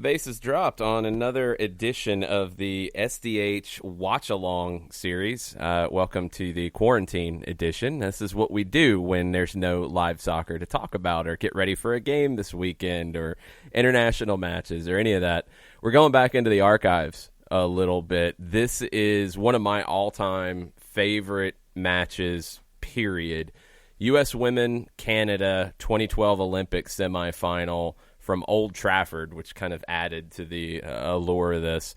bases dropped on another edition of the SDH Watchalong series. Welcome to the quarantine edition. This is what we do when there's no live soccer to talk about or get ready for a game this weekend or international matches or any of that. We're going back into the archives a little bit. This is one of my all-time favorite matches, period. U.S. Women, Canada, 2012 Olympic semifinal from Old Trafford, which kind of added to the allure of this.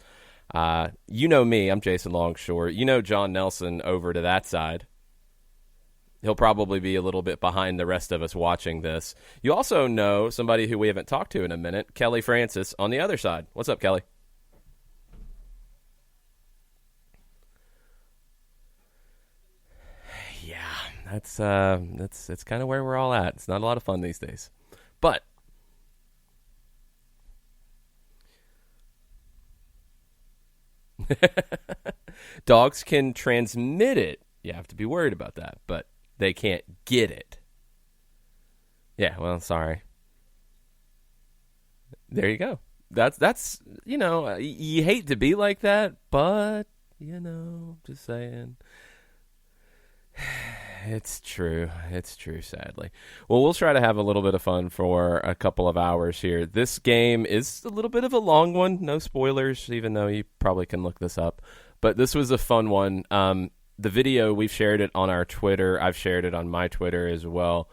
You know me, I'm Jason Longshore. You know John Nelson over to that side. He'll probably be a little bit behind the rest of us watching this. You also know somebody who we haven't talked to in a minute, Kelly Francis, on the other side. What's up, Kelly? Yeah, that's kind of where we're all at. It's not a lot of fun these days. But dogs can transmit it. You have to be worried about that, but they can't get it. Yeah, well, sorry. There you go. That's you hate to be like that, but just saying. It's true. It's true, sadly. Well, we'll try to have a little bit of fun for a couple of hours here. This game is a little bit of a long one. No spoilers, even though you probably can look this up. But this was a fun one. The video, we've shared it on our Twitter. I've shared it on my Twitter as well.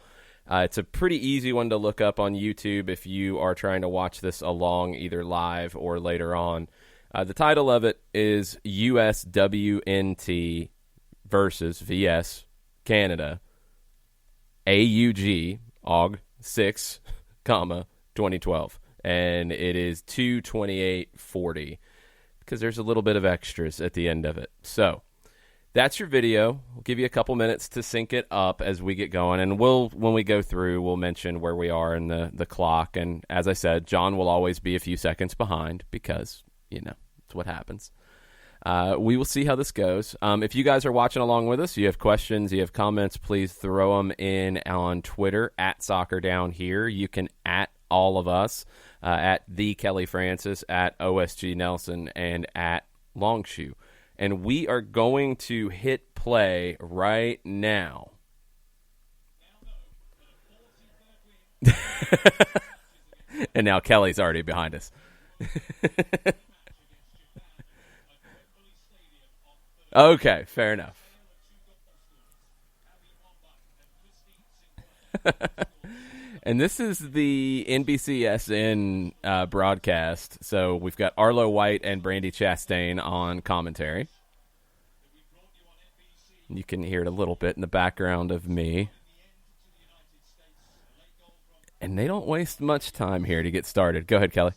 It's a pretty easy one to look up on YouTube if you are trying to watch this along, either live or later on. The title of it is USWNT versus VS Canada AUG 6, 2012, and it is 2:28:40 because there's a little bit of extras at the end of it. So that's your video. We'll give you a couple minutes to sync it up as we get going, and when we go through, we'll mention where we are in the clock. And as I said, John will always be a few seconds behind because it's what happens. We will see how this goes. If you guys are watching along with us, you have questions, you have comments, please throw them in on Twitter at Soccer Down Here. You can at all of us, at the Kelly Francis, at OSG Nelson, and at Longshoe. And we are going to hit play right now. And now Kelly's already behind us. Okay, fair enough. And this is the NBCSN broadcast. So we've got Arlo White and Brandy Chastain on commentary. You can hear it a little bit in the background of me. And they don't waste much time here to get started. Go ahead, Kelly.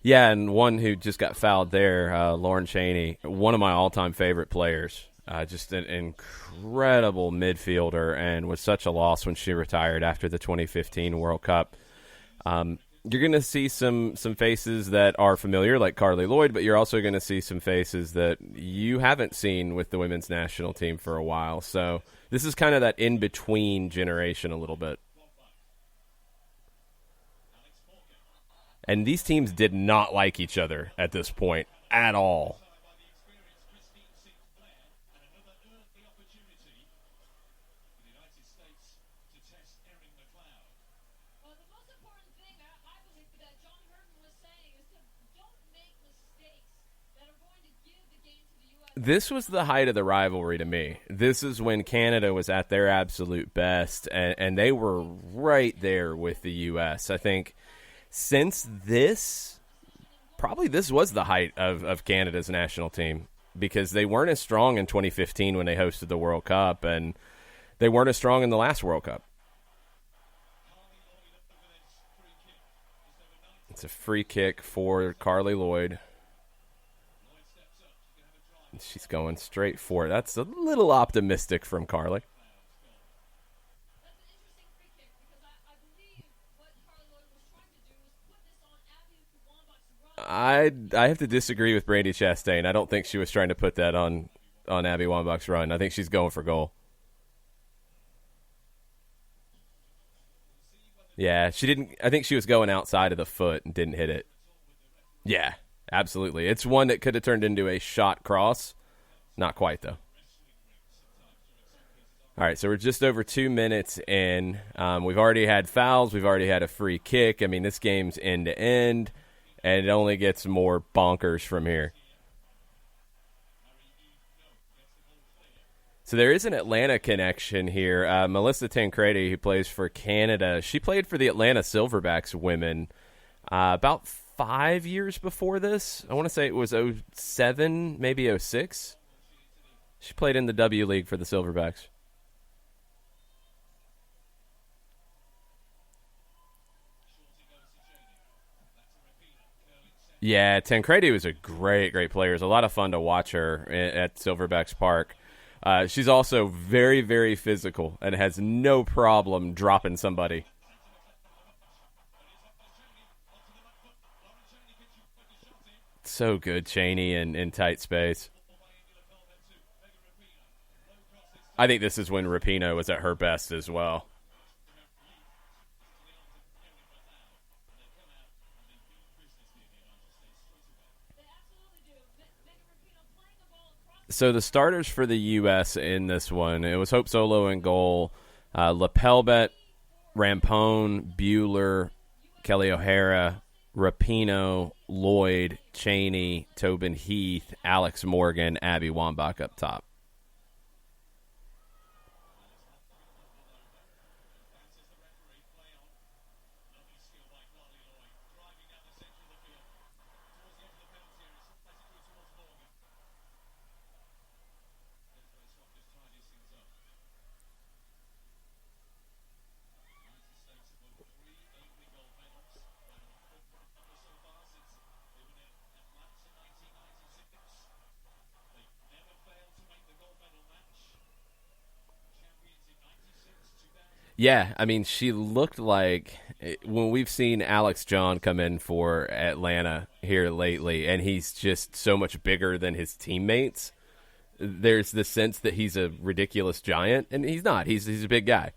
Yeah, and one who just got fouled there, Lauren Cheney, one of my all-time favorite players. Just an incredible midfielder, and was such a loss when she retired after the 2015 World Cup. You're going to see some faces that are familiar, like Carly Lloyd, but you're also going to see some faces that you haven't seen with the women's national team for a while. So this is kind of that in-between generation a little bit. And these teams did not like each other at this point at all. This was the height of the rivalry to me. This is when Canada was at their absolute best, and they were right there with the U.S. I think since this, probably this was the height of Canada's national team, because they weren't as strong in 2015 when they hosted the World Cup, and they weren't as strong in the last World Cup. It's a free kick for Carly Lloyd. She's going straight for it. That's a little optimistic from Carly. I have to disagree with Brandy Chastain. I don't think she was trying to put that on Abby Wambach's run. I think she's going for goal. Yeah, she didn't. I think she was going outside of the foot and didn't hit it. Yeah, absolutely. It's one that could have turned into a shot cross. Not quite, though. All right, so we're just over 2 minutes in. We've already had fouls. We've already had a free kick. I mean, this game's end to end, and it only gets more bonkers from here. So there is an Atlanta connection here. Melissa Tancredi, who plays for Canada, she played for the Atlanta Silverbacks women about 5 years before this. I want to say it was '07, maybe '06. She played in the W League for the Silverbacks. Yeah, Tancredi was a great player. It was a lot of fun to watch her at Silverbacks Park. She's also very, very physical and has no problem dropping somebody. So good, Cheney, in tight space. I think this is when Rapinoe was at her best as well. So the starters for the U.S. in this one, it was Hope Solo in goal, Lapelbet, Rampone, Bueller, Kelly O'Hara, Rapinoe, Lloyd, Cheney, Tobin Heath, Alex Morgan, Abby Wambach up top. Yeah, I mean, she looked like when we've seen Alex John come in for Atlanta here lately, and he's just so much bigger than his teammates. There's the sense that he's a ridiculous giant, and he's not. He's a big guy.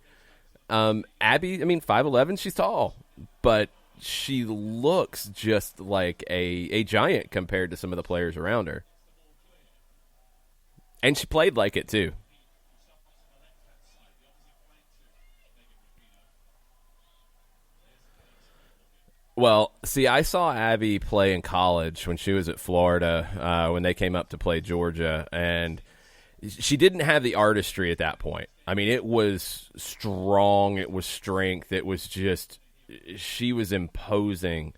Abby, I mean, 5'11", she's tall, but she looks just like a giant compared to some of the players around her. And she played like it, too. Well, see, I saw Abby play in college when she was at Florida when they came up to play Georgia, and she didn't have the artistry at that point. I mean, it was strong, it was strength, it was just she was imposing.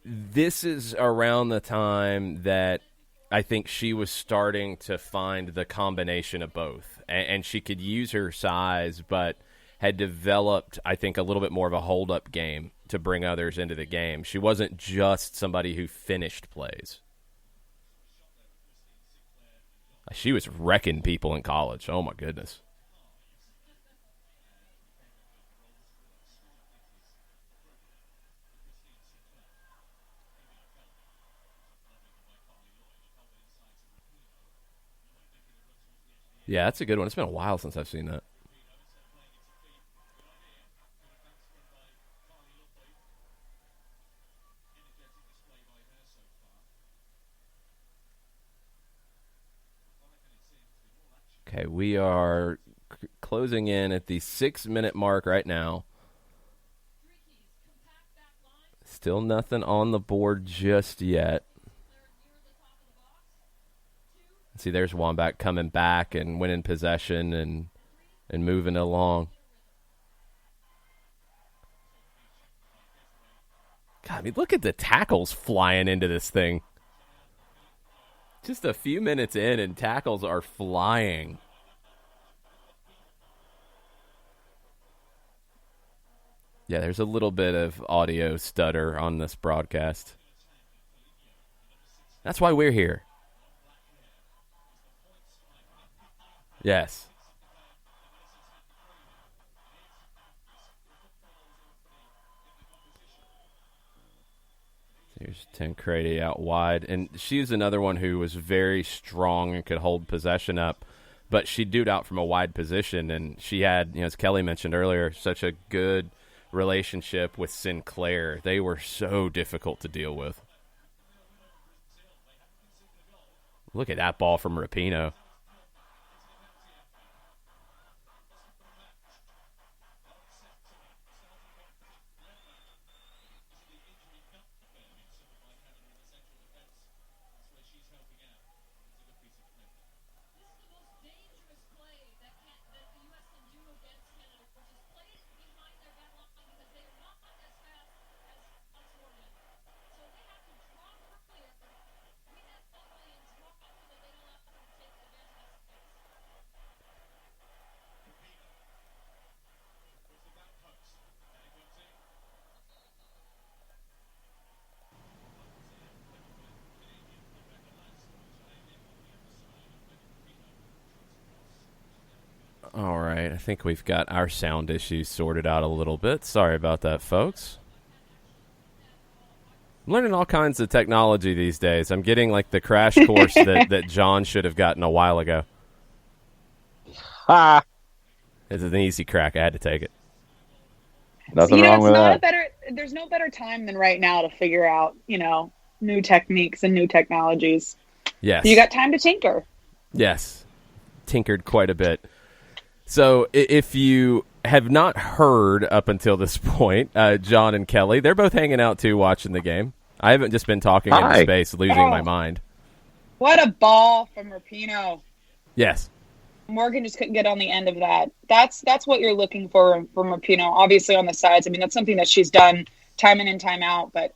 This is around the time that I think she was starting to find the combination of both, and she could use her size, but had developed, I think, a little bit more of a hold-up game to bring others into the game. She wasn't just somebody who finished plays. She was wrecking people in college. Oh, my goodness. Yeah, that's a good one. It's been a while since I've seen that. Okay, we are closing in at the 6-minute mark right now. Still nothing on the board just yet. See, there's Wambach coming back and winning possession and moving along. God, I mean, look at the tackles flying into this thing. Just a few minutes in, and tackles are flying. Yeah, there's a little bit of audio stutter on this broadcast. That's why we're here. Yes. Here's Tancredi out wide. And she's another one who was very strong and could hold possession up, but she'd do it out from a wide position. And she had, as Kelly mentioned earlier, such a good relationship with Sinclair. They were so difficult to deal with. Look at that ball from Rapinoe. All right, I think we've got our sound issues sorted out a little bit. Sorry about that, folks. I'm learning all kinds of technology these days. I'm getting like the crash course that John should have gotten a while ago. Ha! It's an easy crack. I had to take it. Nothing wrong with that. There's no better time than right now to figure out, new techniques and new technologies. Yes. You got time to tinker. Yes. Tinkered quite a bit. So if you have not heard up until this point, John and Kelly, they're both hanging out too, watching the game. I haven't just been talking in space, losing my mind. What a ball from Rapinoe. Yes. Morgan just couldn't get on the end of that. That's what you're looking for from Rapinoe. Obviously on the sides. I mean, that's something that she's done time in and time out. But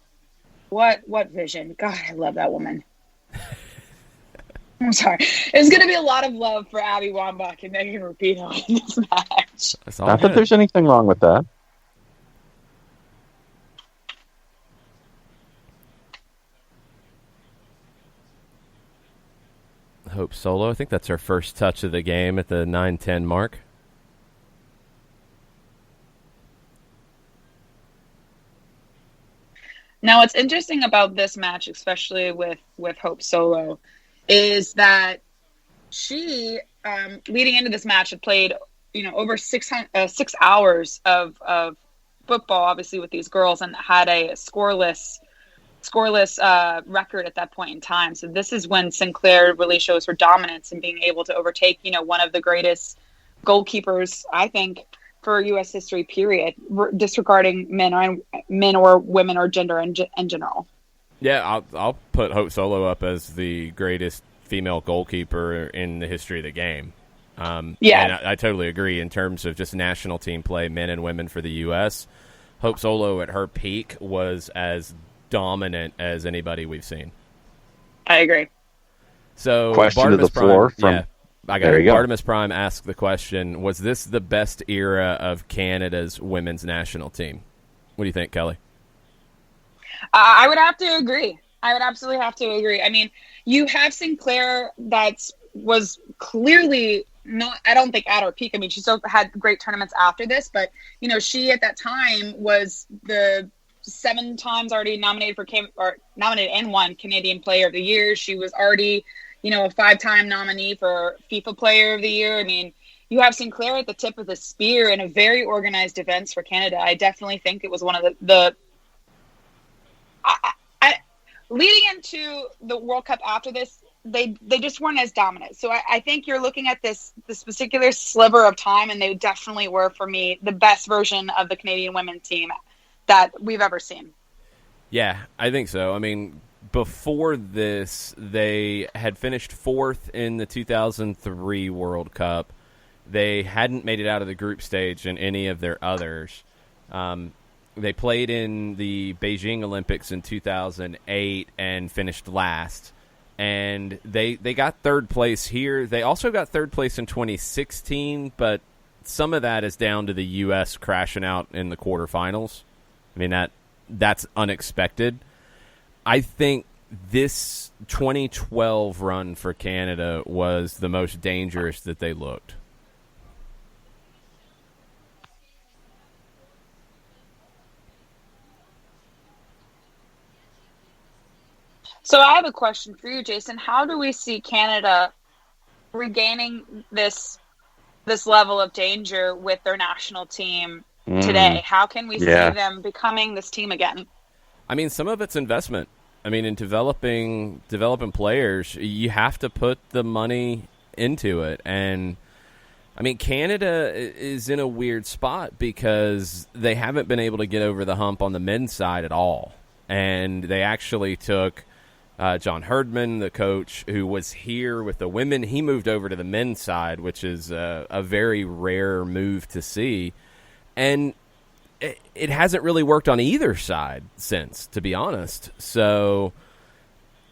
what vision? God, I love that woman. I'm sorry. There's going to be a lot of love for Abby Wambach and Megan Rapinoe in this match. Not that there's anything wrong with that. Hope Solo. I think that's her first touch of the game at the 9:10 mark. Now, what's interesting about this match, especially with Hope Solo, is that she, leading into this match, had played, over 6 hours of football, obviously, with these girls, and had a scoreless record at that point in time. So this is when Sinclair really shows her dominance and being able to overtake, one of the greatest goalkeepers, I think, for U.S. history, period, disregarding men or women or gender in general. Yeah, I'll put Hope Solo up as the greatest female goalkeeper in the history of the game. And I totally agree in terms of just national team play, men and women for the U.S. Hope Solo at her peak was as dominant as anybody we've seen. I agree. So, question Bartimus to the floor Prime, I got there it. you go. Bartimus Prime asked the question, was this the best era of Canada's women's national team? What do you think, Kelly? I would have to agree. I would absolutely have to agree. I mean, you have Sinclair that was clearly not, I don't think, at her peak. I mean, she still had great tournaments after this, but, she at that time was the 7 times already nominated nominated and won Canadian Player of the Year. She was already, a 5-time nominee for FIFA Player of the Year. I mean, you have Sinclair at the tip of the spear in a very organized defense for Canada. I definitely think it was one of the leading into the World Cup after this, they just weren't as dominant. So I think you're looking at this particular sliver of time, and they definitely were, for me, the best version of the Canadian women's team that we've ever seen. Yeah, I think so. I mean, before this, they had finished 4th in the 2003 World Cup. They hadn't made it out of the group stage in any of their others. They played in the Beijing Olympics in 2008 and finished last. And they got 3rd place here. They also got 3rd place in 2016, but some of that is down to the U.S. crashing out in the quarterfinals. I mean, that's unexpected. I think this 2012 run for Canada was the most dangerous that they looked. So I have a question for you, Jason. How do we see Canada regaining this level of danger with their national team today? How can we see them becoming this team again? I mean, some of it's investment. I mean, in developing players, you have to put the money into it. And I mean, Canada is in a weird spot because they haven't been able to get over the hump on the men's side at all. And they actually took John Herdman, the coach who was here with the women. He moved over to the men's side, which is a very rare move to see. And it hasn't really worked on either side since, to be honest. So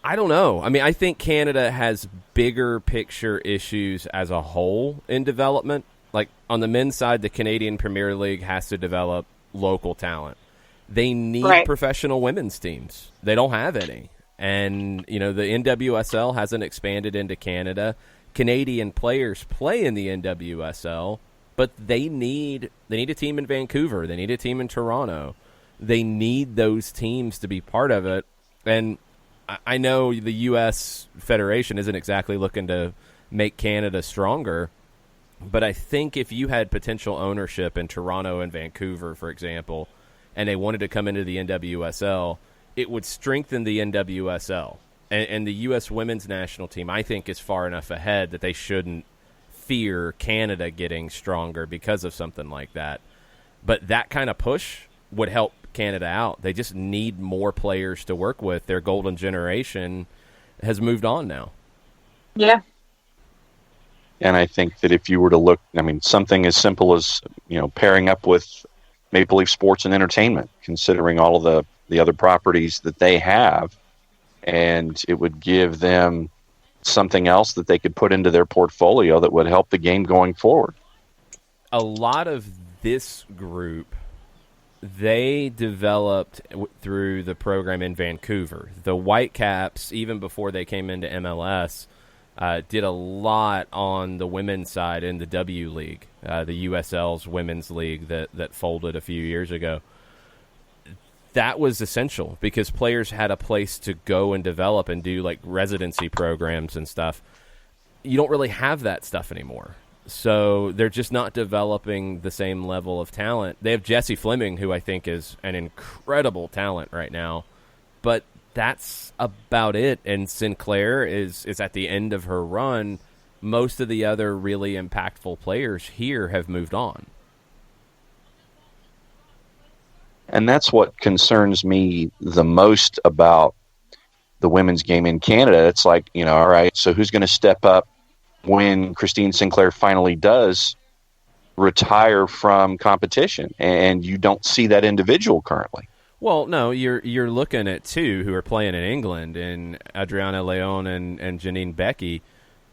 I don't know. I mean, I think Canada has bigger picture issues as a whole in development. Like on the men's side, the Canadian Premier League has to develop local talent. They need professional women's teams. They don't have any. And, you know, the NWSL hasn't expanded into Canada. Canadian players play in the NWSL, but they need a team in Vancouver. They need a team in Toronto. They need those teams to be part of it. And I know the U.S. Federation isn't exactly looking to make Canada stronger, but I think if you had potential ownership in Toronto and Vancouver, for example, and they wanted to come into the NWSL, it would strengthen the NWSL. And the U.S. women's national team, I think, is far enough ahead that they shouldn't fear Canada getting stronger because of something like that. But that kind of push would help Canada out. They just need more players to work with. Their golden generation has moved on now. Yeah. And I think that if you were to look, I mean, something as simple as, you know, pairing up with Maple Leaf Sports and Entertainment, considering all of the other properties that they have, and it would give them something else that they could put into their portfolio that would help the game going forward. A lot of this group, they developed through the program in Vancouver. The Whitecaps, even before they came into MLS, did a lot on the women's side in the W League, the USL's women's league that folded a few years ago. That was essential because players had a place to go and develop and do like residency programs and stuff. You don't really have that stuff anymore. So they're just not developing the same level of talent. They have Jessie Fleming, who I think is an incredible talent right now, but that's about it. And Sinclair is at the end of her run. Most of the other really impactful players here have moved on. And that's what concerns me the most about the women's game in Canada. It's like, you know, all right, so who's going to step up when Christine Sinclair finally does retire from competition? And you don't see that individual currently. Well, no, you're looking at two who are playing in England, in Adriana Leon and Janine Becky.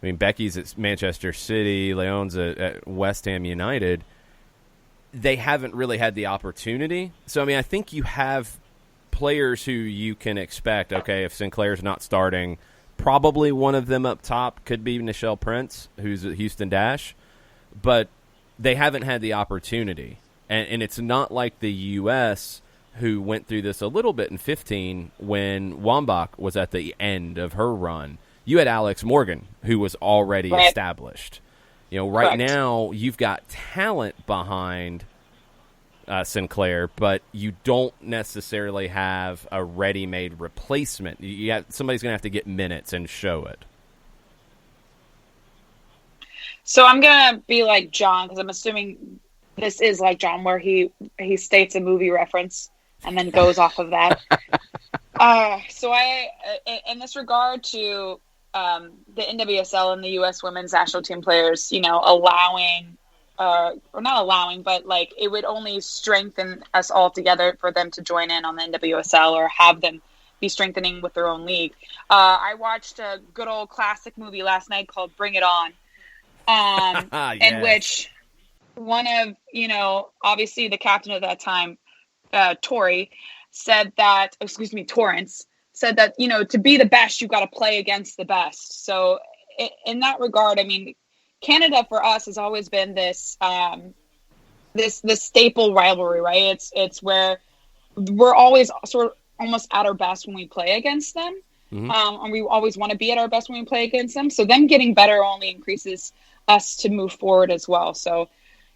I mean, Becky's at Manchester City, Leon's at West Ham United. They haven't really had the opportunity. So, I mean, I think you have players who you can expect, okay, if Sinclair's not starting, probably one of them up top could be Nichelle Prince, who's at Houston Dash, but they haven't had the opportunity. And it's not like the U.S., who went through this a little bit in 15 when Wambach was at the end of her run. You had Alex Morgan, who was already established. You know, right now you've got talent behind Sinclair, but you don't necessarily have a ready-made replacement. Somebody's going to have to get minutes and show it. So I'm going to be like John, because I'm assuming this is like John, where he states a movie reference and then goes off of that. So I, in this regard to the NWSL and the U.S. women's national team players, you know, allowing, or not allowing, but like it would only strengthen us all together for them to join in on the NWSL or have them be strengthening with their own league. I watched a good old classic movie last night called Bring It On, in which one of, you know, obviously the captain at that time, Torrance said that, you know, to be the best, you've got to play against the best. So in that regard, I mean, Canada for us has always been this, this staple rivalry, right? It's where we're always sort of almost at our best when we play against them. And we always want to be at our best when we play against them. So them getting better only increases us to move forward as well. So,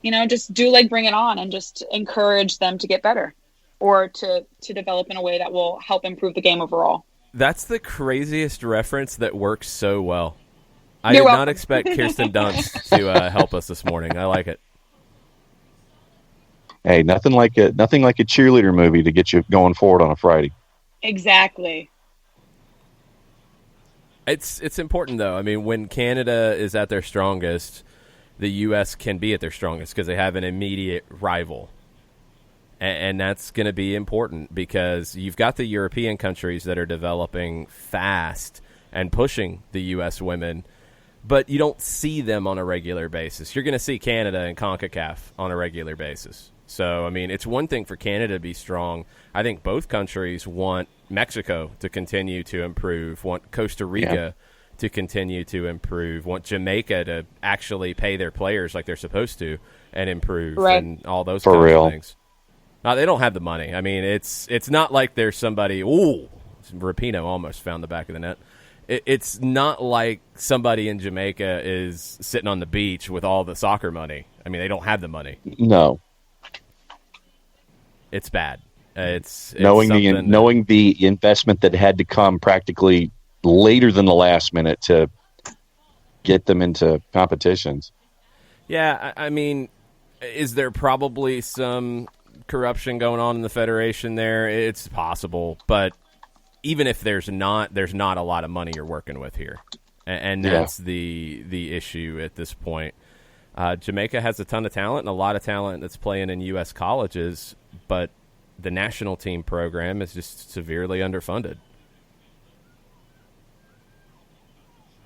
just bring it on and just encourage them to get better or to develop in a way that will help improve the game overall. That's the craziest reference that works so well. You're did welcome. not expect Kirsten Dunst to help us this morning. I like it. Hey, nothing like a cheerleader movie to get you going forward on a Friday. Exactly. It's important, though. I mean, when Canada is at their strongest, the U.S. can be at their strongest because they have an immediate rival. And that's going to be important because you've got the European countries that are developing fast and pushing the U.S. women, but you don't see them on a regular basis. You're going to see Canada and CONCACAF on a regular basis. So, I mean, it's one thing for Canada to be strong. I think both countries want Mexico to continue to improve, want Costa Rica to continue to improve, want Jamaica to actually pay their players like they're supposed to and improve, and all those kinds of things. Now, they don't have the money. I mean, it's not like there's somebody, Rapinoe almost found the back of the net. It's not like somebody in Jamaica is sitting on the beach with all the soccer money. I mean, they don't have the money. No. It's bad. It's knowing the investment that had to come practically later than the last minute to get them into competitions. Yeah, I mean, is there probably some corruption going on in the Federation there? It's possible, but even if there's not a lot of money you're working with here, and that's the issue at this point. Jamaica has a ton of talent and a lot of talent that's playing in U.S. colleges, but the national team program is just severely underfunded.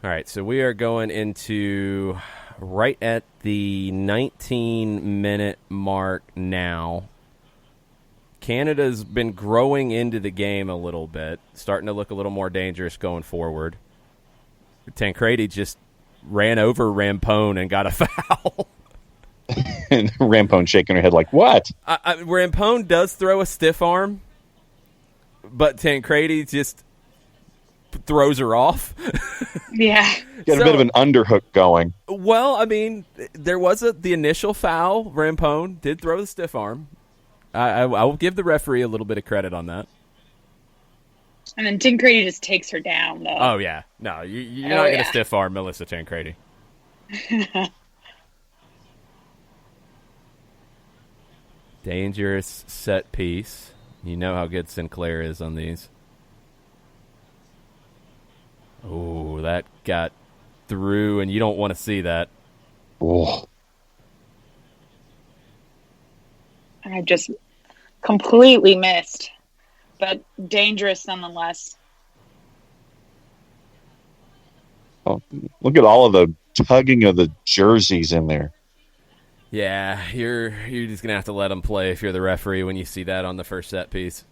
All right, so we are going into right at the 19-minute mark now. Canada's been growing into the game a little bit, starting to look a little more dangerous going forward. Tancredi just ran over Rampone and got a foul. And Rampone shaking her head like, what? Rampone does throw a stiff arm, but Tancredi just throws her off. Yeah. Got a bit of an underhook going. Well, I mean, there was the initial foul. Rampone did throw the stiff arm. I will give the referee a little bit of credit on that. And then Tancredi just takes her down, though. Oh, yeah. No, you're not going to stiff arm Melissa Tancredi. Dangerous set piece. You know how good Sinclair is on these. Oh, that got through, and you don't want to see that. Oh. I just completely missed, but dangerous nonetheless. Oh, look at all of the tugging of the jerseys in there. Yeah, you're just going to have to let them play if you're the referee when you see that on the first set piece.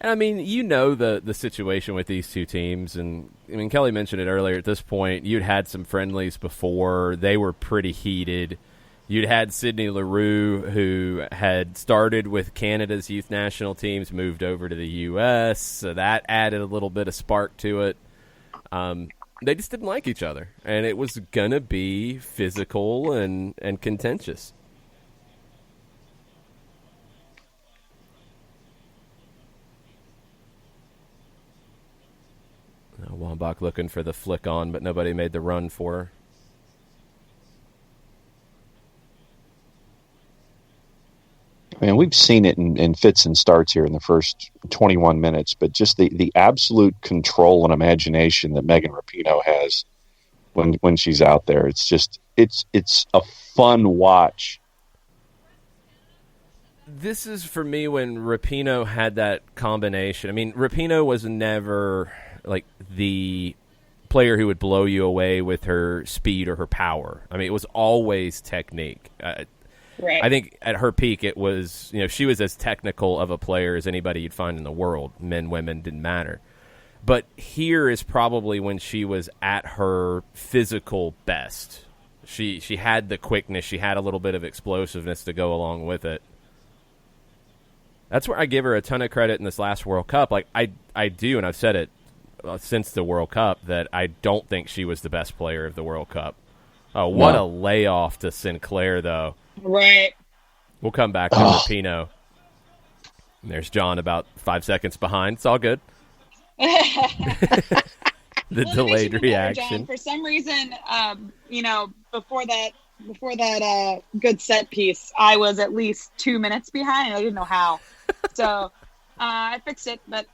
And, I mean, you know the situation with these two teams. And, I mean, Kelly mentioned it earlier. At this point, you'd had some friendlies before. They were pretty heated. You'd had Sydney Leroux, who had started with Canada's youth national teams, moved over to the U.S., so that added a little bit of spark to it. They just didn't like each other, and it was going to be physical and contentious. Wambach looking for the flick on, but nobody made the run for her. I mean, we've seen it in fits and starts here in the first 21 minutes, but just the absolute control and imagination that Megan Rapinoe has when she's out there, it's just it's a fun watch. This is for me when Rapinoe had that combination. I mean, Rapinoe was never like the player who would blow you away with her speed or her power. I mean, it was always technique. Right. I think at her peak, it was, she was as technical of a player as anybody you'd find in the world. Men, women, didn't matter. But here is probably when she was at her physical best. She had the quickness. She had a little bit of explosiveness to go along with it. That's where I give her a ton of credit in this last World Cup. Like I do, and I've said it since the World Cup that I don't think she was the best player of the World Cup. Oh, what a layoff to Sinclair, though. Right. We'll come back to Rapinoe. There's John about 5 seconds behind. It's all good. The delayed reaction. John, for some reason, before that good set piece, I was at least 2 minutes behind. I didn't know how. So I fixed it, but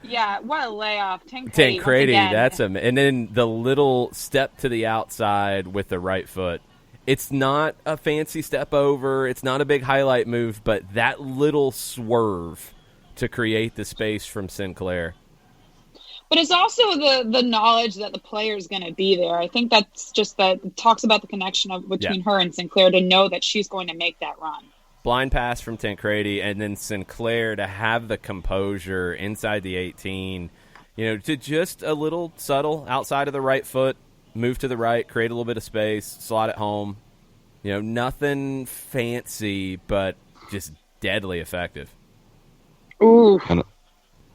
yeah, what a layoff. Tancredi, and then the little step to the outside with the right foot. It's not a fancy step over. It's not a big highlight move, but that little swerve to create the space from Sinclair. But it's also the knowledge that the player is going to be there. I think that's just it talks about the connection between her and Sinclair to know that she's going to make that run. Blind pass from Tancredi, and then Sinclair to have the composure inside the 18, to just a little subtle outside of the right foot, move to the right, create a little bit of space, slot it home. Nothing fancy, but just deadly effective. Ooh. And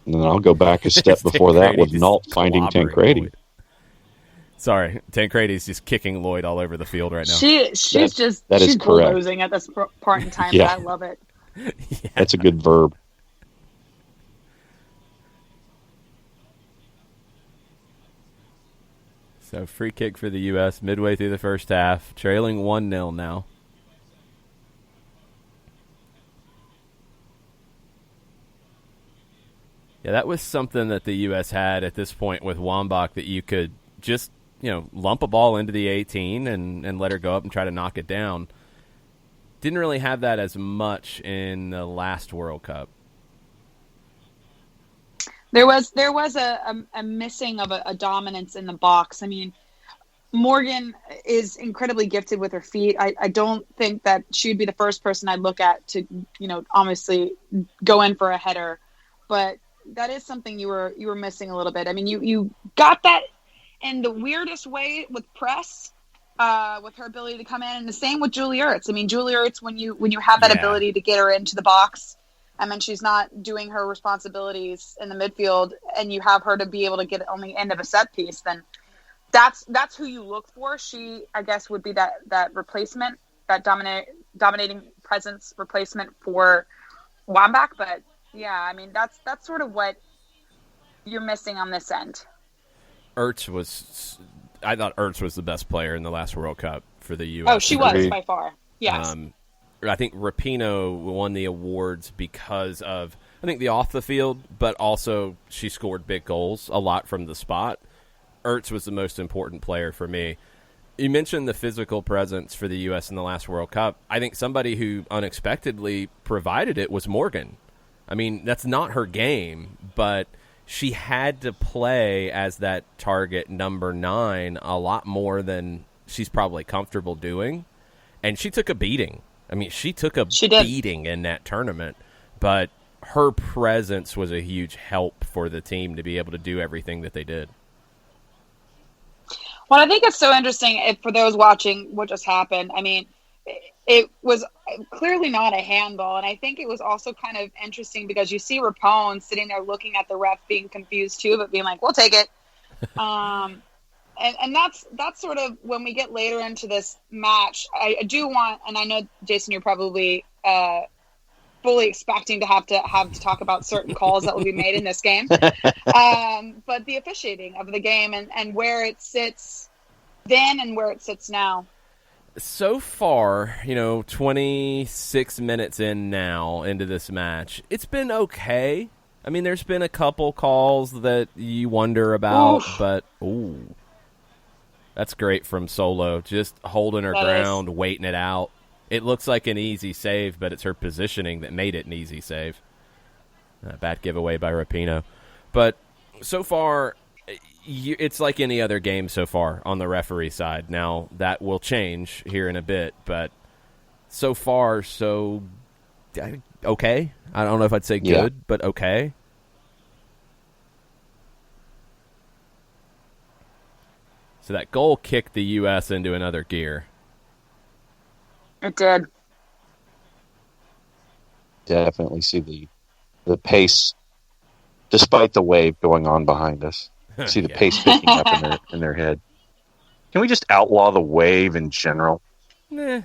then I'll go back a step before that with Nault finding Tancredi. Lloyd. Sorry, Tancredi's just kicking Lloyd all over the field right now. She's bulldozing at this part in time. Yeah. But I love it. Yeah. That's a good verb. So free kick for the U.S. midway through the first half, trailing 1-0 now. Yeah, that was something that the U.S. had at this point with Wambach, that you could just, lump a ball into the 18 and let her go up and try to knock it down. Didn't really have that as much in the last World Cup. There was a missing of a dominance in the box. I mean, Morgan is incredibly gifted with her feet. I don't think that she would be the first person I'd look at to, obviously go in for a header, but that is something you were missing a little bit. I mean, you got that in the weirdest way with press, with her ability to come in, and the same with Julie Ertz. I mean, Julie Ertz, when you have that ability to get her into the box, and then she's not doing her responsibilities in the midfield, and you have her to be able to get on the end of a set piece, then that's who you look for. She, I guess, would be that replacement, that dominating presence replacement for Wambach. But yeah, I mean, that's sort of what you're missing on this end. I thought Ertz was the best player in the last World Cup for the U.S. Oh, she was by far. Yes. I think Rapinoe won the awards because of, I think, the off the field, but also she scored big goals, a lot from the spot. Ertz was the most important player for me. You mentioned the physical presence for the U.S. in the last World Cup. I think somebody who unexpectedly provided it was Morgan. I mean, that's not her game, but she had to play as that target number 9 a lot more than she's probably comfortable doing. And she took a beating. I mean, she took a beating in that tournament, but her presence was a huge help for the team to be able to do everything that they did. Well, I think it's so interesting for those watching what just happened. I mean, it was clearly not a handball, and I think it was also kind of interesting because you see Rapone sitting there looking at the ref being confused too, but being like, we'll take it. And that's sort of when we get later into this match, I do want, and I know, Jason, you're probably fully expecting to have to talk about certain calls that will be made in this game. But the officiating of the game and where it sits then and where it sits now. So far, 26 minutes in now into this match, it's been okay. I mean, there's been a couple calls that you wonder about, but that's great from Solo. Just holding her ground, waiting it out. It looks like an easy save, but it's her positioning that made it an easy save. Bad giveaway by Rapinoe. But so far, it's like any other game so far on the referee side. Now, that will change here in a bit, but so far, so okay. I don't know if I'd say good, but okay. So that goal kicked the U.S. into another gear. It did. Definitely see the pace, despite the wave going on behind us. See the Yeah. pace picking up in their head. Can we just outlaw the wave in general? It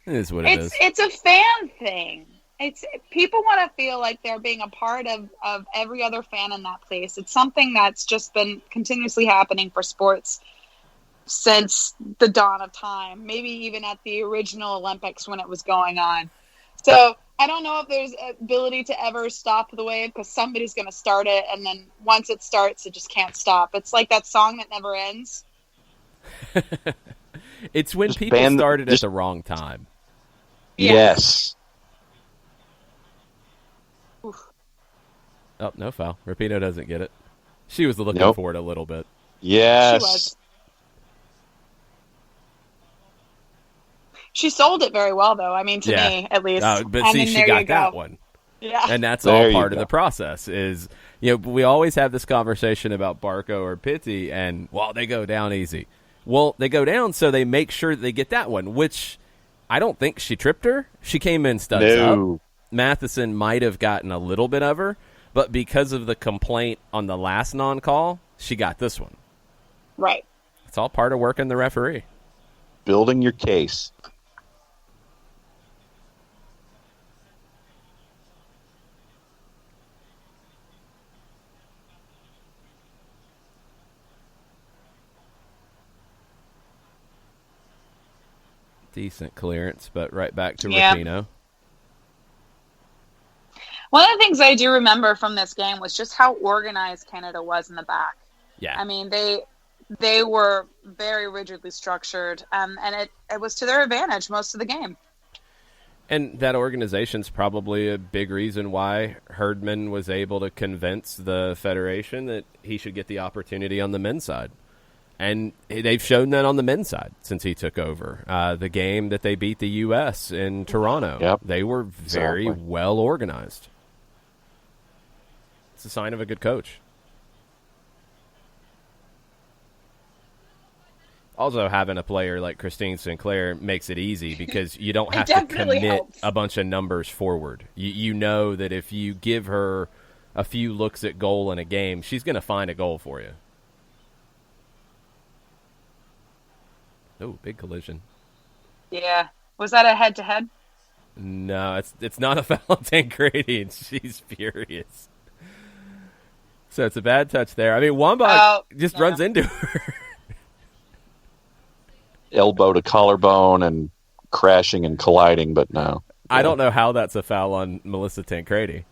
is what it is. It's a fan thing. It's people want to feel like they're being a part of every other fan in that place. It's something that's just been continuously happening for sports since the dawn of time, maybe even at the original Olympics when it was going on. So I don't know if there's ability to ever stop the wave because somebody's going to start it, and then once it starts, it just can't stop. It's like that song that never ends. It's when Just people started at the wrong time. Yes. Oof. Oh, no foul. Rapinoe doesn't get it. She was looking Nope. for it a little bit. Yes. She was. She sold it very well, though. I mean, to me, at least. But and see, then she there got you that go. one. Yeah. And that's There all you part of go. the process is, we always have this conversation about Barco or Pitti and, they go down easy. Well, they go down, so they make sure that they get that one, which I don't think she tripped her. She came in studs up. Matheson might have gotten a little bit of her, but because of the complaint on the last non-call, she got this one. Right. It's all part of working the referee. Building your case. Decent clearance, but right back to Yeah. Rapinoe. One of the things I do remember from this game was just how organized Canada was in the back. Yeah. I mean, they were very rigidly structured, and it was to their advantage most of the game. And that organization's probably a big reason why Herdman was able to convince the Federation that he should get the opportunity on the men's side. And they've shown that on the men's side since he took over. The game that they beat the U.S. in Toronto, they were very well organized. It's a sign of a good coach. Also, having a player like Christine Sinclair makes it easy because you don't have to commit helps. a bunch of numbers forward. You know that if you give her a few looks at goal in a game, she's going to find a goal for you. Oh, big collision. Yeah. Was that a head-to-head? No, it's not a foul on Tancredi, and she's furious. So it's a bad touch there. I mean, Wambach just runs into her. Elbow to collarbone and crashing and colliding, but no. I don't know how that's a foul on Melissa Tancredi.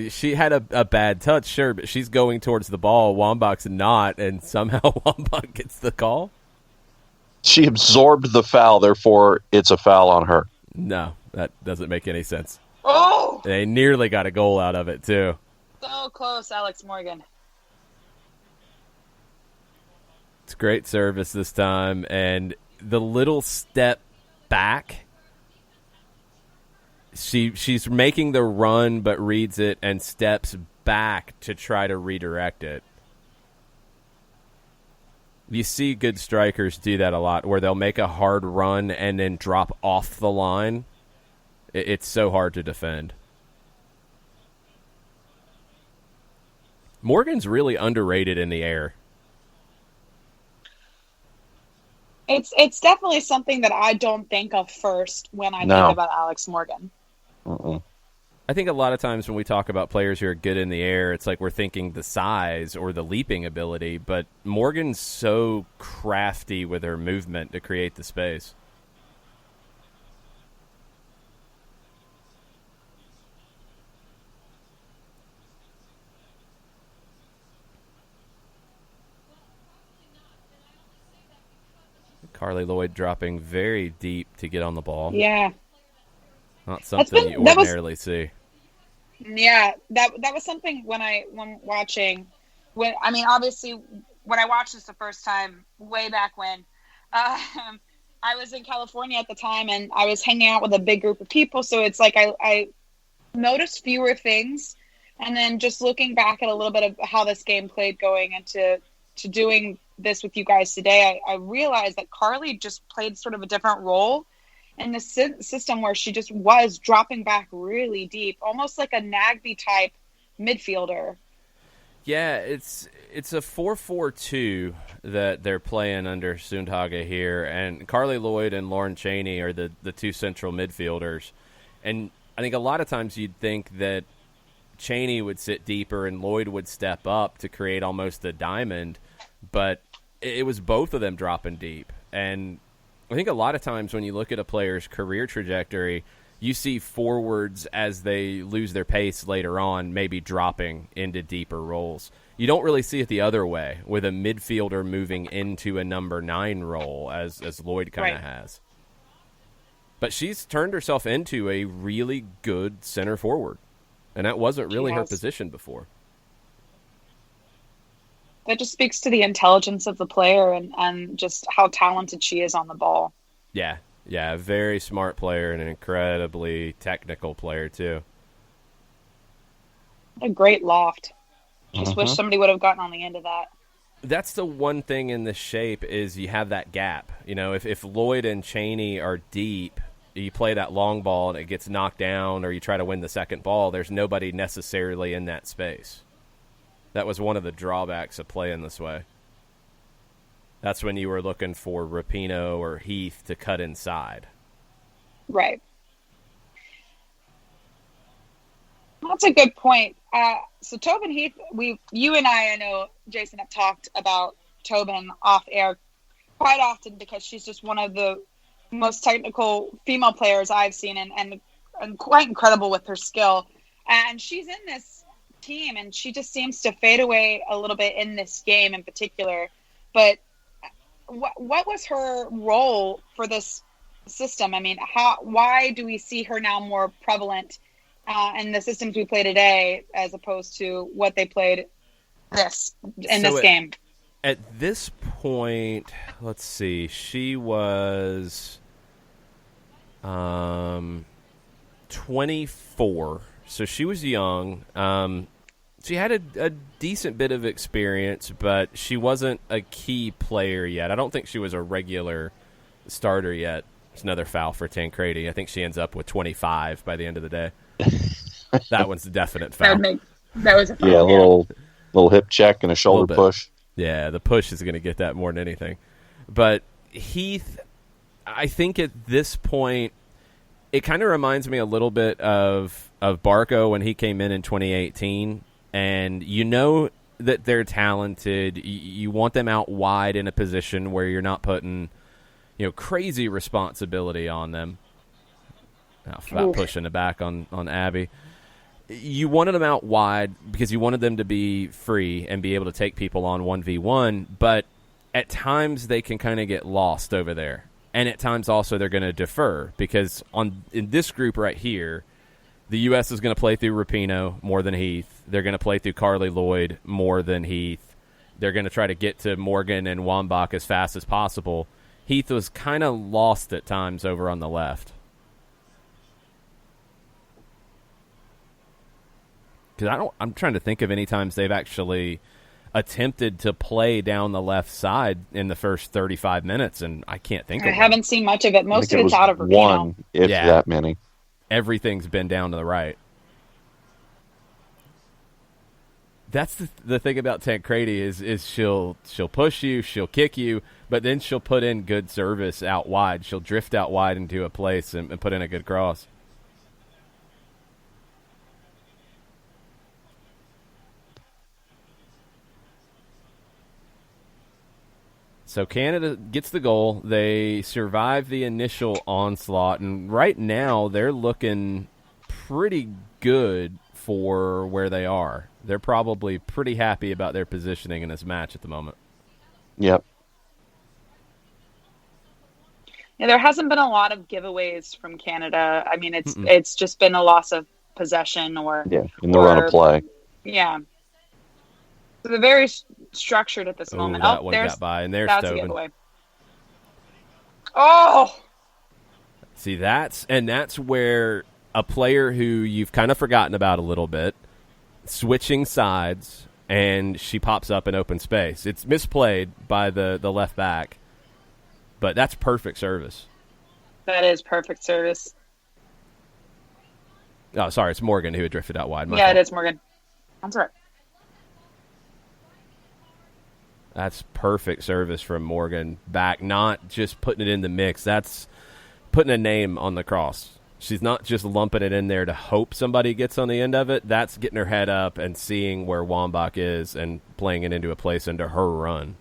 She had a bad touch, sure, but she's going towards the ball. Wambach's not, and somehow Wambach gets the call? She absorbed the foul, therefore it's a foul on her. No, that doesn't make any sense. Oh! They nearly got a goal out of it, too. So close, Alex Morgan. It's great service this time, and the little step back, she's making the run but reads it and steps back to try to redirect it. You see good strikers do that a lot, where they'll make a hard run and then drop off the line. It's so hard to defend. Morgan's really underrated in the air. It's definitely something that I don't think of first when I think about Alex Morgan. I think a lot of times when we talk about players who are good in the air, it's like we're thinking the size or the leaping ability, but Morgan's so crafty with her movement to create the space. Carly Lloyd dropping very deep to get on the ball. Yeah. Not something you ordinarily see. Yeah, that was something when watching. Obviously, when I watched this the first time, way back when, I was in California at the time, and I was hanging out with a big group of people. So it's like I noticed fewer things, and then just looking back at a little bit of how this game played going into doing this with you guys today, I realized that Carly just played sort of a different role in the system where she just was dropping back really deep, almost like a Nagby type midfielder. Yeah, it's a 4-4-2 that they're playing under Sundhage here, and Carly Lloyd and Lauren Cheney are the two central midfielders. And I think a lot of times you'd think that Cheney would sit deeper and Lloyd would step up to create almost a diamond, but it was both of them dropping deep. And I think a lot of times when you look at a player's career trajectory, you see forwards as they lose their pace later on, maybe dropping into deeper roles. You don't really see it the other way with a midfielder moving into a number 9 role as Lloyd kind of has. But she's turned herself into a really good center forward, and that wasn't really her position before. That just speaks to the intelligence of the player and just how talented she is on the ball. Yeah, a very smart player and an incredibly technical player, too. A great loft. Just wish somebody would have gotten on the end of that. That's the one thing in the shape is you have that gap. You know, if Lloyd and Cheney are deep, you play that long ball and it gets knocked down or you try to win the second ball, there's nobody necessarily in that space. That was one of the drawbacks of playing this way. That's when you were looking for Rapinoe or Heath to cut inside. Right. That's a good point. So Tobin Heath, you and I know, Jason, have talked about Tobin off air quite often because she's just one of the most technical female players I've seen and quite incredible with her skill. And she's in this team and she just seems to fade away a little bit in this game in particular. But what was her role for this system? I mean, why do we see her now more prevalent in the systems we play today as opposed to what they played this game? At this point, let's see, she was 24, so she was young. She had a decent bit of experience, but she wasn't a key player yet. I don't think she was a regular starter yet. It's another foul for Tancredi. I think she ends up with 25 by the end of the day. That one's a definite foul. That was a foul. Yeah, a little hip check and a shoulder push. Yeah, the push is going to get that more than anything. But Heath, I think at this point, it kind of reminds me a little bit of Barco when he came in 2018. And you know that they're talented. You want them out wide in a position where you're not putting, crazy responsibility on them. About pushing it back on Abby. You wanted them out wide because you wanted them to be free and be able to take people on 1v1. But at times they can kind of get lost over there. And at times also they're going to defer because in this group right here, the U.S. is going to play through Rapinoe more than Heath. They're going to play through Carly Lloyd more than Heath. They're going to try to get to Morgan and Wambach as fast as possible. Heath was kind of lost at times over on the left. Because I'm trying to think of any times they've actually attempted to play down the left side in the first 35 minutes, and I can't think of it. I haven't seen much of it. Most of it's out of Rapinoe. One, if that many. Everything's been down to the right. That's the thing about Tancredi is she'll push you, she'll kick you, but then she'll put in good service out wide. She'll drift out wide into a place and put in a good cross. So Canada gets the goal. They survive the initial onslaught, and right now they're looking pretty good for where they are. They're probably pretty happy about their positioning in this match at the moment. Yep. Yeah, there hasn't been a lot of giveaways from Canada. I mean, it's just been a loss of possession in the run of play. Yeah. So they're very structured at this moment. That one got by, and there's Tobin. The giveaway. Oh! See, that's where a player who you've kind of forgotten about a little bit, switching sides, and she pops up in open space. It's misplayed by the left back, but that's perfect service. That is perfect service. Oh, sorry, it's Morgan who had drifted out wide. It is Morgan. That's right. That's perfect service from Morgan back, not just putting it in the mix. That's putting a name on the cross. She's not just lumping it in there to hope somebody gets on the end of it. That's getting her head up and seeing where Wambach is and playing it into a place into her run.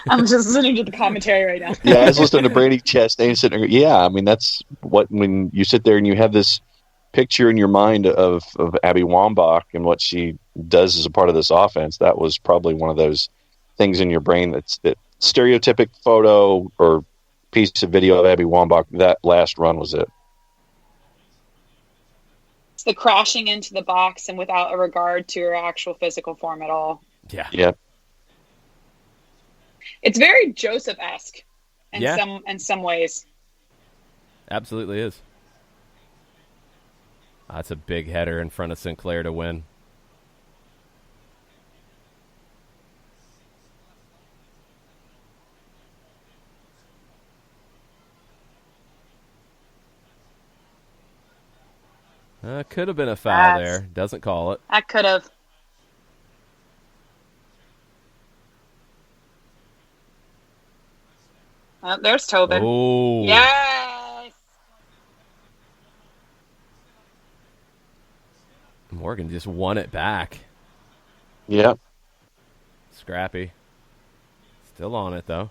I'm just listening to the commentary right now. Yeah, I was listening to Brady Chastain sitting there. Yeah, I mean, that's what, when you sit there and you have this picture in your mind of Abby Wambach and what she does as a part of this offense, that was probably one of those things in your brain that stereotypic photo or piece of video of Abby Wambach, that last run was it. It's the crashing into the box and without a regard to her actual physical form at all. Yeah. Yep. It's very Joseph-esque in some ways. Absolutely is. That's a big header in front of Sinclair to win. Could have been a foul there. Doesn't call it. That could have. Oh, there's Tobin. Oh. Yes! Morgan just won it back. Yep. Scrappy. Still on it, though.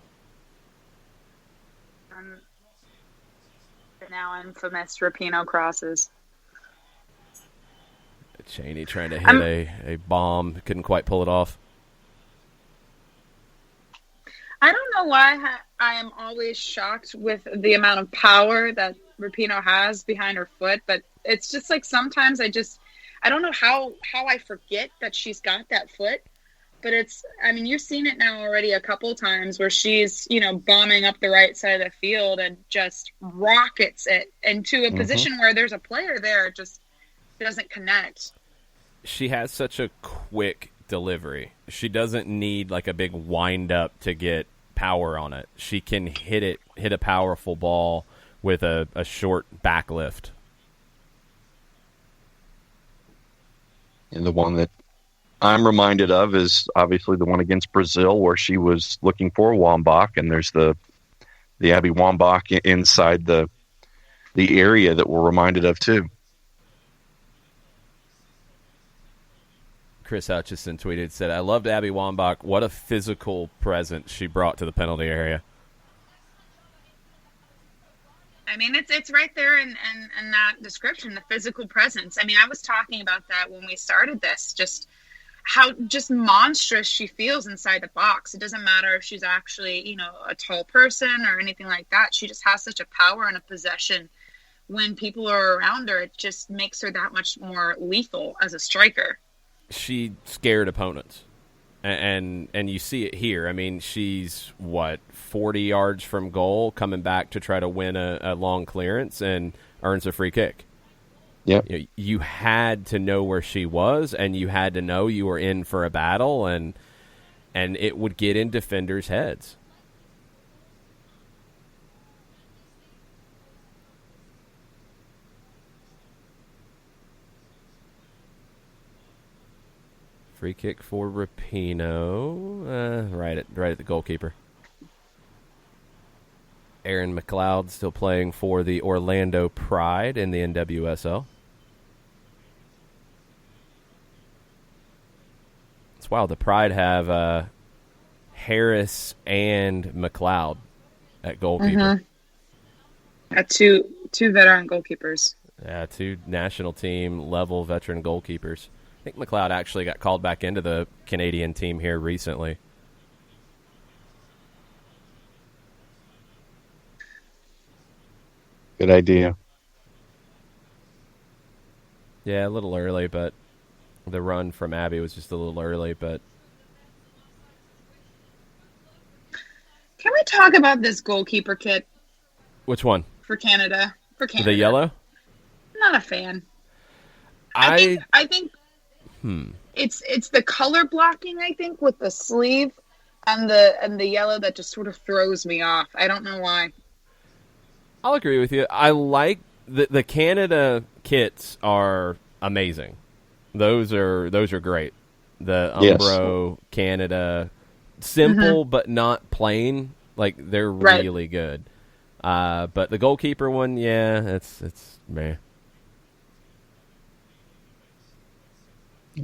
The now infamous Rapinoe crosses. Cheney trying to hit a bomb. Couldn't quite pull it off. I don't know why I am always shocked with the amount of power that Rapinoe has behind her foot, but it's just like sometimes I don't know how I forget that she's got that foot, but you've seen it now already a couple of times where she's, bombing up the right side of the field and just rockets it into a position where there's a player there, it just doesn't connect. She has such a quick delivery. She doesn't need like a big wind up to get power on it. She can hit a powerful ball with a short back lift. And the one that I'm reminded of is obviously the one against Brazil where she was looking for Wambach, and there's the Abby Wambach inside the area that we're reminded of too. Chris Hutchison said, I loved Abby Wambach. What a physical presence she brought to the penalty area. I mean, it's right there in that description, the physical presence. I mean, I was talking about that when we started this, just how just monstrous she feels inside the box. It doesn't matter if she's actually, a tall person or anything like that. She just has such a power and a possession. When people are around her, it just makes her that much more lethal as a striker. She scared opponents. And you see it here. I mean, she's, 40 yards from goal, coming back to try to win a long clearance and earns a free kick. Yep. You had to know where she was, and you had to know you were in for a battle, and it would get in defenders' heads. Free kick for Rapinoe. Right at the goalkeeper. Aaron McLeod still playing for the Orlando Pride in the NWSL. It's wild. The Pride have Harris and McLeod at goalkeeper. Got two veteran goalkeepers. Yeah, two national team level veteran goalkeepers. I think McLeod actually got called back into the Canadian team here recently. Good idea. Yeah, a little early, but the run from Abby was just a little early. But can we talk about this goalkeeper kit? Which one? For Canada. The yellow? Not a fan. I think it's the color blocking, I think, with the sleeve and the yellow that just sort of throws me off. I don't know why. I'll agree with you. I like the Canada kits are amazing. Those are great. The Umbro Canada, simple but not plain. Like they're really good. But the goalkeeper one, it's meh.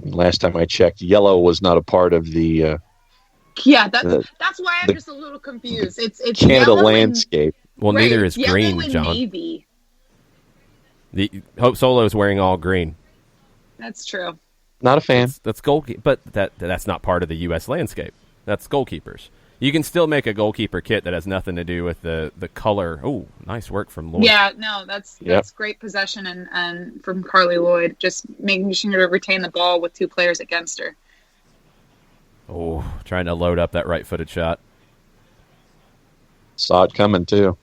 Last time I checked, yellow was not a part of the. That's why I'm just a little confused. It's Canada landscape. Well, neither is green, and John. Navy. The Hope Solo is wearing all green. That's true. Not a fan. That's goalkeeper, but that's not part of the U.S. landscape. That's goalkeepers. You can still make a goalkeeper kit that has nothing to do with the color. Oh, nice work from Lloyd. Yeah, no, that's great possession and from Carly Lloyd, just making sure to retain the ball with two players against her. Oh, trying to load up that right-footed shot. Saw it coming, too.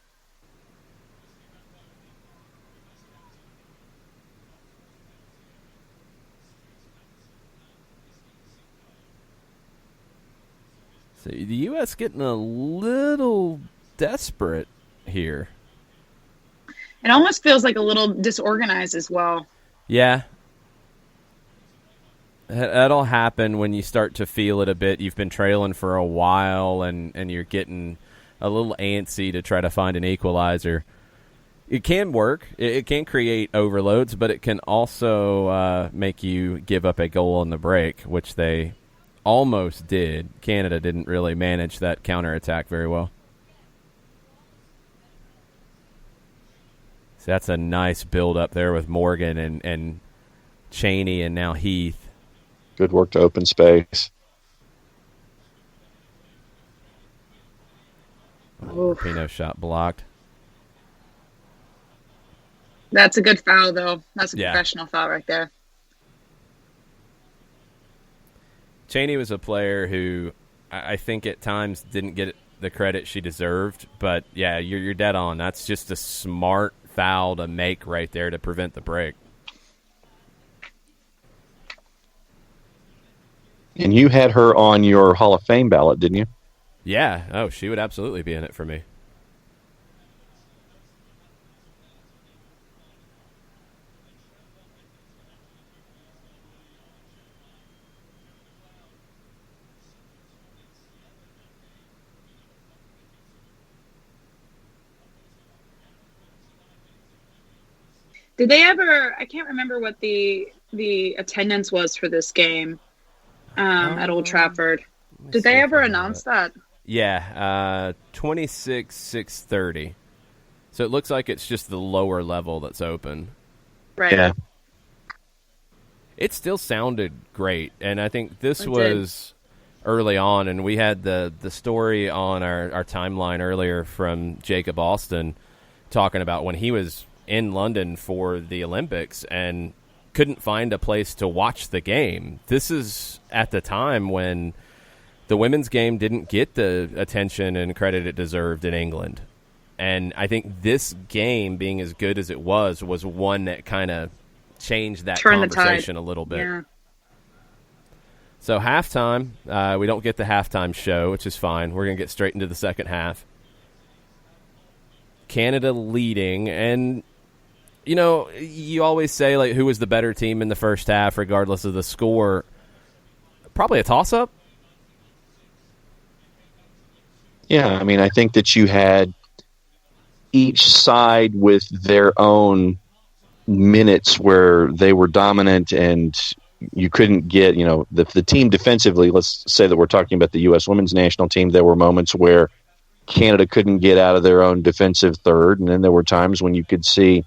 So the U.S. getting a little desperate here. It almost feels like a little disorganized as well. Yeah. That'll happen when you start to feel it a bit. You've been trailing for a while, and you're getting a little antsy to try to find an equalizer. It can work. It can create overloads, but it can also make you give up a goal on the break, which they almost did. Canada didn't really manage that counterattack very well. So that's a nice build up there with Morgan and Cheney and now Heath. Good work to open space. Rapinoe shot blocked. That's a good foul, though. That's a professional foul right there. Cheney was a player who I think at times didn't get the credit she deserved, but yeah, you're dead on. That's just a smart foul to make right there to prevent the break. And you had her on your Hall of Fame ballot, didn't you? Yeah. Oh, she would absolutely be in it for me. Did they ever? I can't remember what the attendance was for this game at Old Trafford. Did they ever announce that? Yeah, 26,630. So it looks like it's just the lower level that's open. Right. Yeah. It still sounded great, and I think this was early on, and we had the story on our timeline earlier from Jacob Alston talking about when he was in London for the Olympics and couldn't find a place to watch the game. This is at the time when the women's game didn't get the attention and credit it deserved in England. And I think this game, being as good as it was one that kind of changed that conversation a little bit. Yeah. So halftime, we don't get the halftime show, which is fine. We're going to get straight into the second half. Canada leading, and you always say like who was the better team in the first half, regardless of the score. Probably a toss-up. Yeah, I mean, I think that you had each side with their own minutes where they were dominant, and you couldn't get, the team defensively. Let's say that we're talking about the U.S. women's national team. There were moments where Canada couldn't get out of their own defensive third, and then there were times when you could see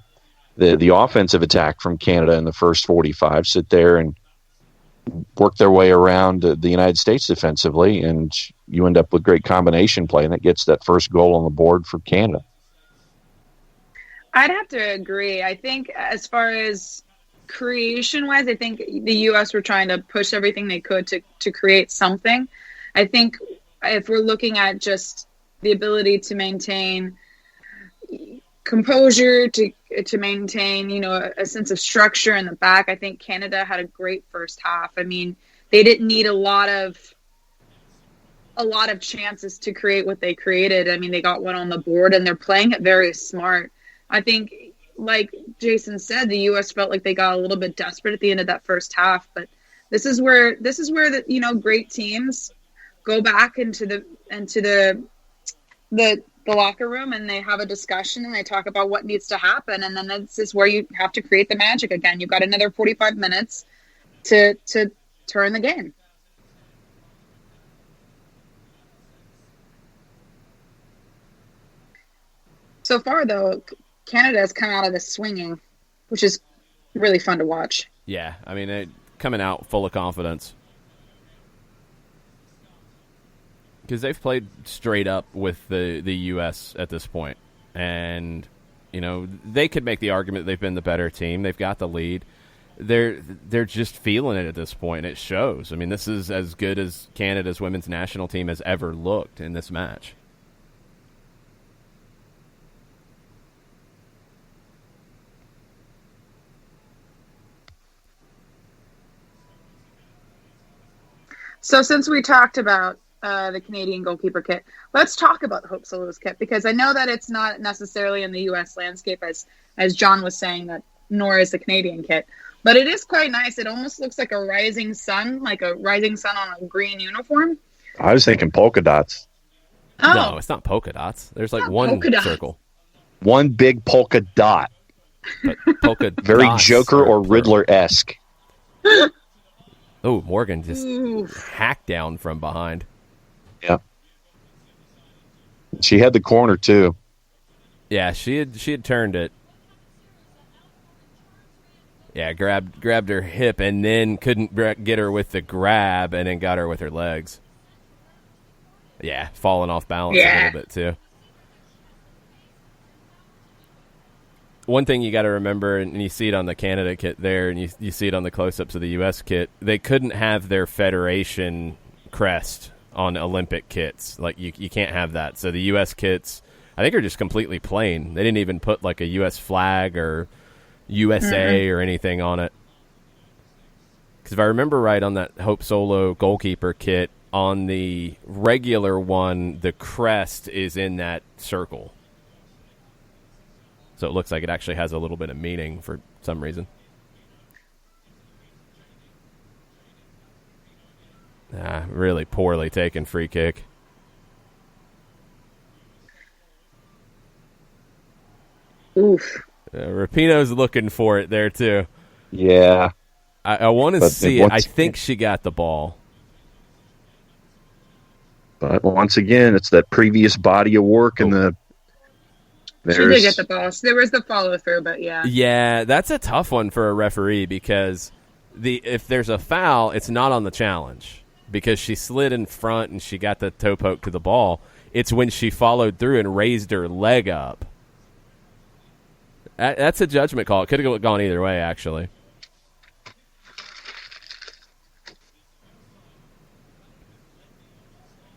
the offensive attack from Canada in the first 45 sit there and work their way around the United States defensively, and you end up with great combination play, and that gets that first goal on the board for Canada. I'd have to agree. I think as far as creation-wise, I think the U.S. were trying to push everything they could to create something. I think if we're looking at just the ability to maintain composure, to maintain, a sense of structure in the back, I think Canada had a great first half. I mean, they didn't need a lot of chances to create what they created. I mean, they got one on the board, and they're playing it very smart. I think, like Jason said, the U.S. felt like they got a little bit desperate at the end of that first half. But this is where the great teams go back into the locker room, and they have a discussion, and they talk about what needs to happen, and then this is where you have to create the magic again. You've got another 45 minutes to turn the game. So far, though, Canada has come out of this swinging, which is really fun to watch. Yeah, I mean, coming out full of confidence. Because they've played straight up with the U.S. at this point. And, they could make the argument they've been the better team. They've got the lead. They're just feeling it at this point, and it shows. I mean, this is as good as Canada's women's national team has ever looked in this match. So since we talked about the Canadian goalkeeper kit, let's talk about the Hope Solo's kit, because I know that it's not necessarily in the U.S. landscape, as John was saying, that nor is the Canadian kit. But it is quite nice. It almost looks like a rising sun on a green uniform. I was thinking polka dots. Oh. No, it's not polka dots. There's like one circle. One big polka dot. But polka Very dots Joker or Riddler-esque. Oh, Morgan just hacked down from behind. Yeah. She had the corner, too. Yeah, she had turned it. Yeah, grabbed her hip and then couldn't get her with the grab, and then got her with her legs. Yeah, falling off balance a little bit, too. One thing you got to remember, and you see it on the Canada kit there, and you see it on the close-ups of the U.S. kit, they couldn't have their federation crest on Olympic kits. Like, you can't have that. So the U.S. kits, I think, are just completely plain. They didn't even put, like, a U.S. flag or USA or anything on it. Because if I remember right, on that Hope Solo goalkeeper kit, on the regular one, the crest is in that circle. So it looks like it actually has a little bit of meaning for some reason. Really poorly taken free kick. Oof. Rapinoe's looking for it there, too. Yeah. I want to see it. I think she got the ball. But once again, it's that previous body of work and the... She did get the ball. So there was the follow-through, but yeah. Yeah, that's a tough one for a referee, because if there's a foul, it's not on the challenge, because she slid in front and she got the toe poke to the ball. It's when she followed through and raised her leg up. That's a judgment call. It could have gone either way, actually.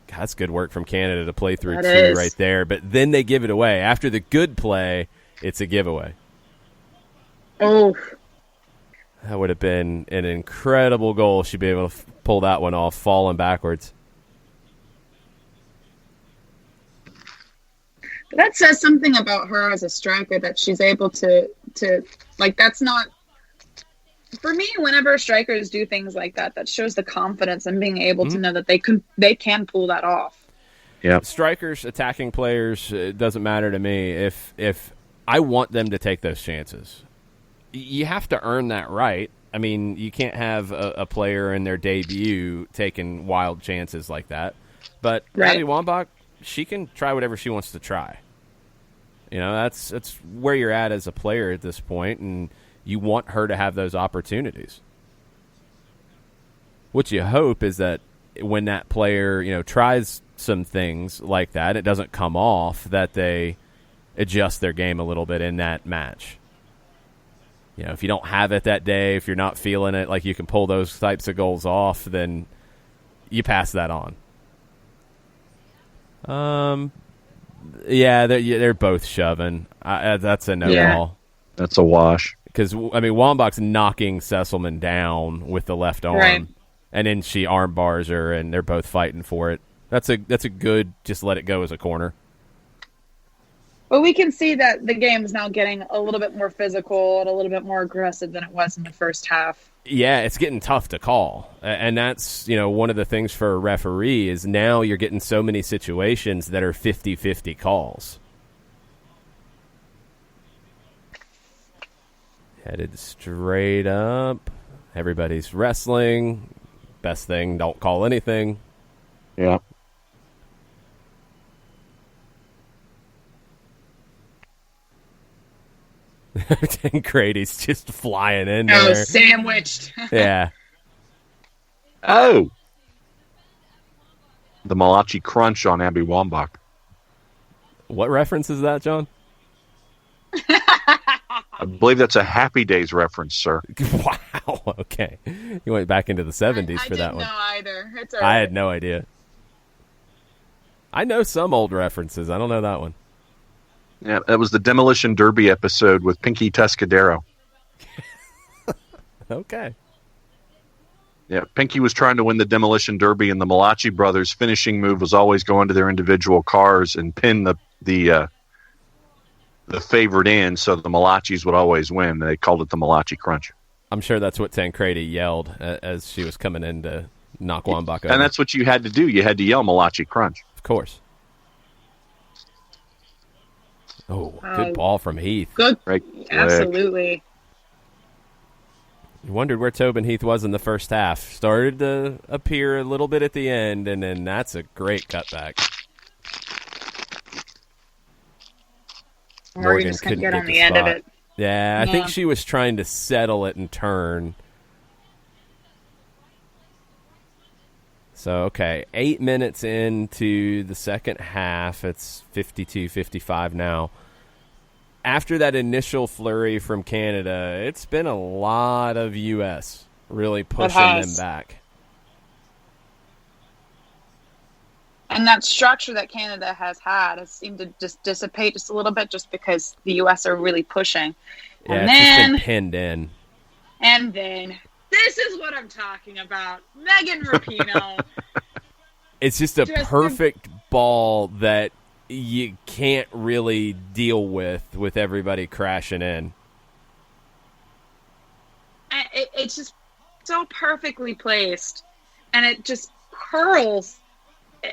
God, that's good work from Canada to play through two right there. But then they give it away. After the good play, it's a giveaway. Oh. That would have been an incredible goal. She'd be able to pull that one off, falling backwards. That says something about her as a striker, that she's able to like, that's not, for me, whenever strikers do things like that, that shows the confidence and being able to know that they can pull that off. Yeah. Strikers, attacking players, it doesn't matter to me. If I want them to take those chances, you have to earn that right. I mean, you can't have a player in their debut taking wild chances like that. But Abby Wambach, she can try whatever she wants to try. That's where you're at as a player at this point, and you want her to have those opportunities. What you hope is that when that player, tries some things like that, it doesn't come off, that they adjust their game a little bit in that match. If you don't have it that day, if you're not feeling it, like you can pull those types of goals off, then you pass that on. Yeah, they're both shoving. That's a no call. That's a wash. Because, Wambach's knocking Sesselman down with the left arm, and then she arm bars her, and they're both fighting for it. That's a good, just let it go as a corner. But we can see that the game is now getting a little bit more physical and a little bit more aggressive than it was in the first half. Yeah, it's getting tough to call. And that's, one of the things for a referee is now you're getting so many situations that are 50-50 calls. Headed straight up. Everybody's wrestling. Best thing, don't call anything. Yeah. Tancredi's just flying in there. Oh, sandwiched. Yeah. Oh. The Malachi Crunch on Abby Wambach. What reference is that, John? I believe that's a Happy Days reference, sir. Wow. Okay. You went back into the 70s for that one. I didn't know either. It's all I right. had no idea. I know some old references. I don't know that one. Yeah, that was the Demolition Derby episode with Pinky Tuscadero. Okay. Yeah, Pinky was trying to win the Demolition Derby, and the Malachi brothers' finishing move was always go into their individual cars and pin the favorite in, so the Malachis would always win. They called it the Malachi Crunch. I'm sure that's what Tancredi yelled as she was coming in to knock Wambach over. And that's what you had to do. You had to yell Malachi Crunch. Of course. Oh, good ball from Heath. Good. Right. Absolutely. You wondered where Tobin Heath was in the first half. Started to appear a little bit at the end, and then that's a great cutback. Morgan just couldn't get on the end of it. Yeah, I think she was trying to settle it and turn. So, okay, 8 minutes into the second half. It's 52-55 now. After that initial flurry from Canada, it's been a lot of U.S. really pushing them back. And that structure that Canada has had has seemed to just dissipate just a little bit just because the U.S. are really pushing. Yeah, and it's then, just been pinned in. And then, this is what I'm talking about. Megan Rapinoe. It's just a perfect ball that you can't really deal with everybody crashing in. It's just so perfectly placed, and it just curls.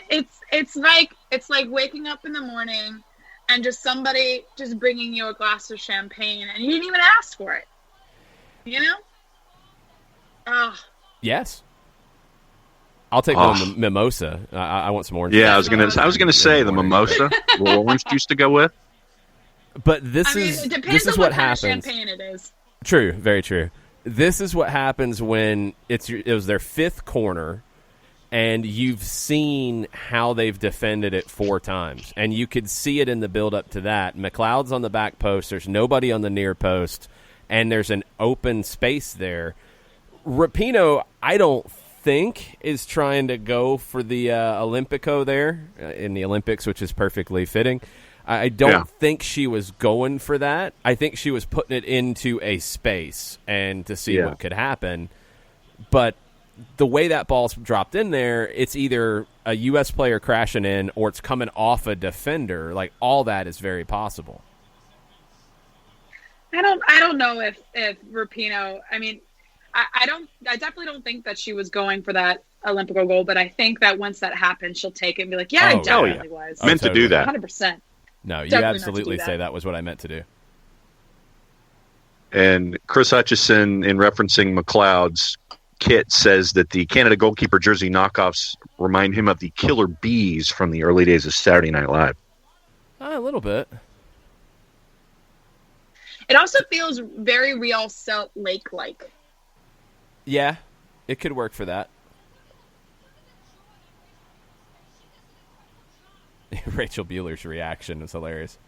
It's like waking up in the morning and just somebody just bringing you a glass of champagne and you didn't even ask for it. You know? Oh. Yes. I'll take one mimosa. I want some orange. Yeah, I was gonna say the mimosa. A little orange juice to go with. But this is what happens. Kind of champagne it is. True, very true. This is what happens when it was their fifth corner, and you've seen how they've defended it 4 times, and you could see it in the build up to that. McLeod's on the back post. There's nobody on the near post, and there's an open space there. Rapinoe, I don't think is trying to go for the Olympico there in the Olympics, which is perfectly fitting. I don't think she was going for that. I think she was putting it into a space and to see what could happen. But the way that ball's dropped in there, it's either a U.S. player crashing in or it's coming off a defender. Like, all that is very possible. I don't know if Rapinoe, I mean, I definitely don't think that she was going for that Olympico goal, but I think that once that happens, she'll take it and be like, I definitely was. Meant to do that. 100%. No, you Definitely absolutely say that was what I meant to do. And Chris Hutchison, in referencing McLeod's kit, says that the Canada goalkeeper jersey knockoffs remind him of the Killer Bees from the early days of Saturday Night Live. A little bit. It also feels very Real Salt Lake-like. Yeah, it could work for that. Rachel Bueller's reaction is hilarious.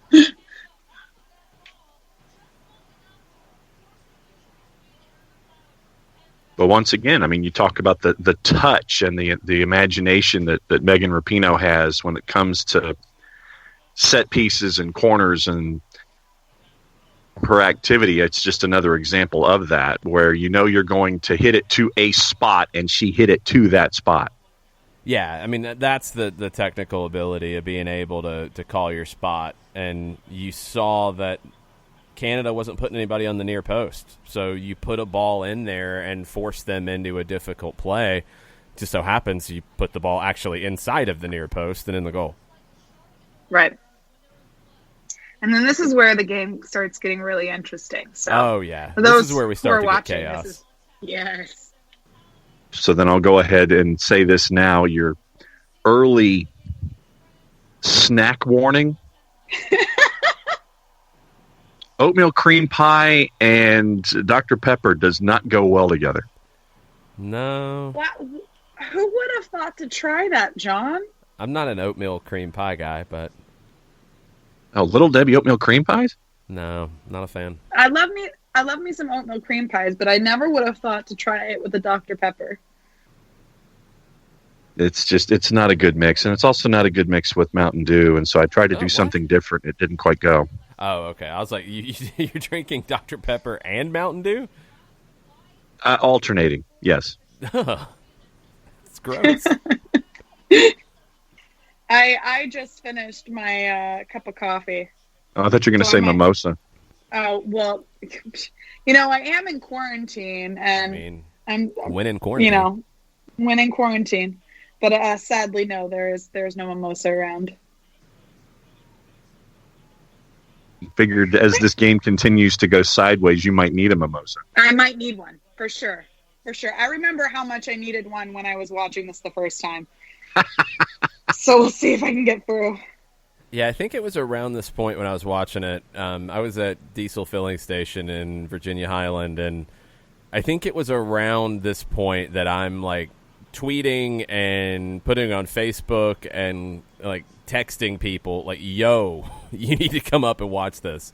But once again, I mean, you talk about the touch and the imagination that Megan Rapinoe has when it comes to set pieces and corners and her activity. It's just another example of that, where you know you're going to hit it to a spot, and she hit it to that spot. Yeah, I mean, that's the technical ability of being able to call your spot. And you saw that Canada wasn't putting anybody on the near post. So you put a ball in there and force them into a difficult play. Just so happens you put the ball actually inside of the near post and in the goal. Right. And then this is where the game starts getting really interesting. So, oh, yeah. This is where we start to get chaos. Yes. So then I'll go ahead and say this now. Your early snack warning. Oatmeal cream pie and Dr. Pepper does not go well together. No. Who would have thought to try that, John? I'm not an oatmeal cream pie guy, but... Oh, Little Debbie oatmeal cream pies? No, not a fan. I love me some oatmeal cream pies, but I never would have thought to try it with a Dr. Pepper. It's not a good mix, and it's also not a good mix with Mountain Dew, and so I tried to do something different. It didn't quite go. Oh, okay. I was like, you're drinking Dr. Pepper and Mountain Dew? Alternating, yes. It's gross. I just finished my cup of coffee. Oh, I thought you were going to say mimosa. Oh, well, I am in quarantine, and I'm when in quarantine. When in quarantine. But sadly, no, there's no mimosa around. Figured as this game continues to go sideways, you might need a mimosa. I might need one, for sure. For sure. I remember how much I needed one when I was watching this the first time. So we'll see if I can get through. Yeah, I think it was around this point when I was watching it. I was at Diesel Filling Station in Virginia Highland, and I think it was around this point that I'm like tweeting and putting on Facebook and like texting people like, yo, you need to come up and watch this,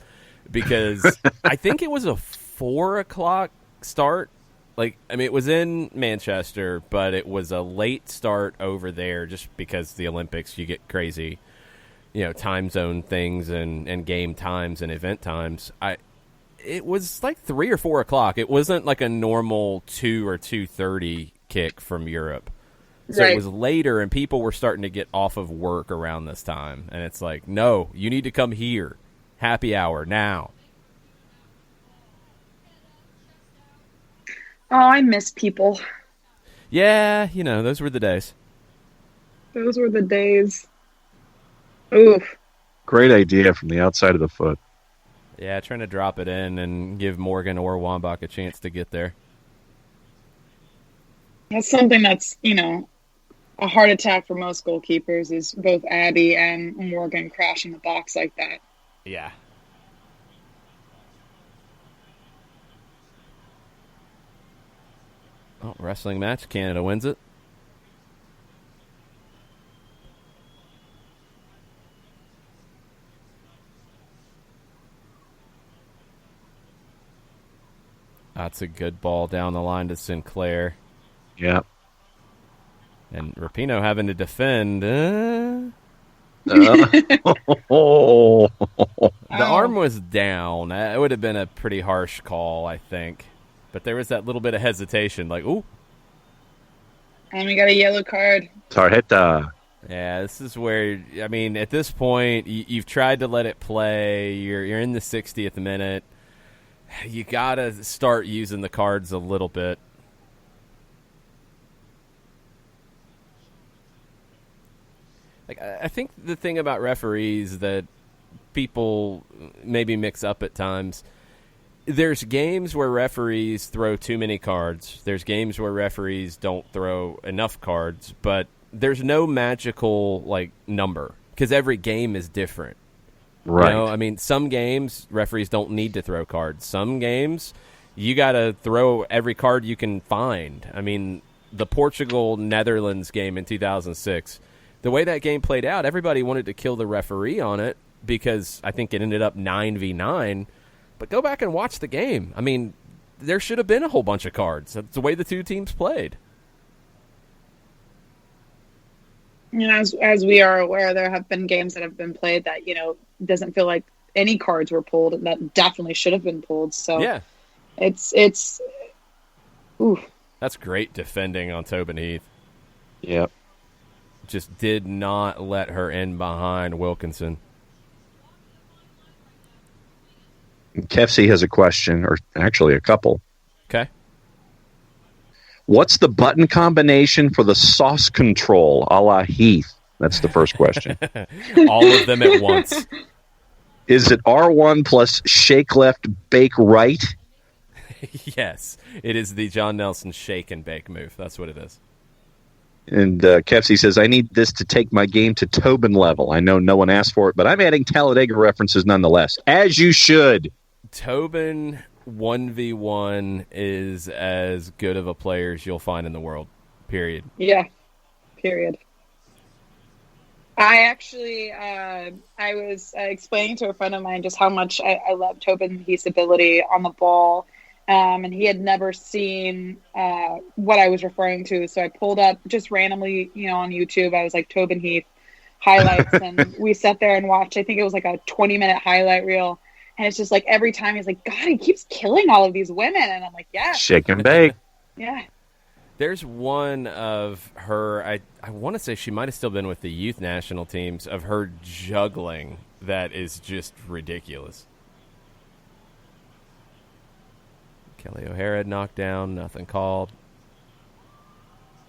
because I think it was a 4:00 start. Like, I mean, it was in Manchester, but it was a late start over there just because the Olympics, you get crazy, time zone things and game times and event times. It was like 3 or 4 o'clock. It wasn't like a normal 2 or 2:30 kick from Europe. So It was later, and people were starting to get off of work around this time. And it's like, no, you need to come here. Happy hour now. Oh, I miss people. Yeah, those were the days. Those were the days. Oof. Great idea from the outside of the foot. Yeah, trying to drop it in and give Morgan or Wambach a chance to get there. That's something that's, a heart attack for most goalkeepers is both Abby and Morgan crashing the box like that. Yeah. Oh, wrestling match. Canada wins it. That's a good ball down the line to Sinclair. Yeah. And Rapinoe having to defend. Oh. The arm was down. It would have been a pretty harsh call, I think. But there was that little bit of hesitation, like, ooh. And we got a yellow card. Tarjeta. Yeah, this is where, I mean, at this point, you've tried to let it play. You're in the 60th minute. You got to start using the cards a little bit. Like, I think the thing about referees that people maybe mix up at times, there's games where referees throw too many cards. There's games where referees don't throw enough cards, but there's no magical number because every game is different. Right. I mean, some games referees don't need to throw cards. Some games you got to throw every card you can find. I mean, the Portugal-Netherlands game in 2006, the way that game played out, everybody wanted to kill the referee on it because I think it ended up 9v9. But go back and watch the game. I mean, there should have been a whole bunch of cards. That's the way the two teams played. As we are aware, there have been games that have been played that, doesn't feel like any cards were pulled, and that definitely should have been pulled. So yeah, it's oof. That's great defending on Tobin Heath. Yep. just did not let her in behind Wilkinson. Kefsey has a question, or actually a couple. Okay. What's the button combination for the sauce control a la Heath? That's the first question. All of them at once. Is it R1 plus shake left, bake right? Yes. It is the John Nelson shake and bake move. That's what it is. And Kefsey says, I need this to take my game to Tobin level. I know no one asked for it, but I'm adding Talladega references nonetheless. As you should. Tobin 1v1 is as good of a player as you'll find in the world. Period. Yeah. Period. I actually, I was explaining to a friend of mine just how much I love Tobin Heath's ability on the ball. And he had never seen what I was referring to. So I pulled up just randomly, on YouTube. I was like, Tobin Heath highlights. And we sat there and watched, I think it was like a 20-minute highlight reel. And it's just like every time he's like, God, he keeps killing all of these women. And I'm like, yeah. Shake and bake. Yeah. There's one of her, I want to say she might have still been with the youth national teams, of her juggling that is just ridiculous. Kelly O'Hara knocked down, nothing called.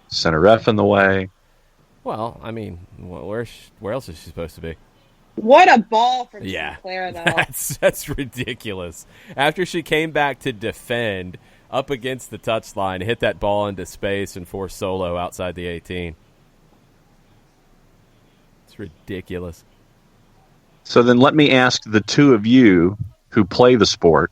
Center ref in the way. Well, I mean, where else is she supposed to be? What a ball from Yeah, Sinclair, though. That's ridiculous. After she came back to defend up against the touchline, hit that ball into space and forced solo outside the 18. It's ridiculous. So then let me ask the two of you who play the sport,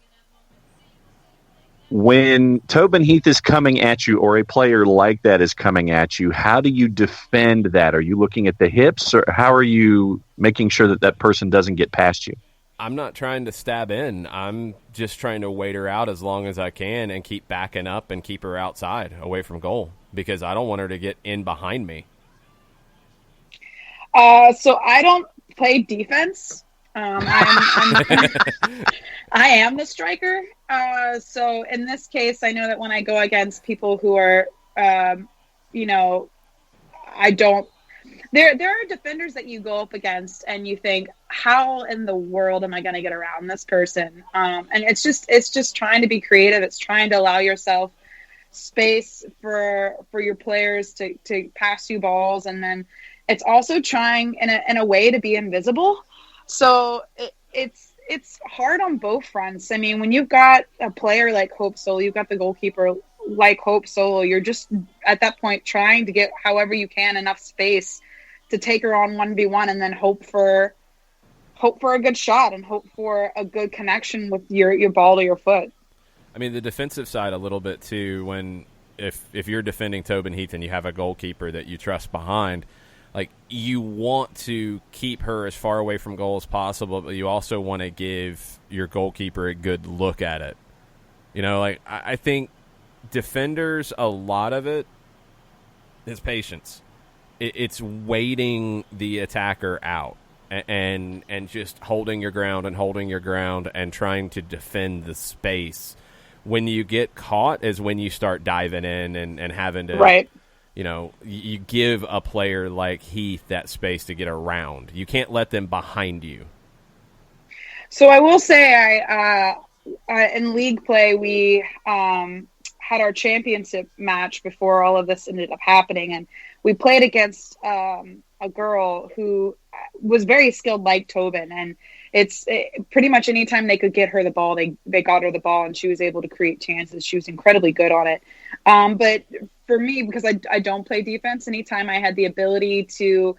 when Tobin Heath is coming at you, or a player like that is coming at you, how do you defend that? Are you looking at the hips, or how are you making sure that that person doesn't get past you? I'm not trying to stab in. I'm just trying to wait her out as long as I can and keep backing up and keep her outside, away from goal, because I don't want her to get in behind me. So I don't play defense. I am the striker. So in this case, I know that when I go against people who are, I don't. There are defenders that you go up against and you think, how in the world am I going to get around this person? And it's just trying to be creative. It's trying to allow yourself space for your players to pass you balls, and then it's also trying in a way to be invisible. So it's hard on both fronts. I mean, when you've got a player like Hope Solo, you've got the goalkeeper like Hope Solo, you're just at that point trying to get however you can enough space to take her on 1v1, and then hope for a good shot and hope for a good connection with your ball to your foot. I mean, the defensive side a little bit too, when if you're defending Tobin Heath and you have a goalkeeper that you trust behind, like, you want to keep her as far away from goal as possible, but you also want to give your goalkeeper a good look at it. I think defenders, a lot of it is patience. It's waiting the attacker out and just holding your ground and trying to defend the space. When you get caught is when you start diving in and having to, right. You give a player like Heath that space to get around. You can't let them behind you. So I will say, in league play, we had our championship match before all of this ended up happening, and we played against a girl who was very skilled like Tobin, and pretty much anytime they could get her the ball, they got her the ball, and she was able to create chances. She was incredibly good on it. But for me, because I don't play defense, anytime I had the ability to,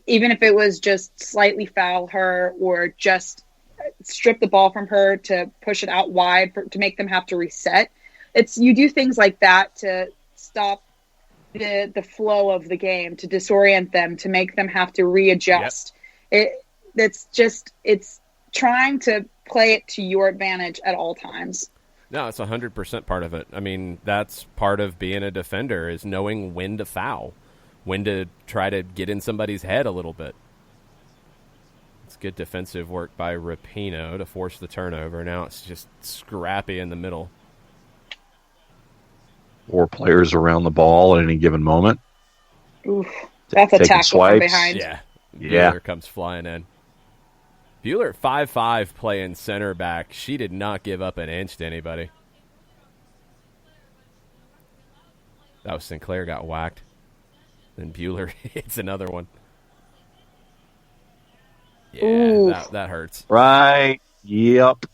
even if it was just slightly foul her or just strip the ball from her to push it out wide to make them have to reset, you do things like that to stop the flow of the game, to disorient them, to make them have to readjust. Yep. It's trying to play it to your advantage at all times. No, it's 100% part of it. I mean, that's part of being a defender, is knowing when to foul, when to try to get in somebody's head a little bit. It's good defensive work by Rapinoe to force the turnover. Now it's just scrappy in the middle. 4 players around the ball at any given moment. Oof. That's a taking tackle from swipes. behind. Yeah. Yeah. Bueller comes flying in. Bueller at 5'5", playing center back. She did not give up an inch to anybody. That was Sinclair got whacked. Then Bueller hits another one. Yeah, that hurts. Right. Yep.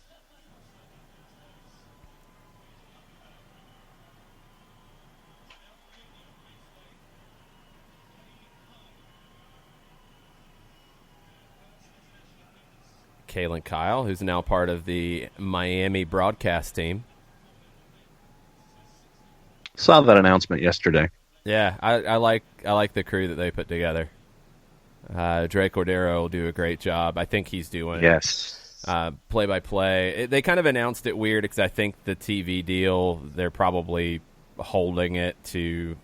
Kaylin Kyle, who's now part of the Miami broadcast team. Saw that announcement yesterday. Yeah, I like the crew that they put together. Drake Cordero will do a great job. I think he's doing play-by-play. They kind of announced it weird because I think the TV deal, they're probably holding it to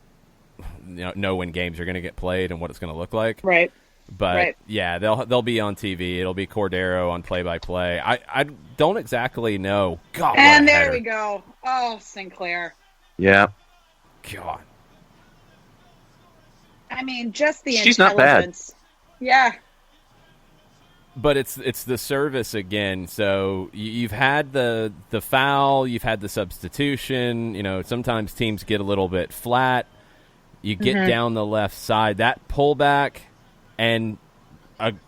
know when games are going to get played and what it's going to look like. Right. But yeah, they'll be on TV. It'll be Cordero on play-by-play. I don't exactly know. God, and there we go. Oh, Sinclair. Yeah. God. I mean, just the She's not bad. Yeah. But it's the service again. So you've had the foul, you've had the substitution. Sometimes teams get a little bit flat. You get down the left side, that pullback, and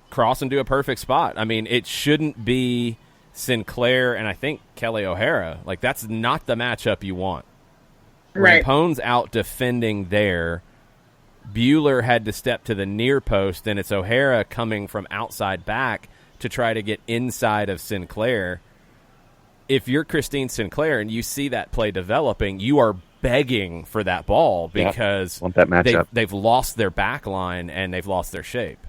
cross into a perfect spot. I mean, it shouldn't be Sinclair and I think Kelly O'Hara. Like, that's not the matchup you want. Right. Rampone's out defending there. Bueller had to step to the near post, and it's O'Hara coming from outside back to try to get inside of Sinclair. If you're Christine Sinclair and you see that play developing, you are begging for that ball because want that matchup. They've lost their back line and they've lost their shape.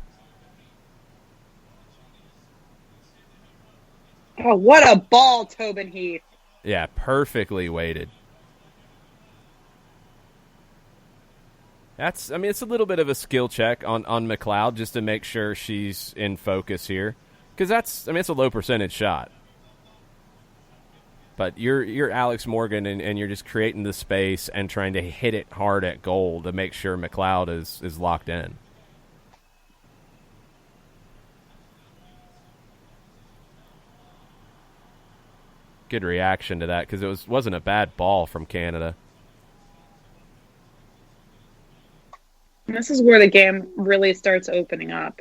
Oh, what a ball, Tobin Heath. Yeah, perfectly weighted. It's a little bit of a skill check on McLeod just to make sure she's in focus here. Because it's a low percentage shot. But you're Alex Morgan and you're just creating the space and trying to hit it hard at goal to make sure McLeod is locked in. Good reaction to that because it wasn't a bad ball from Canada. This is where the game really starts opening up.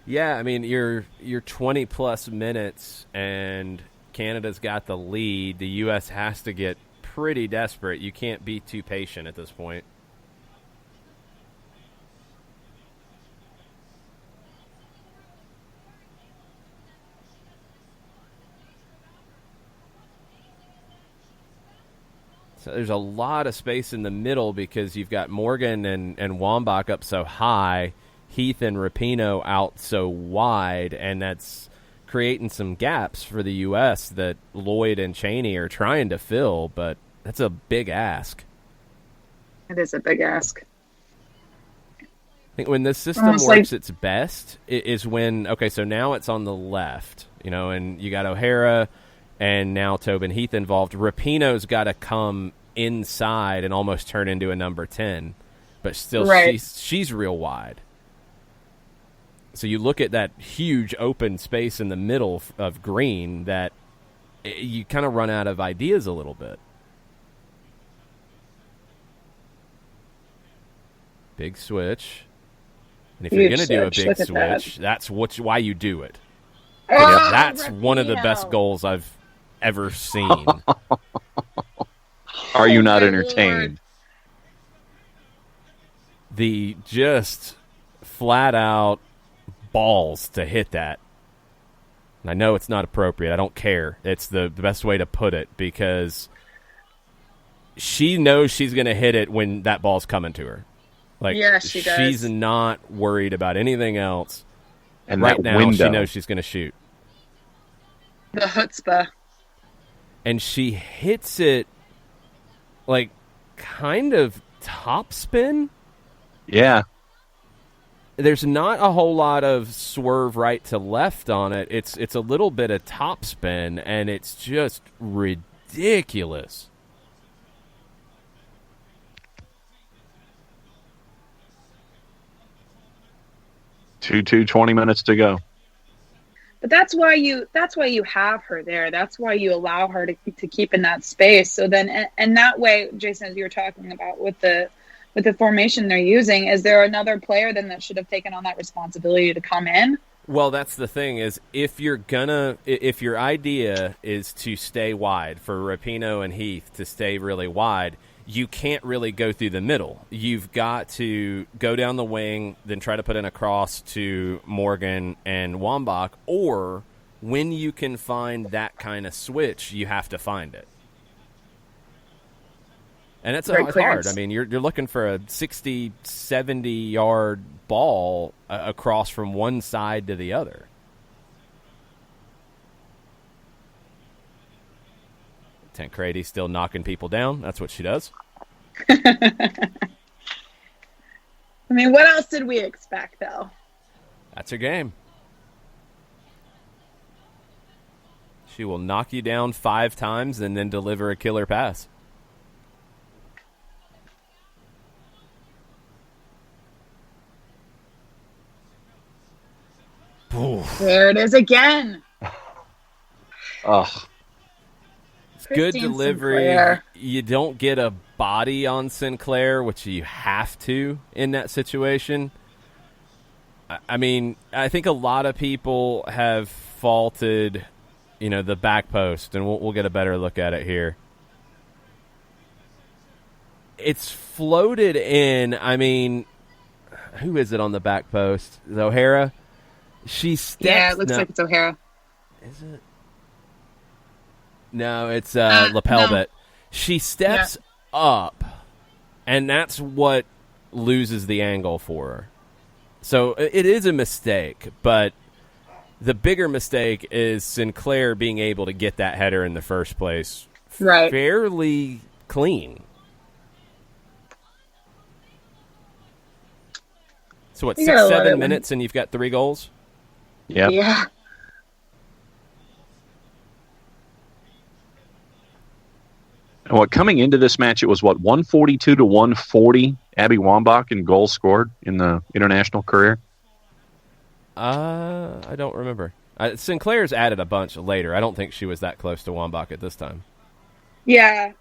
Yeah, I mean, you're 20-plus minutes, and Canada's got the lead. The U.S. has to get pretty desperate. You can't be too patient at this point. So there's a lot of space in the middle because you've got Morgan and Wambach up so high, Heath and Rapinoe out so wide, and that's creating some gaps for the U.S. that Lloyd and Cheney are trying to fill, but that's a big ask. It is a big ask. I think when the system works its best is when, so now it's on the left, and you got O'Hara and now Tobin Heath involved. Rapinoe's got to come inside and almost turn into a number 10, but still she's real wide. So you look at that huge open space in the middle of green that you kind of run out of ideas a little bit. Big switch. And if you're going to do a big switch, that's why you do it. Oh, that's Rapinoe. One of the best goals I've ever seen. Are you not entertained? Lord. The just flat out balls to hit that. And I know it's not appropriate. I don't care. It's the best way to put it because she knows she's going to hit it when that ball's coming to her. Like, yes, she does. She's not worried about anything else. And right that now, window. she knows she's going to shoot. The chutzpah. And she hits it like kind of top spin. Yeah. There's not a whole lot of swerve right to left on it. It's a little bit of top spin, and it's just ridiculous. 2-2, 20 minutes to go. But that's why you have her there. That's why you allow her to keep in that space. So then, and that way, Jason, as you were talking about with the formation they're using, is there another player then that should have taken on that responsibility to come in? Well, that's the thing is if your idea is to stay wide, for Rapinoe and Heath to stay really wide, you can't really go through the middle. You've got to go down the wing, then try to put in a cross to Morgan and Wambach, or when you can find that kind of switch, you have to find it. And it's hard. I mean, you're looking for a 60, 70-yard ball across from one side to the other. Tancredi still knocking people down. That's what she does. I mean, what else did we expect, though? That's her game. She will knock you down 5 times and then deliver a killer pass. There it is again. Oh. It's good delivery. Sinclair. You don't get a body on Sinclair, which you have to in that situation. I mean, I think a lot of people have faulted, the back post, and we'll get a better look at it here. It's floated in. I mean, who is it on the back post? Is it O'Hara? She steps. Yeah, it looks like it's O'Hara. Is it? No, it's lapel no. bit. She steps up, and that's what loses the angle for her. So it is a mistake, but the bigger mistake is Sinclair being able to get that header in the first place fairly clean. So what, 6-7 minutes and you've got 3 goals? Yep. Yeah. And coming into this match, it was 142 to 140. Abby Wambach in goals scored in the international career. I don't remember. Sinclair's added a bunch later. I don't think she was that close to Wambach at this time. Yeah.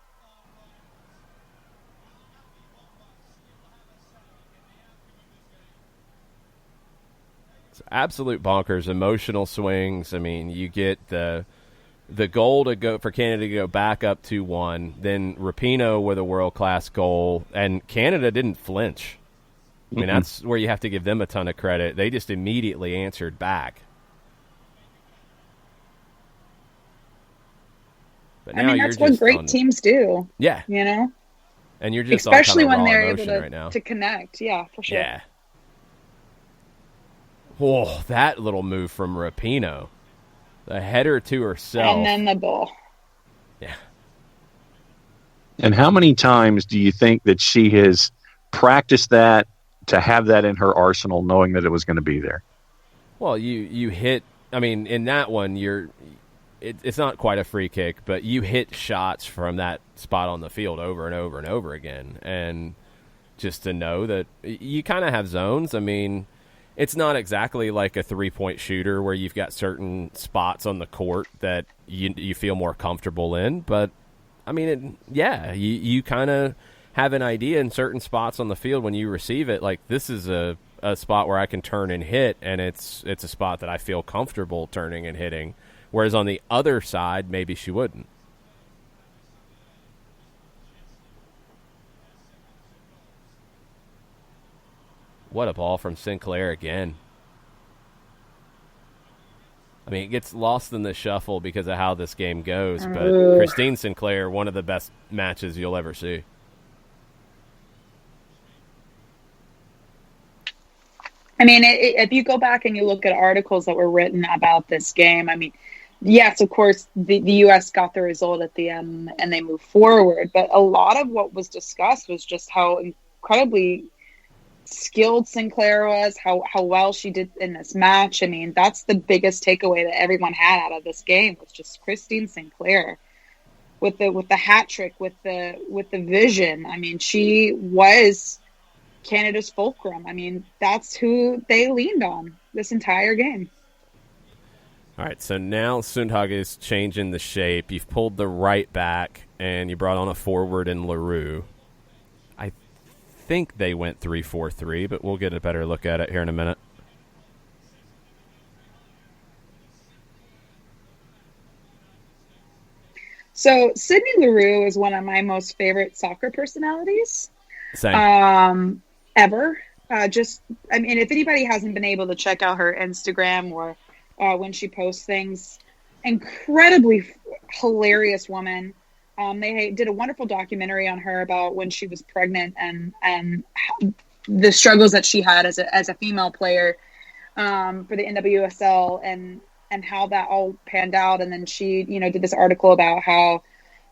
Absolute bonkers, emotional swings. I mean, you get the goal to go for Canada to go back up 2-1, then Rapinoe with a world-class goal, and Canada didn't flinch. I mean, that's where you have to give them a ton of credit. They just immediately answered back. But now that's what great teams do. Yeah. And you're just especially on kind of when raw they're emotion able right now. to connect. Yeah, for sure. Yeah. Whoa, that little move from Rapinoe. The header to herself. And then the goal. Yeah. And how many times do you think that she has practiced that to have that in her arsenal, knowing that it was going to be there? Well, you hit, I mean, in that one, it's not quite a free kick, but you hit shots from that spot on the field over and over and over again. And just to know that you kind of have zones. I mean, it's not exactly like a 3-point shooter where you've got certain spots on the court that you feel more comfortable in. But, I mean, you kind of have an idea in certain spots on the field when you receive it. Like, this is a spot where I can turn and hit, and it's a spot that I feel comfortable turning and hitting. Whereas on the other side, maybe she wouldn't. What a ball from Sinclair again. I mean, it gets lost in the shuffle because of how this game goes, but Christine Sinclair, one of the best matches you'll ever see. I mean, if you go back and you look at articles that were written about this game, I mean, yes, of course, the U.S. got the result at the end and they moved forward, but a lot of what was discussed was just how incredibly skilled Sinclair was, how well she did in this match. I mean, that's the biggest takeaway that everyone had out of this game was just Christine Sinclair with the hat trick, with the vision. I mean, she was Canada's fulcrum. I mean, that's who they leaned on this entire game. All right, so now Sundhage is changing the shape. You've pulled the right back, and you brought on a forward in LaRue. I think they went 3-4-3, but we'll get a better look at it here in a minute. So Sydney LaRue is one of my most favorite soccer personalities. Same. Ever. I mean, if anybody hasn't been able to check out her Instagram or when she posts things, incredibly hilarious woman. They did a wonderful documentary on her about when she was pregnant and the struggles that she had as a female player for the NWSL and how that all panned out. And then she, did this article about how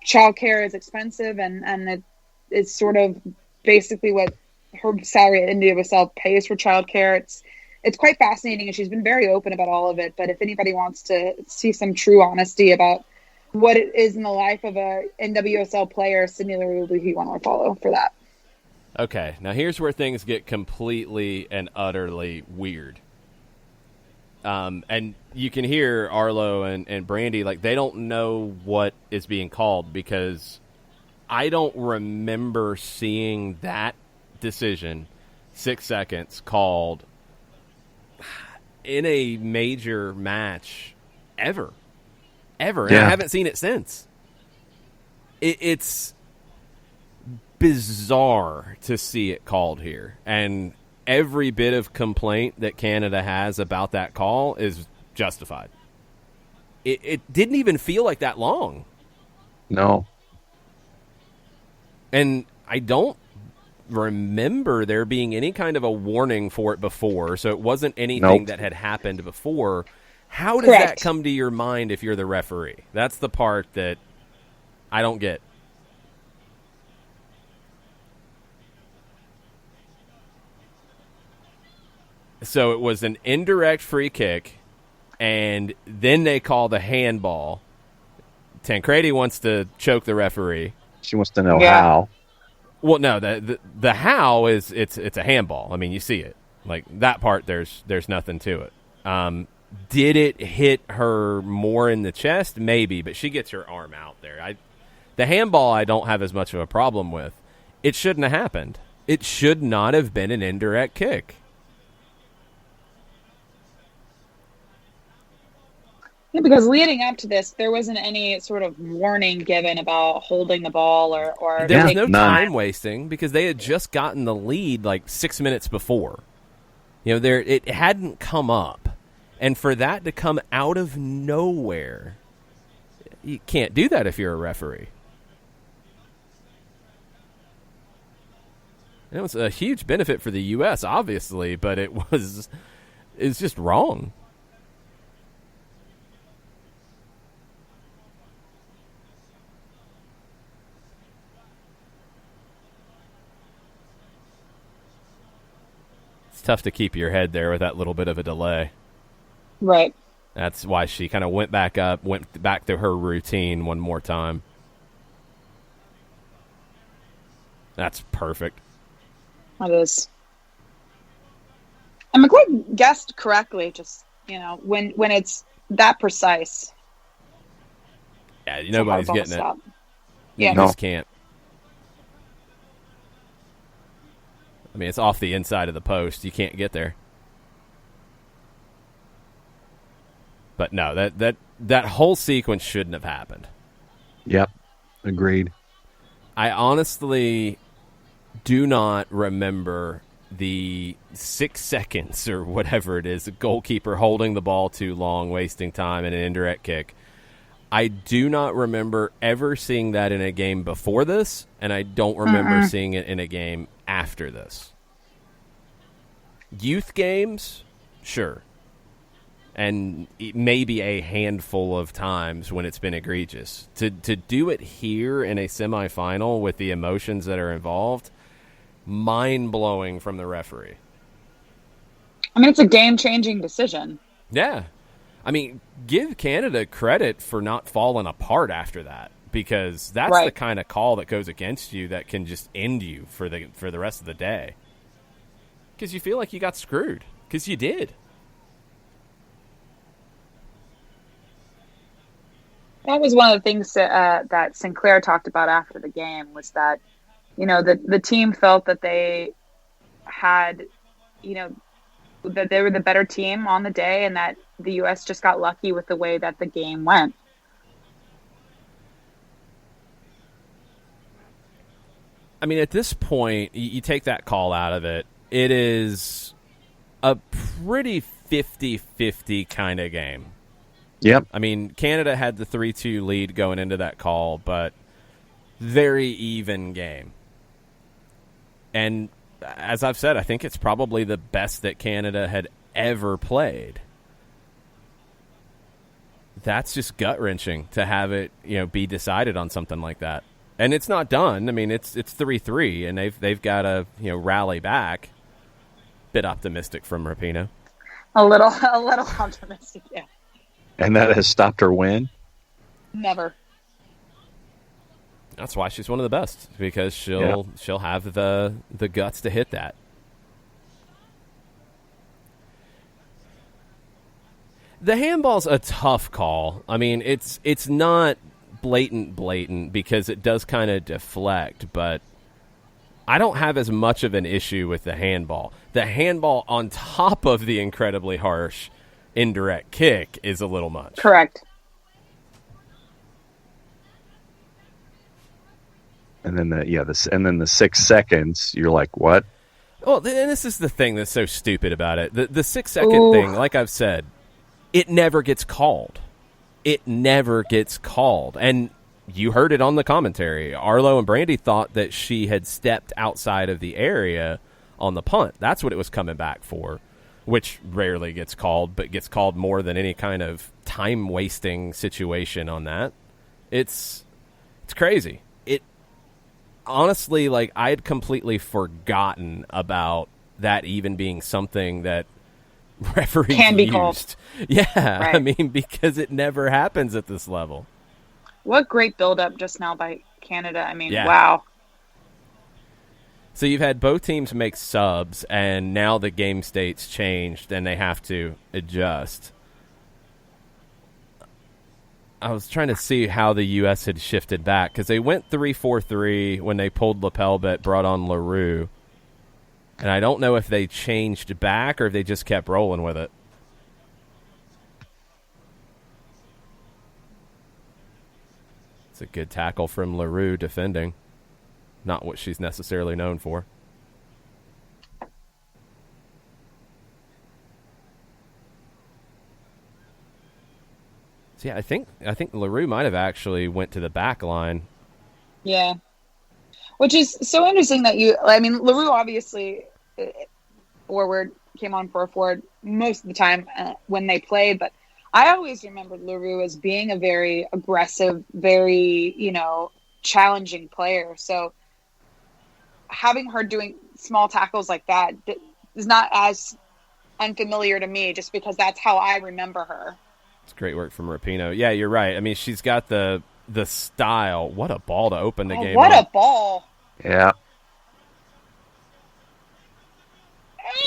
childcare is expensive and it's sort of basically what her salary at NWSL pays for childcare. It's quite fascinating, and she's been very open about all of it. But if anybody wants to see some true honesty about what it is in the life of a NWSL player, Sydney LaRue will be who you want to follow for that. Okay, now here's where things get completely and utterly weird. And you can hear Arlo and Brandy, like, they don't know what is being called, because I don't remember seeing that decision 6 seconds called in a major match ever. And I haven't seen it since. It's bizarre to see it called here, and every bit of complaint that Canada has about that call is justified. It didn't even feel like that long. No. And I don't remember there being any kind of a warning for it before, so it wasn't anything that had happened before. How does that come to your mind if you're the referee? That's the part that I don't get. So it was an indirect free kick, and then they call the handball. Tancredi wants to choke the referee. She wants to know how. Well, no, the how is it's a handball. I mean, you see it. Like, that part, there's nothing to it. Did it hit her more in the chest? Maybe, but she gets her arm out there. The handball I don't have as much of a problem with. It shouldn't have happened. It should not have been an indirect kick. Yeah, because leading up to this, there wasn't any sort of warning given about holding the ball or there was no time wasting, because they had just gotten the lead like 6 minutes before. It hadn't come up, and for that to come out of nowhere, you can't do that if you're a referee. It was a huge benefit for the U.S., obviously, but it's just wrong. Tough to keep your head there with that little bit of a delay. Right. That's why she kind of went back to her routine one more time. That's perfect. It is. And McCoy guessed correctly, just, when it's that precise. Yeah, nobody's getting it. Yeah. You just can't. I mean, it's off the inside of the post. You can't get there. But no, that whole sequence shouldn't have happened. Yep, agreed. I honestly do not remember the 6 seconds or whatever it is, a goalkeeper holding the ball too long, wasting time, and an indirect kick. I do not remember ever seeing that in a game before this, and I don't remember seeing it in a game after this. Youth games, sure. And maybe a handful of times when it's been egregious. To do it here in a semifinal with the emotions that are involved, mind-blowing from the referee. I mean, it's a game-changing decision. Yeah. I mean, give Canada credit for not falling apart after that, because that's the kind of call that goes against you that can just end you for the rest of the day. Because you feel like you got screwed. Because you did. That was one of the things that Sinclair talked about after the game, was that, the team felt that they had, that they were the better team on the day, and that the U.S. just got lucky with the way that the game went. I mean, at this point, you take that call out of it, it is a pretty 50-50 kind of game. Yep. I mean, Canada had the 3-2 lead going into that call, but very even game. And as I've said, I think it's probably the best that Canada had ever played. That's just gut-wrenching to have it, be decided on something like that. And it's not done. I mean, it's 3-3, and they've got to, rally back. Bit optimistic from Rapinoe. A little optimistic, yeah. And that has stopped her win? Never. That's why she's one of the best, because she'll have the guts to hit that. The handball's a tough call. I mean, it's not blatant because it does kind of deflect, but I don't have as much of an issue with the handball. The handball on top of the incredibly harsh indirect kick is a little much. Correct. And then the 6 seconds, you're like, what? Well, and this is the thing that's so stupid about it. The 6-second thing, like I've said, it never gets called. It never gets called. And you heard it on the commentary. Arlo and Brandy thought that she had stepped outside of the area on the punt. That's what it was coming back for, which rarely gets called, but gets called more than any kind of time-wasting situation on that. It's crazy. It honestly, like, I had completely forgotten about that even being something that referees can be used. called. Yeah, right. I mean, because it never happens at this level. What great build-up just now by Canada. I mean, Yeah. Wow. So you've had both teams make subs, and now the game state's changed, and they have to adjust. I was trying to see how the U.S. had shifted back, because they went 3-4-3 when they pulled lapel bit, brought on LaRue. And I don't know if they changed back or if they just kept rolling with it. It's a good tackle from LaRue defending. Not what she's necessarily known for. So yeah, I think LaRue might have actually went to the back line. Yeah. Which is so interesting that LaRue obviously forward came on for a forward most of the time when they played, but I always remembered LaRue as being a very aggressive, very, challenging player. So having her doing small tackles like that is not as unfamiliar to me, just because that's how I remember her. It's great work from Rapinoe. Yeah, you're right. I mean, she's got the style. What a ball to open the game. What a ball. Yeah.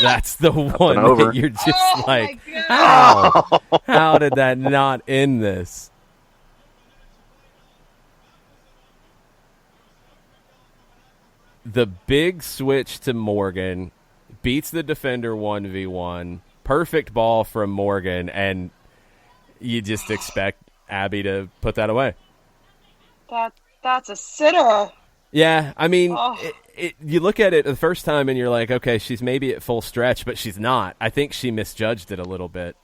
That's the one that you're just like, how did that not end this? The big switch to Morgan beats the defender 1v1. Perfect ball from Morgan, and you just expect Abby to put that away. That's a sitter. Yeah, I mean, you look at it the first time and you're like, okay, she's maybe at full stretch, but she's not. I think she misjudged it a little bit.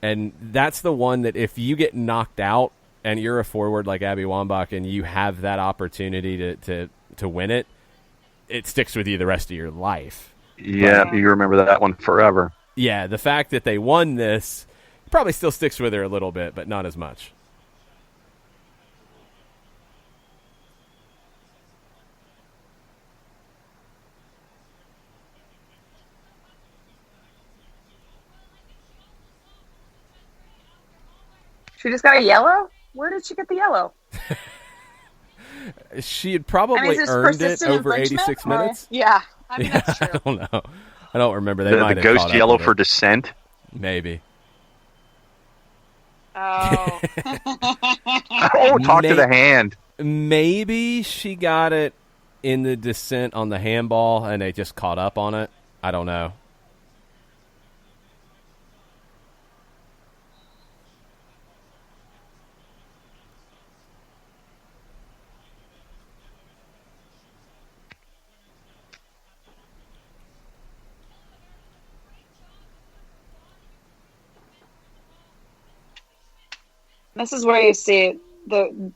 And that's the one that if you get knocked out and you're a forward like Abby Wambach and you have that opportunity to win it, it sticks with you the rest of your life. Yeah, you remember that one forever. Yeah, the fact that they won this probably still sticks with her a little bit, but not as much. She just got a yellow? Where did she get the yellow? She had probably is this earned it persistent over infringement, 86 or- minutes. Yeah, I mean, Yeah, that's true. I don't know. I don't remember. They The might have ghost caught up yellow with for it. dissent. Maybe. Oh. Oh, talk to the hand. Maybe she got it in the descent on the handball and they just caught up on it. I don't know. This is where you see the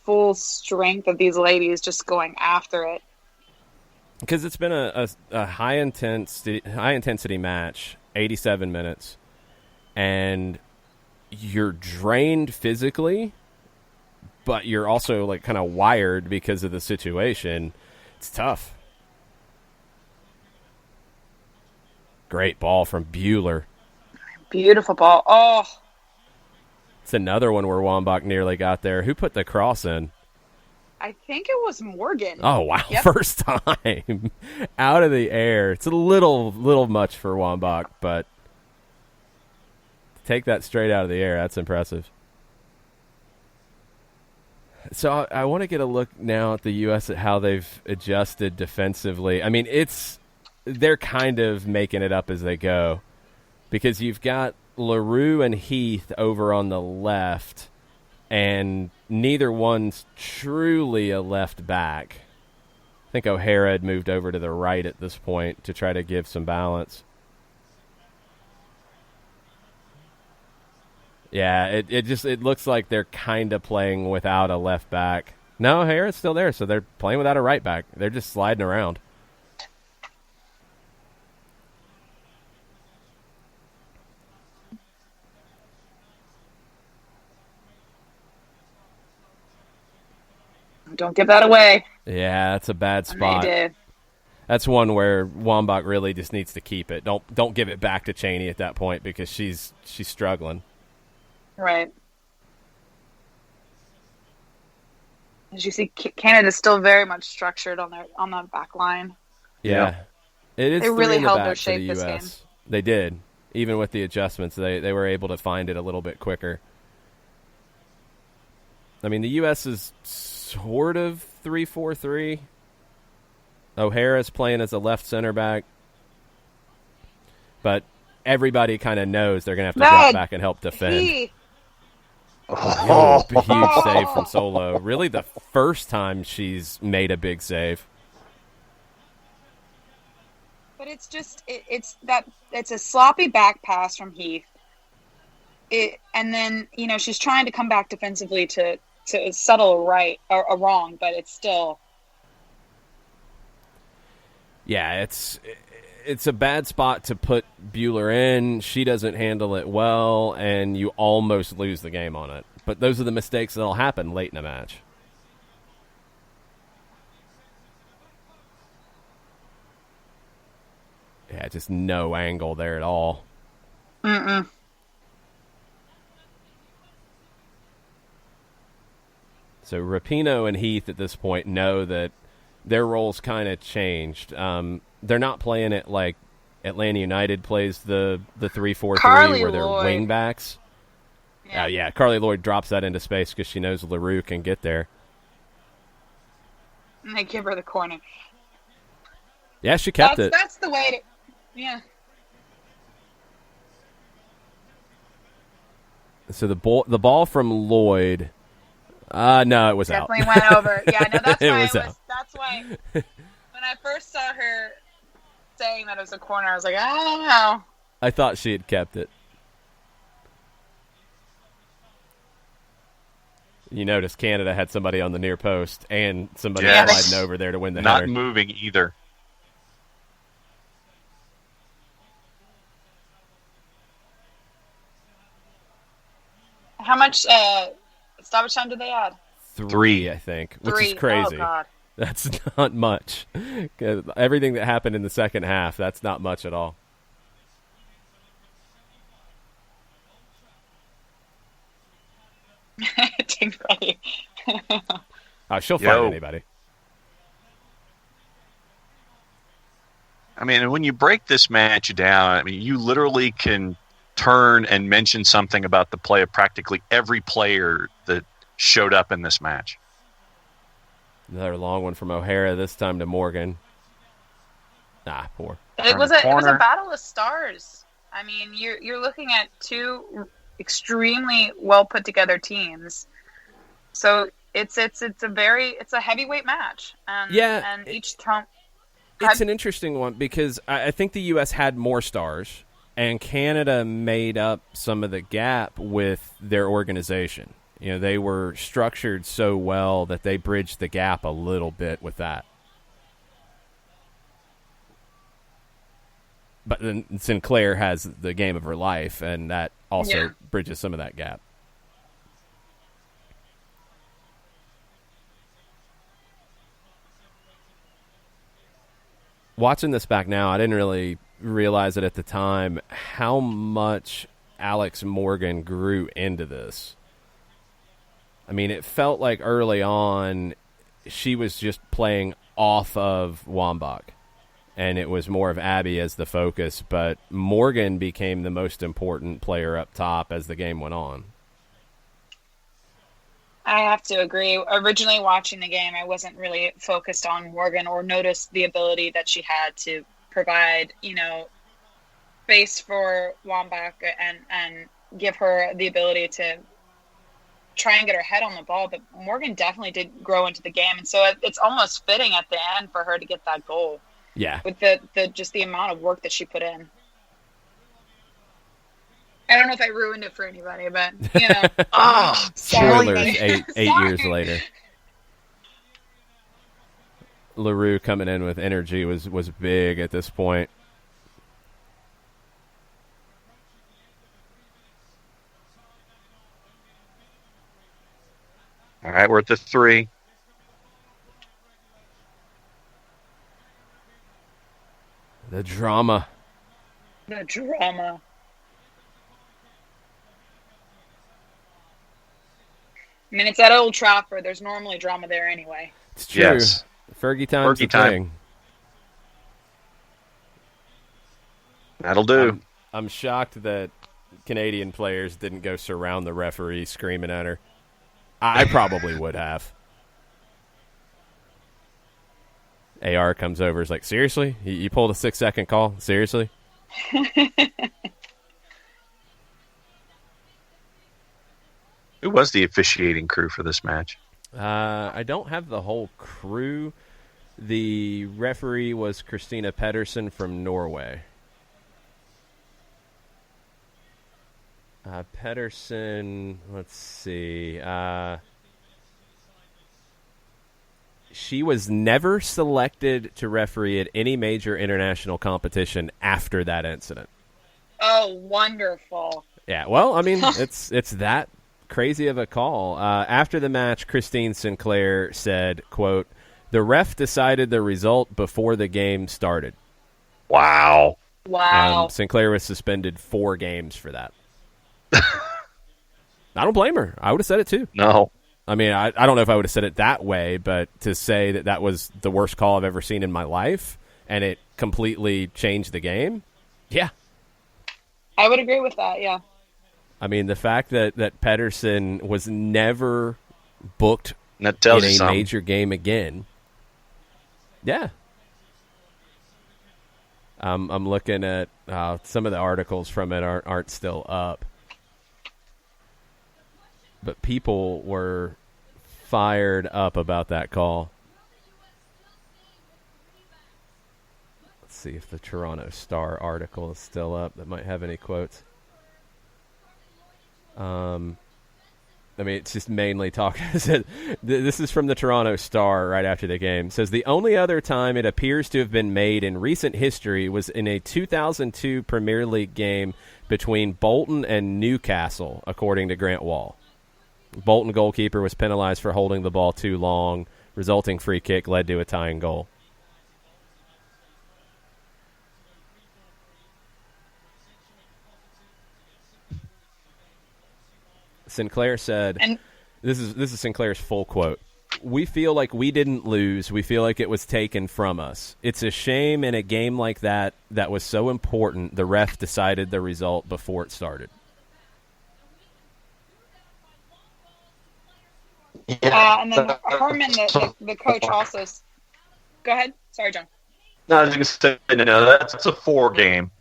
full strength of these ladies just going after it. Because it's been a high intensity match, 87 minutes, and you're drained physically, but you're also like kind of wired because of the situation. It's tough. Great ball from Bueller. Beautiful ball. Oh, It's another one where Wambach nearly got there. Who put the cross in? I think it was Morgan. Oh, wow. Yep. First time. Out of the air. It's a little much for Wambach, but to take that straight out of the air, that's impressive. So I want to get a look now at the U.S. at how they've adjusted defensively. I mean, they're kind of making it up as they go because you've got LaRue and Heath over on the left, and neither one's truly a left back. I think O'Hara had moved over to the right at this point to try to give some balance. Yeah, it looks like they're kind of playing without a left back. No, O'Hara's still there, so they're playing without a right back. They're just sliding around. Don't give that away. Yeah, that's a bad And spot. they did. That's one where Wambach really just needs to keep it. Don't give it back to Cheney at that point because she's struggling. Right. As you see, Canada's still very much structured on the back line. Yeah. It is They three really in the held back their for shape the this US. They did. Even with the adjustments, they were able to find it a little bit quicker. I mean, the US is sort of 3-4-3. O'Hara's playing as a left center back. But everybody kind of knows they're going to have to drop back and help defend. Oh, Huge save from Solo. Really the first time she's made a big save. But it's just it's a sloppy back pass from Heath. And then she's trying to come back defensively to settle a wrong, but it's still. Yeah, it's a bad spot to put Bueller in. She doesn't handle it well, and you almost lose the game on it. But those are the mistakes that'll happen late in a match. Yeah, just no angle there at all. Mm-mm. So Rapinoe and Heath at this point know that their roles kind of changed. They're not playing it like Atlanta United plays the 3-4-3 where they're wing backs. Yeah, Carly Lloyd drops that into space because she knows LaRue can get there. And they give her the corner. Yeah, she kept it. That's the way to. Yeah. So the ball from Lloyd. No, it was Definitely out. went over. Yeah, no, that's why was out. That's why when I first saw her saying that it was a corner, I was like, I don't know. I thought she had kept it. You notice Canada had somebody on the near post and somebody sliding over there to win the not header. moving either. How much stoppage time did they add? 3, I think, which is crazy. Oh, God. That's not much. Everything that happened in the second half, that's not much at all. Take ready. She'll fight anybody. I mean, and when you break this match down, I mean, you literally can turn and mention something about the play of practically every player that showed up in this match. Another long one from O'Hara, this time to Morgan. Poor. It was a battle of stars. I mean, you're looking at two extremely well put together teams. So it's a heavyweight match. And each time it's an interesting one because I think the U.S. had more stars, and Canada made up some of the gap with their organization. You know, they were structured so well that they bridged the gap a little bit with that. But then Sinclair has the game of her life, and that also bridges some of that gap. Watching this back now, I didn't really realize it at the time how much Alex Morgan grew into this. I mean, it felt like early on she was just playing off of Wambach, and it was more of Abby as the focus, but Morgan became the most important player up top as the game went on. I have to agree. Originally watching the game, I wasn't really focused on Morgan or noticed the ability that she had to provide, space for Wambach and give her the ability to try and get her head on the ball. But Morgan definitely did grow into the game, and so it's almost fitting at the end for her to get that goal. Yeah, with the amount of work that she put in. I don't know if I ruined it for anybody, but spoilers. eight years later. LaRue coming in with energy was big at this point. All right, we're at the 3. The drama. The drama. I mean, it's at Old Trafford. There's normally drama there anyway. It's true. Yes. Fergie time's the thing. That'll do. I'm shocked that Canadian players didn't go surround the referee screaming at her. I probably would have. AR comes over, is like, seriously? You pulled a 6-second call? Seriously? Who was the officiating crew for this match? I don't have the whole crew. The referee was Christina Pedersen from Norway. Pedersen, let's see. She was never selected to referee at any major international competition after that incident. Oh, wonderful. Yeah, well, I mean, it's that crazy of a call. After the match, Christine Sinclair said, quote, "The ref decided the result before the game started." Wow. Sinclair was suspended 4 games for that. I don't blame her. I would have said it too. No. I mean, I don't know if I would have said it that way, but to say that was the worst call I've ever seen in my life and it completely changed the game, yeah. I would agree with that, yeah. I mean, the fact that Pedersen was never booked in a major game again, yeah. I'm looking at some of the articles from it aren't still up. But people were fired up about that call. Let's see if the Toronto Star article is still up that might have any quotes. I mean, it's just mainly talking. This is from the Toronto Star right after the game. It says, the only other time it appears to have been made in recent history was in a 2002 Premier League game between Bolton and Newcastle, according to Grant Wall. Bolton goalkeeper was penalized for holding the ball too long. Resulting free kick led to a tying goal. Sinclair said, and this is Sinclair's full quote. we feel like we didn't lose. We feel like it was taken from us. It's a shame in a game like that was so important, the ref decided the result before it started. Yeah. And then Herman, the coach, also. Go ahead. Sorry, John. No, I was just going to say, no, that's a 4 game.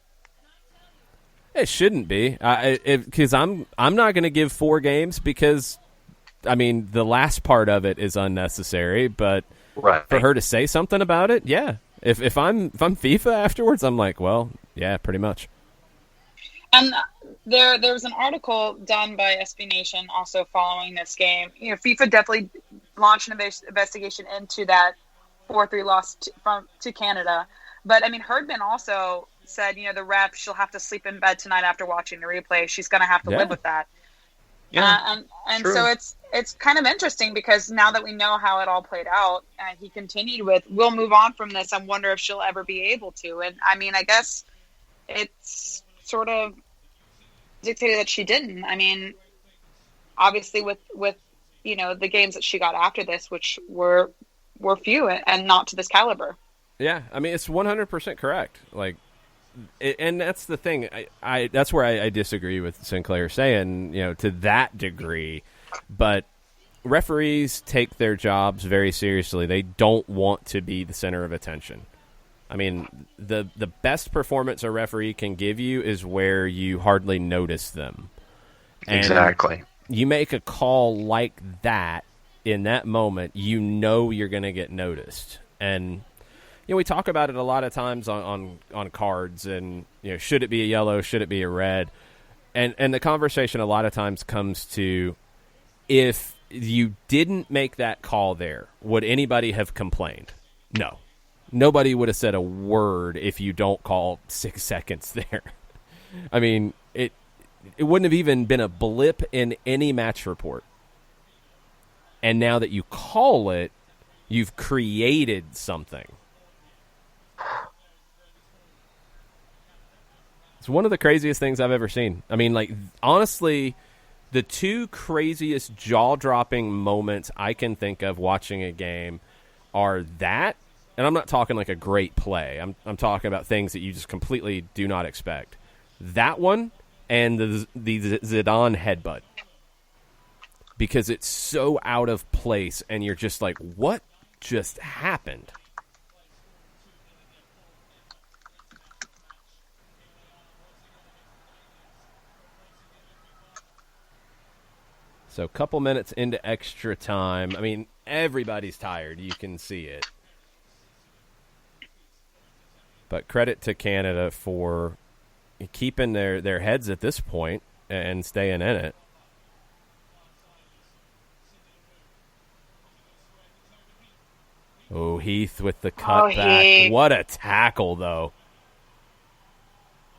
It shouldn't be, because I'm not going to give 4 games because, I mean, the last part of it is unnecessary. But for her to say something about it, yeah. If I'm FIFA afterwards, I'm like, well, yeah, pretty much. And there was an article done by SB Nation also following this game. You know, FIFA definitely launched an investigation into that 4-3 loss to Canada. But, I mean, Herdman also said, you know, the ref, she'll have to sleep in bed tonight after watching the replay. She's going to have to live with that. Yeah, and so it's kind of interesting because now that we know how it all played out, and he continued with, we'll move on from this. I wonder if she'll ever be able to. And, I mean, I guess it's sort of dictated that she didn't. I mean, obviously with you know, the games that she got after this, which were few and not to this caliber. Yeah, I mean, it's 100% correct. Like, and that's the thing. I that's where I disagree with Sinclair saying, you know, to that degree. But referees take their jobs very seriously. They don't want to be the center of attention. I mean, the best performance a referee can give you is where you hardly notice them. And exactly. You make a call like that in that moment, you know you're going to get noticed. And you know, we talk about it a lot of times on cards, and you know, should it be a yellow, should it be a red, and the conversation a lot of times comes to, if you didn't make that call there, would anybody have complained? No, nobody would have said a word if you don't call 6 seconds there. I mean, it wouldn't have even been a blip in any match report. And now that you call it, you've created something. It's one of the craziest things I've ever seen. I mean, like, honestly, the 2 craziest jaw-dropping moments I can think of watching a game are that, and I'm not talking like a great play. I'm talking about things that you just completely do not expect. That one and the Zidane headbutt. Because it's so out of place, and you're just like, what just happened? So a couple minutes into extra time. I mean, everybody's tired. You can see it. But credit to Canada for keeping their heads at this point and staying in it. Oh, Heath with the cutback. What a tackle, though.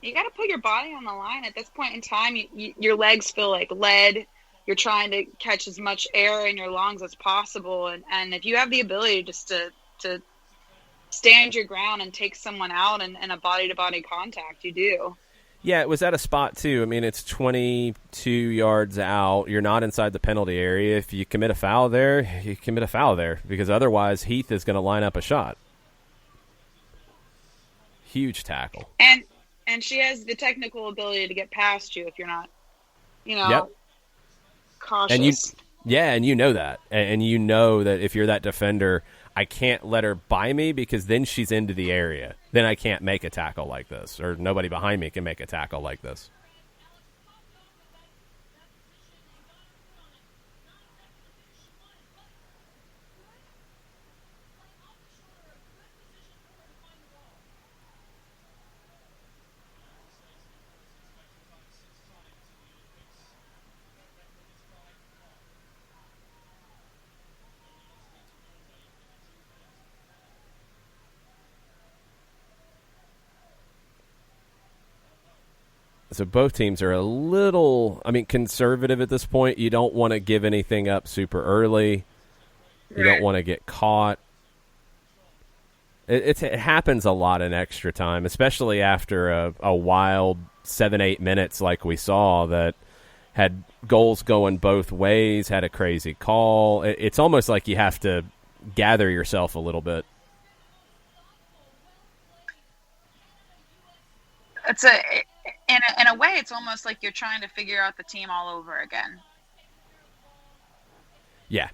You got to put your body on the line at this point in time. Your legs feel like lead. You're trying to catch as much air in your lungs as possible. And if you have the ability just to stand your ground and take someone out in a body-to-body contact, you do. Yeah, it was at a spot, too. I mean, it's 22 yards out. You're not inside the penalty area. If you commit a foul there, you commit a foul there, because otherwise Heath is going to line up a shot. Huge tackle. And she has the technical ability to get past you if you're not, Yep. cautious. And you know that. And you know that if you're that defender, I can't let her by me, because then she's into the area. Then I can't make a tackle like this, or nobody behind me can make a tackle like this. So both teams are a little, conservative at this point. You don't want to give anything up super early. You don't want to get caught. It happens a lot in extra time, especially after a wild 7-8 minutes like we saw that, had goals going both ways, had a crazy call. It's almost like you have to gather yourself a little bit. In a way, it's almost like you're trying to figure out the team all over again. Yeah.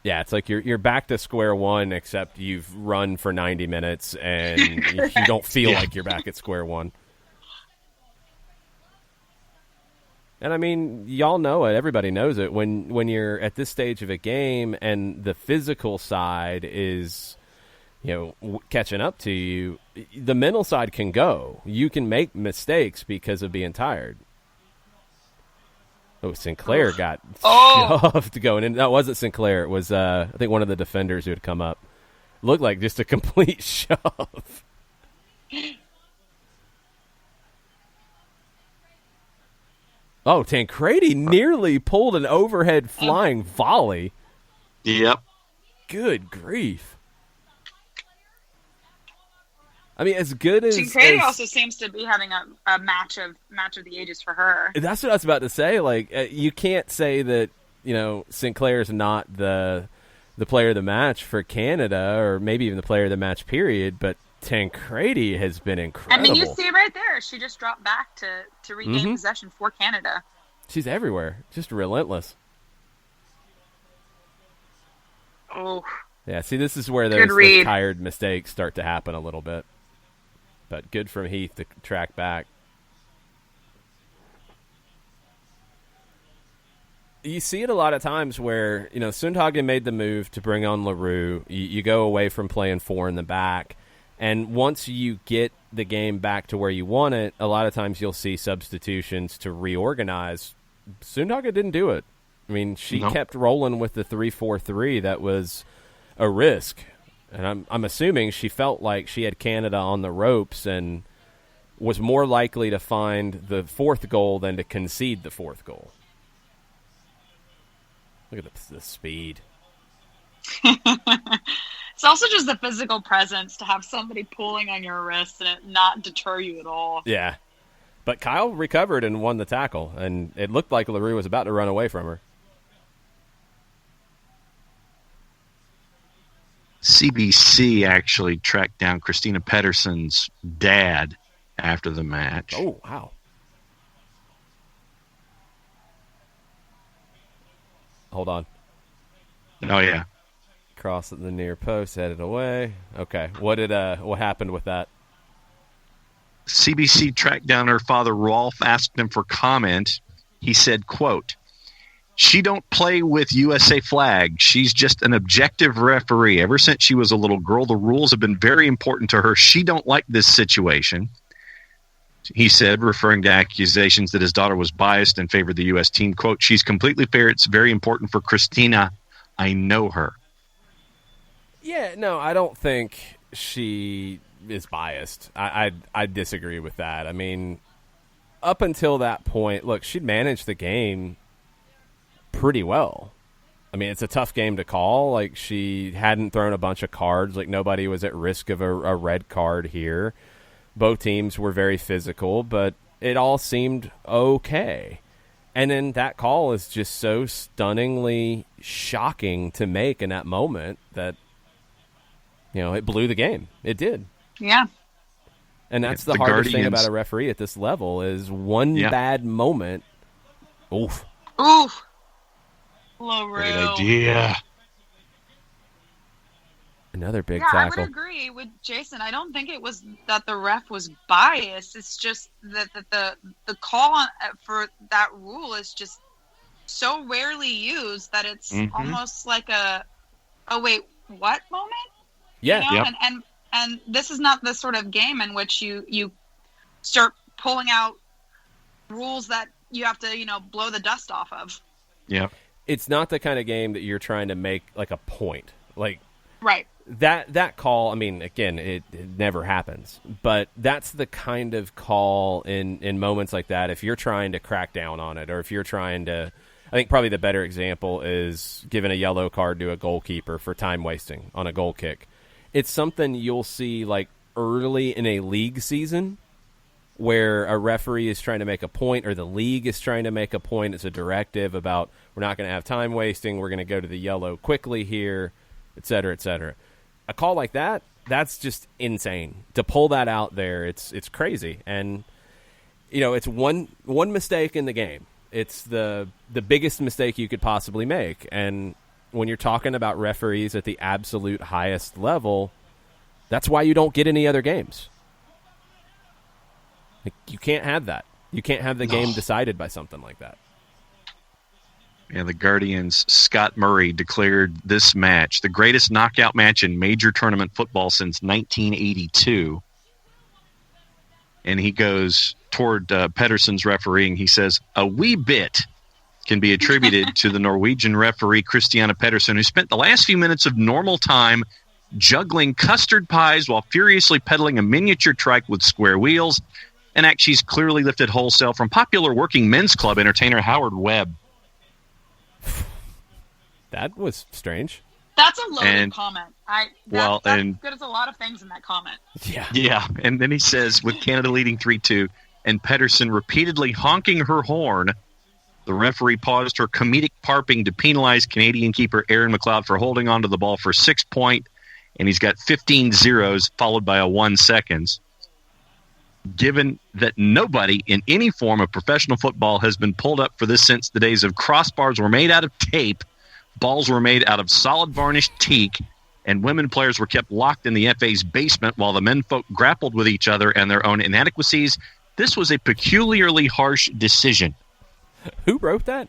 Yeah, it's like you're back to square one, except you've run for 90 minutes and you don't feel like you're back at square one. And I mean, y'all know it. Everybody knows it. When you're at this stage of a game and the physical side is, catching up to you, the mental side can go. You can make mistakes because of being tired. Oh, Sinclair got shoved going in. That wasn't Sinclair. It was, I think, one of the defenders who had come up. Looked like just a complete shove. Oh, Tancredi nearly pulled an overhead flying volley. Yep. Good grief. I mean, as good as Tancredi also seems to be having a match of the ages for her. That's what I was about to say. Like, you can't say that Sinclair's not the player of the match for Canada, or maybe even the player of the match period. But Tancredi has been incredible. I mean, you see right there, she just dropped back to regain possession for Canada. She's everywhere, just relentless. Oh. Yeah, see, this is where those tired mistakes start to happen a little bit. But good from Heath to track back. You see it a lot of times where, Sundhagen made the move to bring on LaRue. You go away from playing four in the back. And once you get the game back to where you want it, a lot of times you'll see substitutions to reorganize. Sundhagen didn't do it. I mean, she kept rolling with the 3-4-3. That was a risk. And I'm assuming she felt like she had Canada on the ropes and was more likely to find the fourth goal than to concede the fourth goal. Look at the speed. It's also just the physical presence to have somebody pulling on your wrist and it not deter you at all. Yeah. But Kyle recovered and won the tackle, and it looked like LaRue was about to run away from her. CBC actually tracked down Christina Pedersen's dad after the match. Oh, wow. Hold on. Oh, yeah. Cross at the near post, headed away. Okay. What happened with that? CBC tracked down her father, Rolf, asked him for comment. He said, quote, "She don't play with USA flag. She's just an objective referee. Ever since she was a little girl, the rules have been very important to her. She don't like this situation." He said, referring to accusations that his daughter was biased in favor of the U.S. team, quote, "She's completely fair. It's very important for Christina. I know her." Yeah, no, I don't think she is biased. I disagree with that. I mean, up until that point, look, she'd managed the game pretty well. I mean, it's a tough game to call. Like, she hadn't thrown a bunch of cards. Like, nobody was at risk of a red card here. Both teams were very physical, but it all seemed okay. And then that call is just so stunningly shocking to make in that moment that, it blew the game. It did. Yeah. And that's the hardest thing about a referee at this level is one bad moment. Oof. Oof. LaRue. Great idea. Another big tackle. I would agree with Jason. I don't think it was that the ref was biased. It's just that the call for that rule is just so rarely used that it's almost like a wait, what moment? Yeah. And this is not the sort of game in which you start pulling out rules that you have to, blow the dust off of. Yeah. It's not the kind of game that you're trying to make like a point. Like, right. That call, I mean, again, it never happens. But that's the kind of call in moments like that, if you're trying to crack down on it, or if you're trying to, I think probably the better example is giving a yellow card to a goalkeeper for time wasting on a goal kick. It's something you'll see like early in a league season where a referee is trying to make a point or the league is trying to make a point. It's a directive about we're not going to have time wasting. We're going to go to the yellow quickly here, et cetera, et cetera. A call like that, that's just insane. To pull that out there, it's crazy. And, it's one mistake in the game. It's the biggest mistake you could possibly make. And when you're talking about referees at the absolute highest level, that's why you don't get any other games. You can't have that. You can't have the game decided by something like that. Yeah, the Guardians' Scott Murray declared this match the greatest knockout match in major tournament football since 1982. And he goes toward Pedersen's refereeing. He says, a wee bit can be attributed to the Norwegian referee Christiane Pedersen, who spent the last few minutes of normal time juggling custard pies while furiously pedaling a miniature trike with square wheels, an act she's clearly lifted wholesale from popular working men's club entertainer Howard Webb. That was strange. That's a loaded comment. That's and good as a lot of things in that comment. Yeah. And then he says, with Canada leading 3-2 and Pedersen repeatedly honking her horn, the referee paused her comedic parping to penalize Canadian keeper Aaron McLeod for holding onto the ball for 6 point, and he's got 15 zeros followed by a 1 seconds. Given that nobody in any form of professional football has been pulled up for this since the days of crossbars were made out of tape, balls were made out of solid varnished teak, and women players were kept locked in the FA's basement while the men folk grappled with each other and their own inadequacies, this was a peculiarly harsh decision. Who wrote that?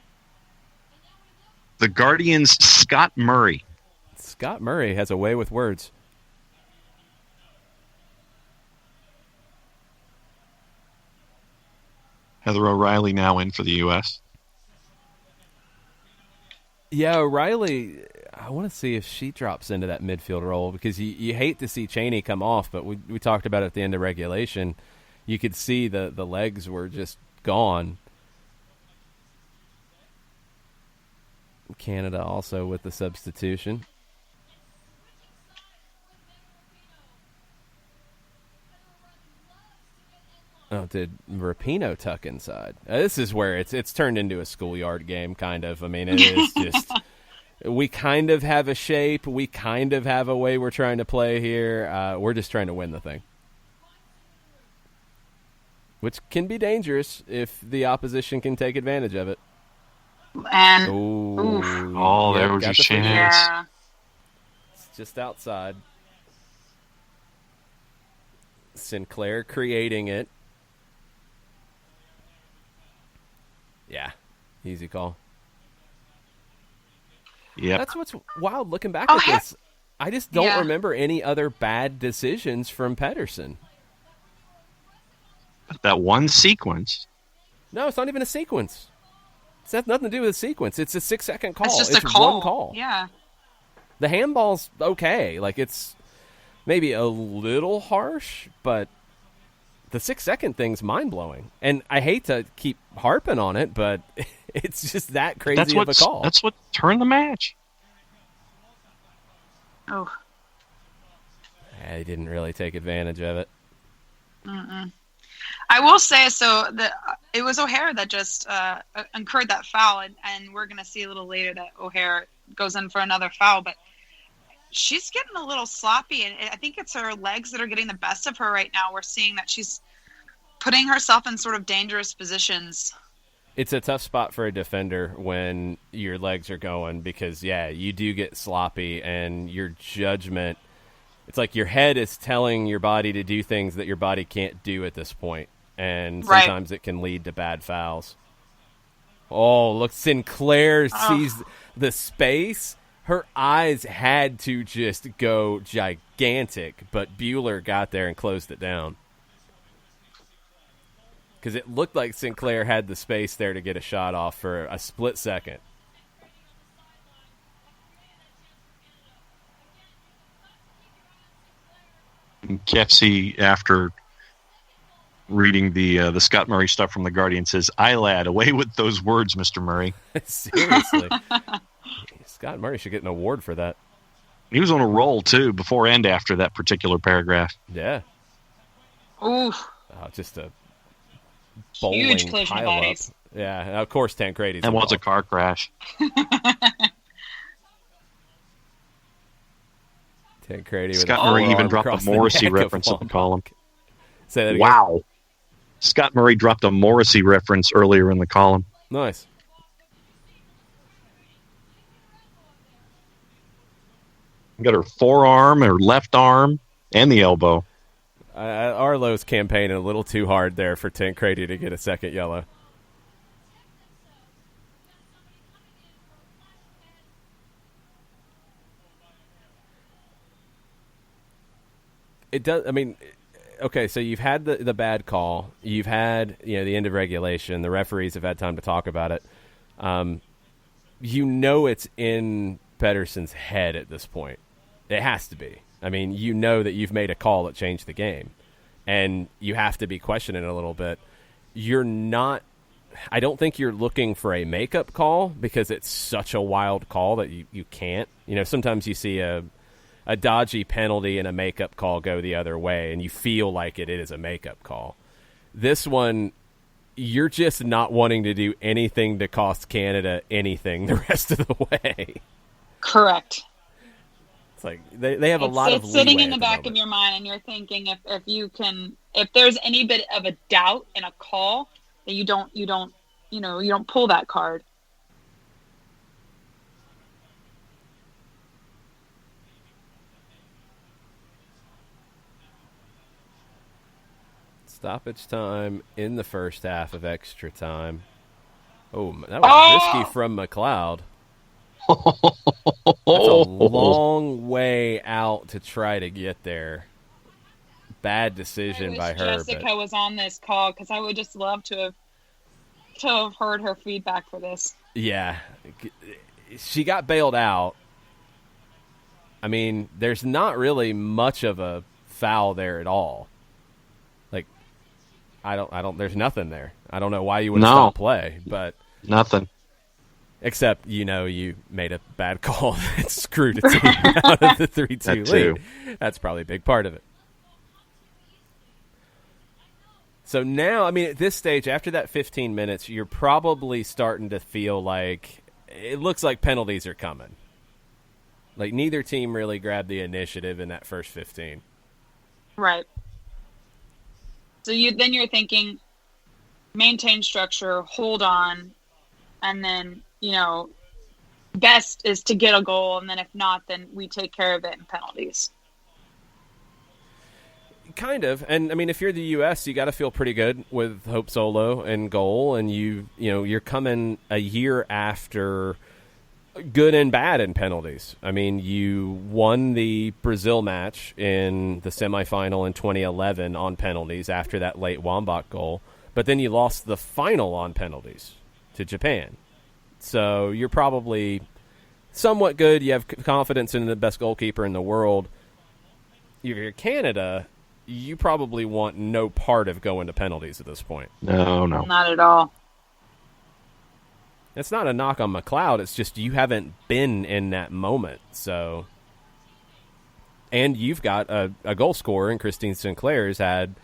The Guardian's Scott Murray. Scott Murray has a way with words. Heather O'Reilly now in for the U.S. Yeah, O'Reilly, I want to see if she drops into that midfield role because you hate to see Cheney come off, but we talked about it at the end of regulation. You could see the legs were just gone. Canada also with the substitution. Oh, did Rapinoe tuck inside? This is where it's turned into a schoolyard game, kind of. I mean, it is just we kind of have a shape. We kind of have a way we're trying to play here. We're just trying to win the thing, which can be dangerous if the opposition can take advantage of it. And there was your chance. Yeah. It's just outside. Sinclair creating it. Yeah, easy call. Yeah, that's what's wild looking back at this. I just don't remember any other bad decisions from Pedersen. That one sequence. No, it's not even a sequence. It has nothing to do with a sequence. It's a 6-second call. It's just a call. One call. Yeah. The handball's okay. Like, it's maybe a little harsh, but the 6-second thing's mind-blowing. And I hate to keep harping on it, but it's just that crazy of a call. That's what turned the match. Oh. I didn't really take advantage of it. Mm-mm. I will say, it was O'Hare that just incurred that foul, and we're going to see a little later that O'Hare goes in for another foul, but she's getting a little sloppy, and I think it's her legs that are getting the best of her right now. We're seeing that she's putting herself in sort of dangerous positions. It's a tough spot for a defender when your legs are going because, you do get sloppy, and your judgment, it's like your head is telling your body to do things that your body can't do at this point. And sometimes it can lead to bad fouls. Oh, look, Sinclair sees the space. Her eyes had to just go gigantic, but Bueller got there and closed it down. Because it looked like Sinclair had the space there to get a shot off for a split second. Kefsey, after reading the Scott Murray stuff from The Guardian, says, "Aye, lad, away with those words, Mr. Murray." Seriously. Scott Murray should get an award for that. He was on a roll, too, before and after that particular paragraph. Yeah. Oof. Just a bowling Huge collision of pileup. bodies. Yeah, of course Tancredi's That was a involved. car crash. Tancredi with Scott a Murray forearm even dropped a across the Morrissey neck of reference in the Wommack. column. Say that again. Wow. Scott Murray dropped a Morrissey reference earlier in the column. Nice. Got her forearm, her left arm, and the elbow. Arlo's campaigning a little too hard there for Tancredi to get a second yellow. It does. I mean, okay. So you've had the bad call. You've had the end of regulation. The referees have had time to talk about it. It's in Pedersen's head at this point. It has to be. I mean, that you've made a call that changed the game, and you have to be questioning it a little bit. You're not. I don't think you're looking for a makeup call because it's such a wild call that you can't. Sometimes you see a dodgy penalty and a makeup call go the other way, and you feel like it is a makeup call. This one, you're just not wanting to do anything to cost Canada anything the rest of the way. Correct. It's like they have a lot of it's sitting leeway in the at back moment. of your mind, and you're thinking if there's any bit of a doubt in a call, that you don't pull that card. Stoppage time in the first half of extra time. Oh, that was risky from McLeod. That's a long way out to try to get there. Bad decision by her. Jessica was on this call because I would just love to have heard her feedback for this. Yeah, she got bailed out. I mean, there's not really much of a foul there at all. Like, I don't. There's nothing there. I don't know why you would stop play, but nothing. Except, you made a bad call that screwed a team out of the 3-2 lead. That's probably a big part of it. So now, I mean, at this stage, after that 15 minutes, you're probably starting to feel like it looks like penalties are coming. Like, neither team really grabbed the initiative in that first 15. Right. So then you're thinking, maintain structure, hold on, and then, best is to get a goal, and then if not, then we take care of it in penalties. Kind of. And, I mean, if you're the U.S., you got to feel pretty good with Hope Solo and goal, and you're coming a year after good and bad in penalties. I mean, you won the Brazil match in the semifinal in 2011 on penalties after that late Wambach goal, but then you lost the final on penalties to Japan. So you're probably somewhat good. You have confidence in the best goalkeeper in the world. If you're Canada, you probably want no part of going to penalties at this point. No. Not at all. It's not a knock on McLeod. It's just you haven't been in that moment. So, and you've got a goal scorer, and Christine Sinclair has had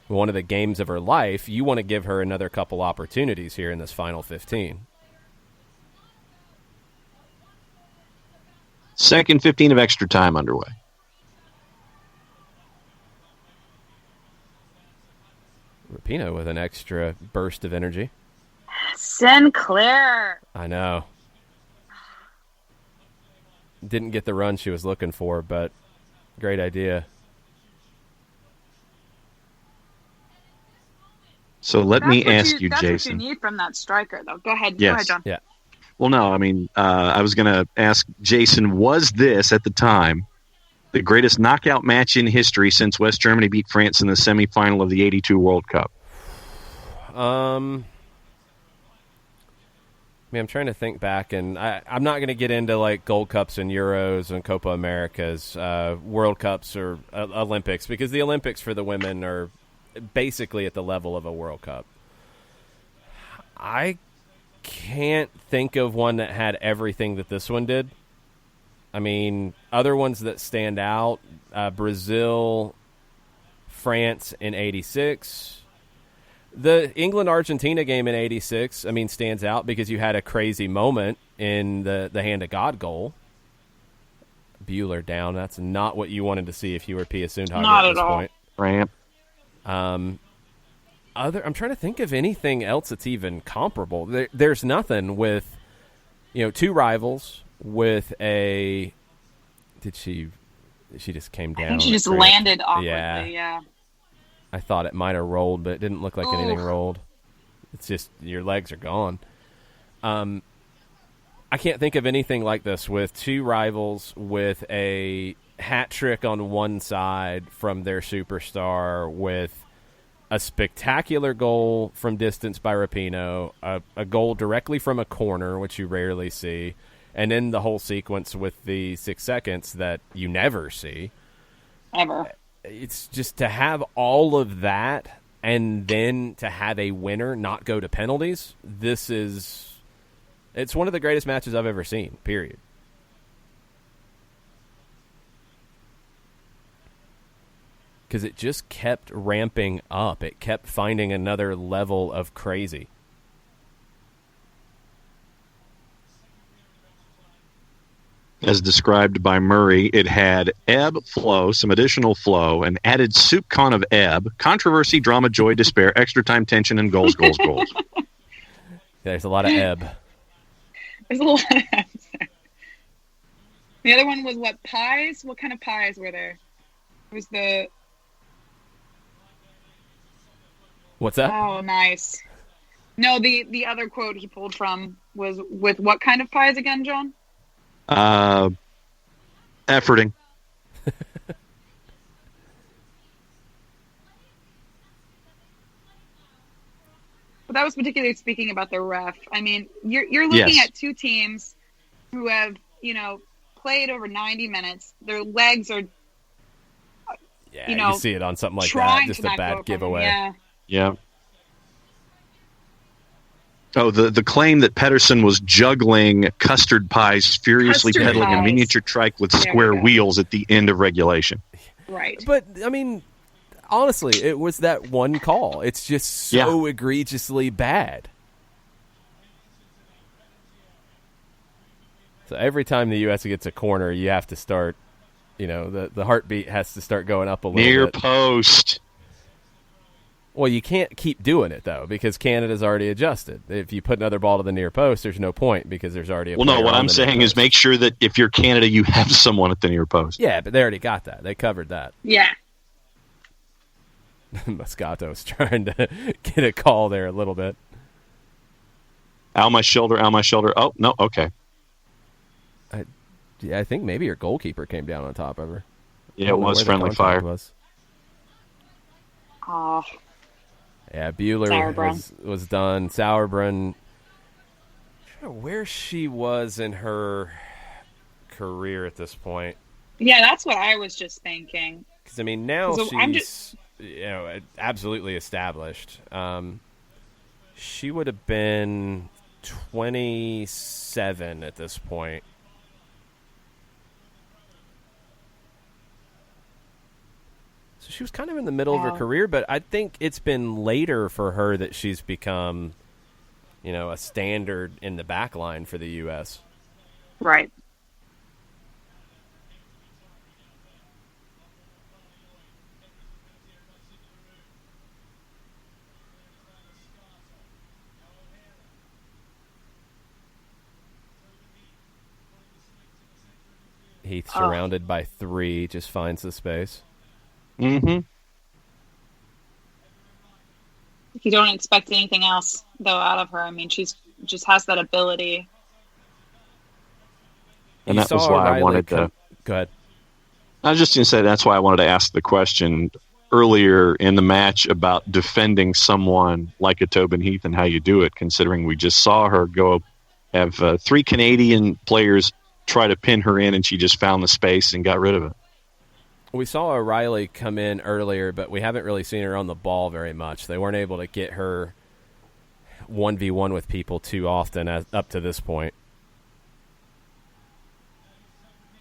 one of the games of her life. You want to give her another couple opportunities here in this final 15. Second 15 of extra time underway. Rapinoe with an extra burst of energy. Sinclair. I know. Didn't get the run she was looking for, but great idea. So let me ask you, that's Jason. That's what you need from that striker, though. Go ahead. Yes. Go ahead, John. Yeah. Well, no, I mean, I was going to ask Jason, was this, at the time, the greatest knockout match in history since West Germany beat France in the semifinal of the 82 World Cup? I mean, I'm trying to think back, and I'm not going to get into, like, Gold Cups and Euros and Copa Americas, World Cups or Olympics, because the Olympics for the women are basically at the level of a World Cup. I can't think of one that had everything that this one did. I mean, other ones that stand out, Brazil, France in 86. The England-Argentina game in '86, I mean, stands out because you had a crazy moment in the hand of God goal. Bueller down. That's not what you wanted to see if you were Pia Sundhage at this point. Right. I'm trying to think of anything else that's even comparable. There's nothing with, two rivals with a. Did she just came down? I think she just landed awkwardly. Yeah. I thought it might have rolled, but it didn't look like anything rolled. It's just your legs are gone. I can't think of anything like this with two rivals with a hat trick on one side from their superstar, with a spectacular goal from distance by Rapinoe, a goal directly from a corner, which you rarely see, and then the whole sequence with the 6 seconds that you never see. Ever. It's just to have all of that and then to have a winner not go to penalties. It's one of the greatest matches I've ever seen, period. Because it just kept ramping up. It kept finding another level of crazy. As described by Murray, it had ebb, flow, some additional flow, an added soup con of ebb, controversy, drama, joy, despair, extra time, tension, and goals. There's a lot of ebb. There's a lot of ebb. The other one was what, pies? What kind of pies were there? It was the... What's that? Oh, nice. No, the other quote he pulled from was with what kind of pies again, John? Efforting. But that was particularly speaking about the ref. I mean, you're looking at two teams who have, played over 90 minutes. Their legs are, you see it on something like that. Just a bad giveaway. Yeah. Oh, the claim that Pedersen was juggling custard pies, furiously pedaling a miniature trike with square wheels at the end of regulation. Right. But, I mean, honestly, it was that one call. It's just so egregiously bad. So every time the U.S. gets a corner, you have to start, the heartbeat has to start going up a little bit. Near post. Well, you can't keep doing it, though, because Canada's already adjusted. If you put another ball to the near post, there's no point because there's already a player. Well, no, what I'm saying is make sure that if you're Canada, you have someone at the near post. Yeah, but they already got that. They covered that. Yeah. Moscato's trying to get a call there a little bit. Out my shoulder. Oh, no, okay. I think maybe her goalkeeper came down on top of her. Yeah, it was friendly fire. Oh. Yeah, Bueller was done. Sauerbrunn, I don't know where she was in her career at this point. Yeah, that's what I was just thinking. Because, I mean, now she's absolutely established. She would have been 27 at this point. So she was kind of in the middle of her career, but I think it's been later for her that she's become, a standard in the back line for the U.S. Right. Heath surrounded by three, just finds the space. Mm-hmm. You don't expect anything else, though, out of her. I mean, she's just has that ability. And that was why I wanted to... Go ahead. I was just going to say that's why I wanted to ask the question earlier in the match about defending someone like a Tobin Heath and how you do it, considering we just saw her go have three Canadian players try to pin her in, and she just found the space and got rid of it. We saw O'Reilly come in earlier, but we haven't really seen her on the ball very much. They weren't able to get her 1v1 with people too often up to this point.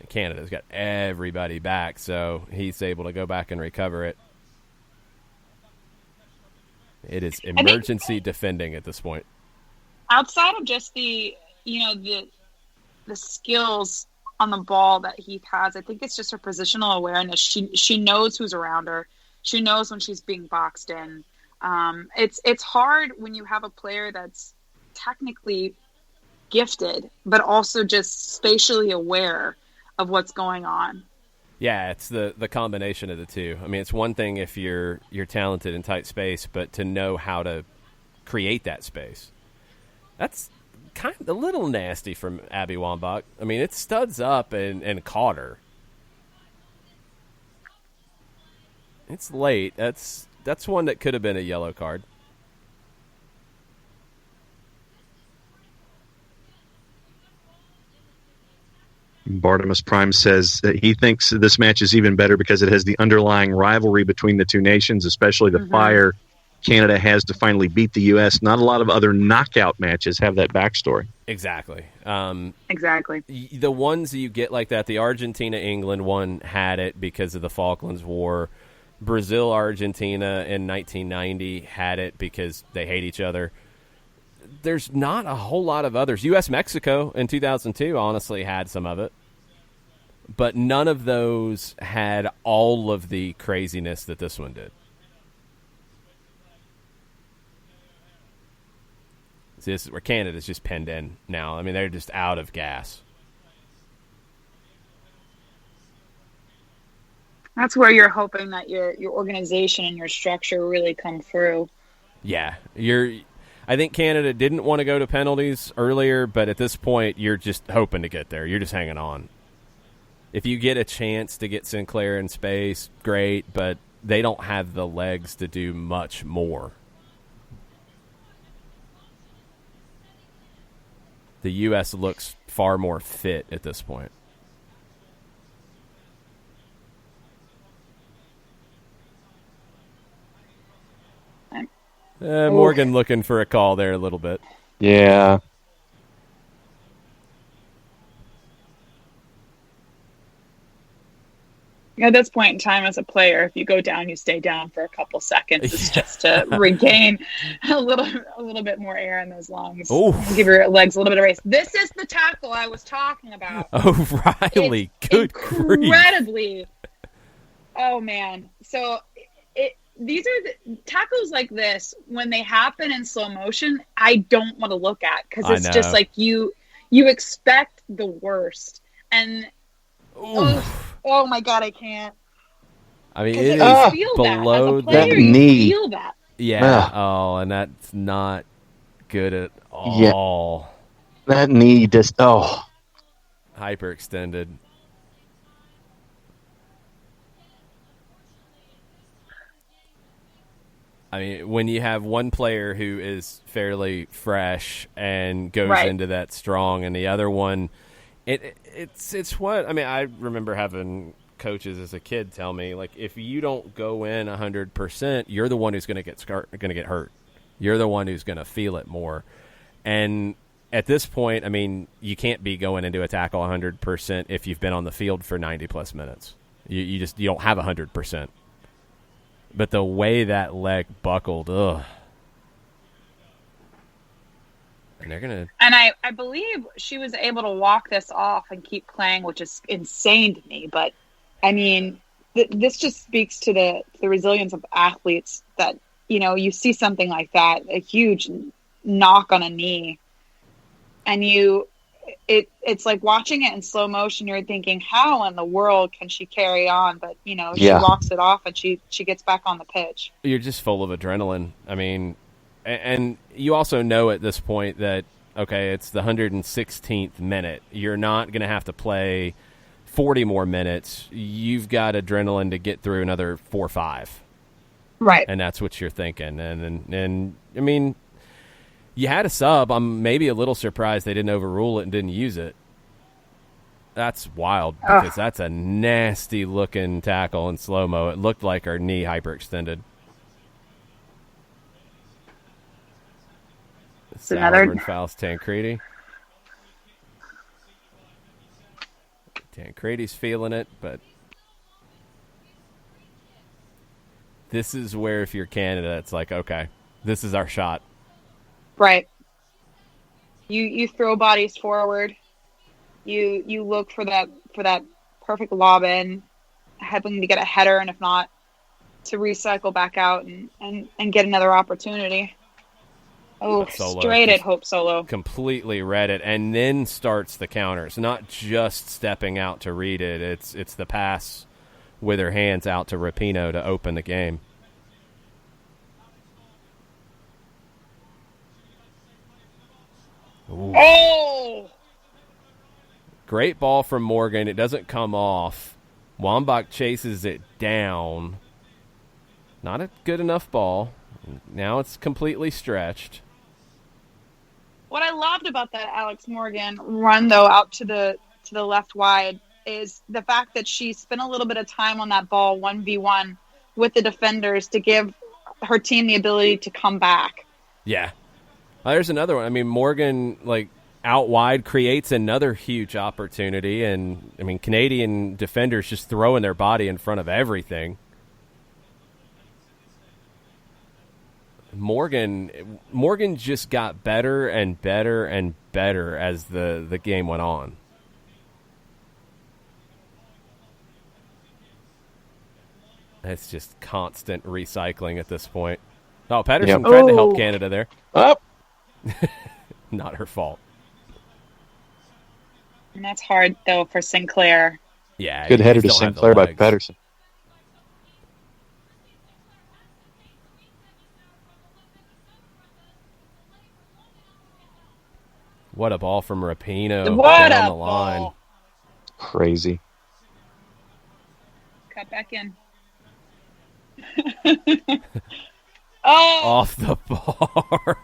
Canada's got everybody back, so he's able to go back and recover it. It is emergency defending at this point. Outside of just the skills on the ball that Heath has, I think it's just her positional awareness. She knows who's around her. She knows when she's being boxed in. It's hard when you have a player that's technically gifted, but also just spatially aware of what's going on. Yeah, it's the combination of the two. I mean, it's one thing if you're talented in tight space, but to know how to create that space. That's kind of a little nasty from Abby Wambach. I mean, it studs up and caught her. It's late. That's one that could have been a yellow card. Bartimus Prime says that he thinks this match is even better because it has the underlying rivalry between the two nations, especially the fire Canada has to finally beat the U.S. Not a lot of other knockout matches have that backstory. Exactly. Exactly. The ones you get like that, the Argentina-England one had it because of the Falklands War. Brazil-Argentina in 1990 had it because they hate each other. There's not a whole lot of others. U.S.-Mexico in 2002 honestly had some of it. But none of those had all of the craziness that this one did. See, this is where Canada's just pinned in now. I mean, they're just out of gas. That's where you're hoping that your organization and your structure really come through. Yeah, I think Canada didn't want to go to penalties earlier, but at this point, you're just hoping to get there. You're just hanging on. If you get a chance to get Sinclair in space, great, but they don't have the legs to do much more. The U.S. looks far more fit at this point. Morgan looking for a call there a little bit. Yeah. At this point in time as a player, if you go down, you stay down for a couple seconds. It's just to regain a little bit more air in those lungs. Give your legs a little bit of race. This is the tackle I was talking about. Oh, Riley. Good grief. Incredibly. Oh, man. So these are the tackles like this, when they happen in slow motion, I don't want to look at because it's just like you expect the worst. And oh my God, I can't. I mean, it is below that knee. Feel that. Yeah. Oh, and that's not good at all. Yeah. That knee just hyperextended. I mean, when you have one player who is fairly fresh and goes into that strong, and the other one, it's what I mean. I remember having coaches as a kid tell me, like, if you don't go in 100%, you're the one who's going to get hurt. You're the one who's going to feel it more. And at this point, I mean, you can't be going into a tackle 100% if you've been on the field for 90 plus minutes. You don't have 100%. But the way that leg buckled, ugh. And they're gonna. And I believe she was able to walk this off and keep playing, which is insane to me. But I mean, this just speaks to the resilience of athletes. That you see something like that, a huge knock on a knee, and it's like watching it in slow motion. You're thinking, how in the world can she carry on? But she walks it off and she gets back on the pitch. You're just full of adrenaline. I mean, and you also know at this point that, okay, it's the 116th minute. You're not going to have to play 40 more minutes. You've got adrenaline to get through another 4 or 5. Right. And that's what you're thinking. And I mean, you had a sub. I'm maybe a little surprised they didn't overrule it and didn't use it. That's wild because that's a nasty-looking tackle in slow-mo. It looked like her knee hyperextended. Salomon fouls Tancredi. Tancredi's feeling it, but this is where if you're Canada, it's like, okay, this is our shot. Right. You throw bodies forward. You look for that perfect lob in, hoping to get a header, and if not, to recycle back out and get another opportunity. Oh, straight at Hope Solo. Completely read it, and then starts the counters. Not just stepping out to read it. It's the pass with her hands out to Rapinoe to open the game. Ooh. Oh! Great ball from Morgan. It doesn't come off. Wambach chases it down. Not a good enough ball. Now it's completely stretched. What I loved about that Alex Morgan run, though, out to the left wide is the fact that she spent a little bit of time on that ball 1v1 with the defenders to give her team the ability to come back. Yeah. There's another one. I mean, Morgan, out wide creates another huge opportunity, and, I mean, Canadian defenders just throwing their body in front of everything. Morgan just got better and better and better as the game went on. It's just constant recycling at this point. Oh, Pedersen tried to help Canada there. Up. Not her fault. And that's hard, though, for Sinclair. Yeah. Good header to Sinclair by Pedersen. What a ball from Rapinoe What down a the line. ball. Crazy. Cut back in. Oh! Off the bar.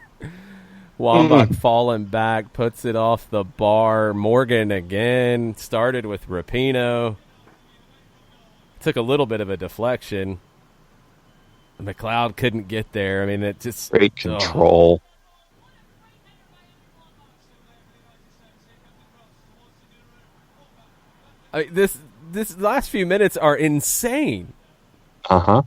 Wambach falling back, puts it off the bar. Morgan again started with Rapinoe. Took a little bit of a deflection. McLeod couldn't get there. I mean, it just... Great control. This last few minutes are insane. Uh-huh.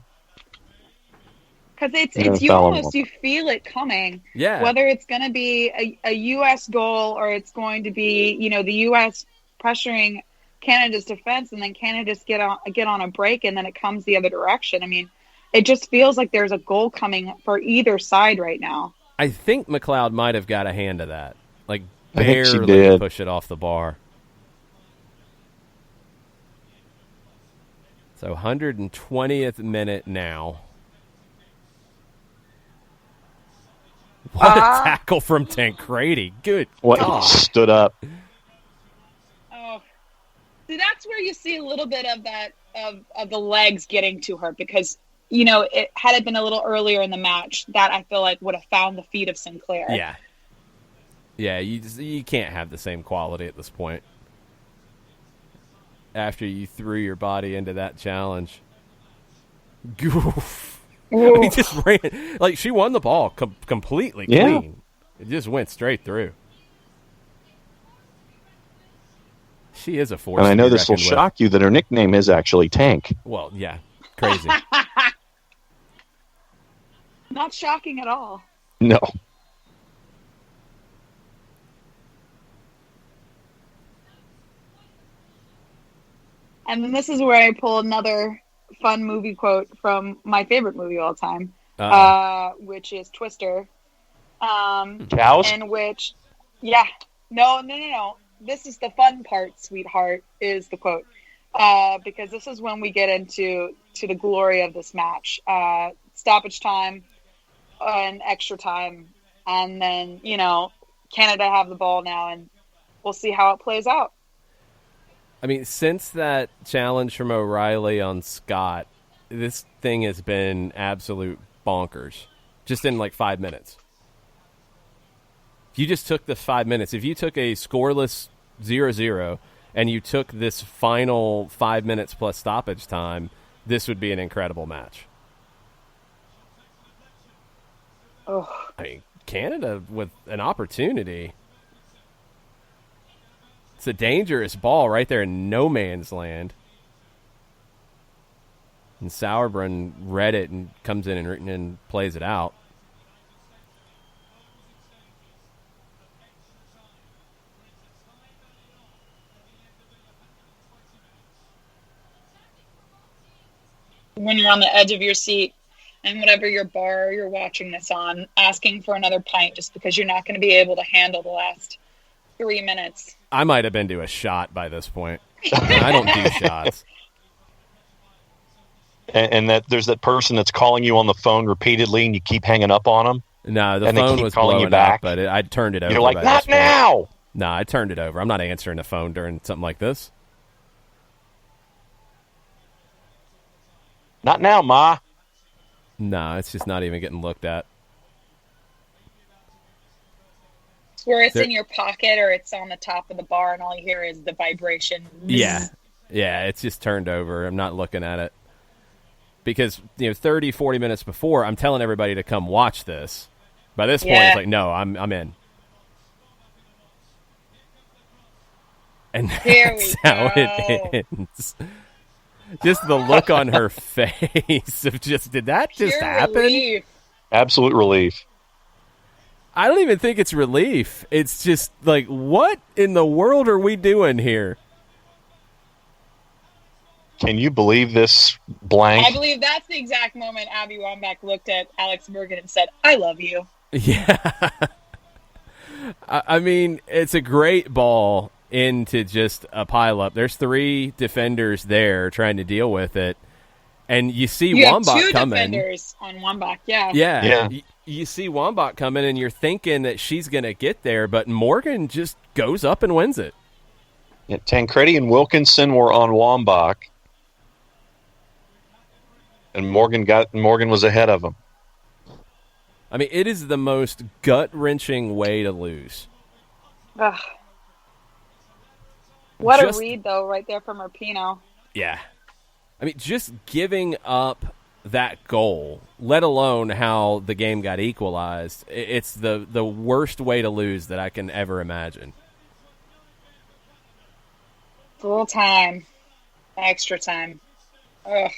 Because it's you feel it coming. Yeah. Whether it's going to be a U.S. goal or it's going to be, the U.S. pressuring Canada's defense and then Canada just get on a break and then it comes the other direction. I mean, it just feels like there's a goal coming for either side right now. I think McLeod might have got a hand of that. I think she Barely did. push it off the bar. So 120th minute now. What a tackle from Tancredi. Good God. Stood up. Oh. See, that's where you see a little bit of that, of the legs getting to her because, had it been a little earlier in the match, that I feel like would have found the feet of Sinclair. Yeah. Yeah, you can't have the same quality at this point. After you threw your body into that challenge. Goof. He just ran. She won the ball completely clean. It just went straight through. She is a force. And I know this will shock you that her nickname is actually Tank. Well, yeah. Crazy. Not shocking at all. No. And then this is where I pull another fun movie quote from my favorite movie of all time, which is Twister. Cows? In which, no. This is the fun part, sweetheart, is the quote. Because this is when we get into the glory of this match. Stoppage time and extra time. And then, Canada have the ball now, and we'll see how it plays out. I mean, since that challenge from O'Reilly on Scott, this thing has been absolute bonkers. Just in 5 minutes. If you just took the 5 minutes, if you took a scoreless 0-0 and you took this final 5 minutes plus stoppage time, this would be an incredible match. Oh. I mean, Canada with an opportunity. It's a dangerous ball right there in no man's land. And Sauerbrunn read it and comes in and plays it out. when you're on the edge of your seat and whatever your bar you're watching this on, asking for another pint just because you're not going to be able to handle the last 3 minutes. I might have been to a shot by this point. I don't do shots. And that there's that person that's calling you on the phone repeatedly, and you keep hanging up on them. No, the and they phone keep was calling blowing you back. up, but I turned it over. You're like, by not this point. now. No, I turned it over. I'm not answering the phone during something like this. Not now, Ma. No, it's just not even getting looked at. Where it's in your pocket or it's on the top of the bar and all you hear is the vibration. Yeah, it's just turned over. I'm not looking at it. Because, 30, 40 minutes before, I'm telling everybody to come watch this. By this point, it's like, no, I'm in. And that's how it ends. Just the look on her face of just, did that just Pure happen? relief. Absolute relief. I don't even think it's relief. It's just like, what in the world are we doing here? Can you believe this blank? I believe that's the exact moment Abby Wambach looked at Alex Morgan and said, I love you. Yeah. I mean, it's a great ball into just a pileup. There's 3 defenders there trying to deal with it. And you see Wambach coming. 2 defenders on Wambach, yeah. Yeah. You see Wambach coming, and you're thinking that she's going to get there, but Morgan just goes up and wins it. Yeah, Tancredi and Wilkinson were on Wambach, and Morgan was ahead of them. I mean, it is the most gut-wrenching way to lose. Ugh. What a read, though, right there from Rapinoe. Yeah. I mean, just giving up that goal, let alone how the game got equalized, it's the worst way to lose that I can ever imagine. Full time. Extra time. Ugh.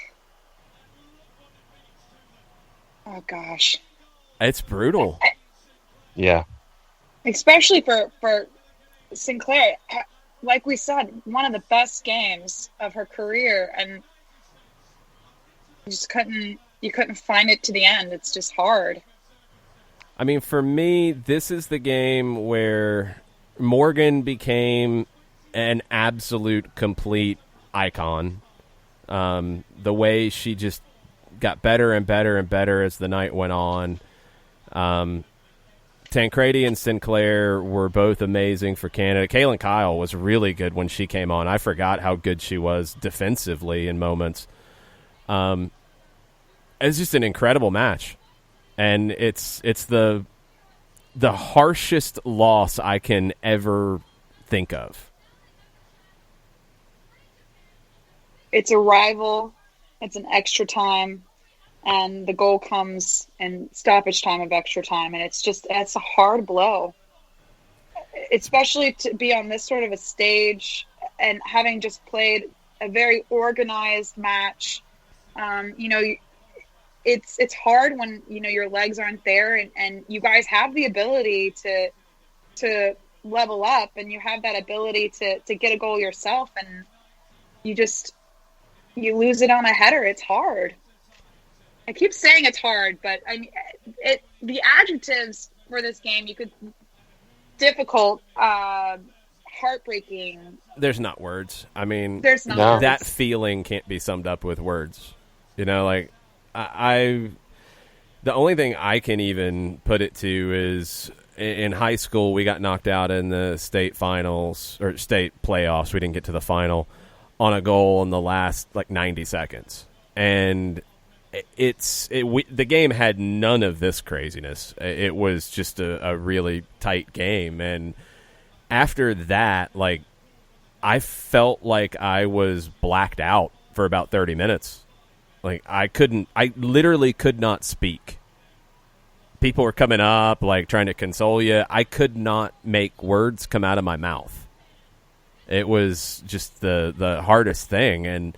Oh, gosh. It's brutal. Yeah. Especially for Sinclair. Like we said, one of the best games of her career, and you couldn't find it to the end. It's just hard. I mean, for me, this is the game where Morgan became an absolute complete icon. The way she just got better and better and better as the night went on. Tancredi and Sinclair were both amazing for Canada. Kaylin Kyle was really good when she came on. I forgot how good she was defensively in moments. It's just an incredible match, and it's the harshest loss I can ever think of. It's a rival. It's an extra time. And the goal comes in stoppage time of extra time. And it's a hard blow, especially to be on this sort of a stage and having just played a very organized match. It's hard when, your legs aren't there and you guys have the ability to level up and you have that ability to get a goal yourself. And you lose it on a header. It's hard. I keep saying it's hard, but I mean, the adjectives for this game, difficult, heartbreaking. There's not words. I mean, there's not words. That feeling can't be summed up with words. Like the only thing I can even put it to is in high school, we got knocked out in the state finals or state playoffs. We didn't get to the final on a goal in the last 90 seconds. And the game had none of this craziness. It was just a really tight game. And after that, I felt like I was blacked out for about 30 minutes. I literally could not speak. People were coming up, trying to console you. I could not make words come out of my mouth. It was just the hardest thing. And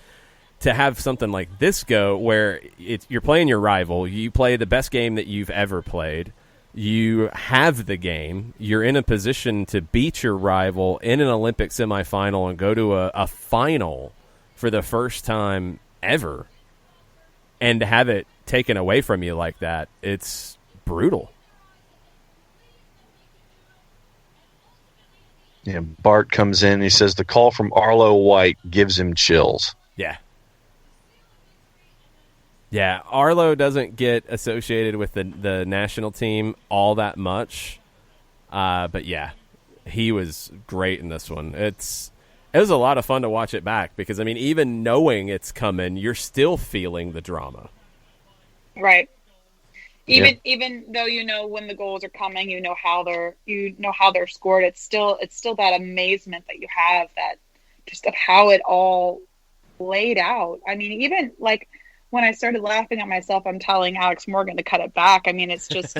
to have something like this go where you're playing your rival, you play the best game that you've ever played, you have the game, you're in a position to beat your rival in an Olympic semifinal and go to a final for the first time ever. and to have it taken away from you like that, it's brutal. Yeah, Bart comes in. He says the call from Arlo White gives him chills. Yeah. Yeah, Arlo doesn't get associated with the national team all that much. But yeah, he was great in this one. It was a lot of fun to watch it back because, I mean, even knowing it's coming, you're still feeling the drama. Right. Even though you know when the goals are coming, you know how they're scored. It's still that amazement that you have, that just of how it all laid out. I mean, even like when I started laughing at myself, I'm telling Alex Morgan to cut it back. I mean, it's just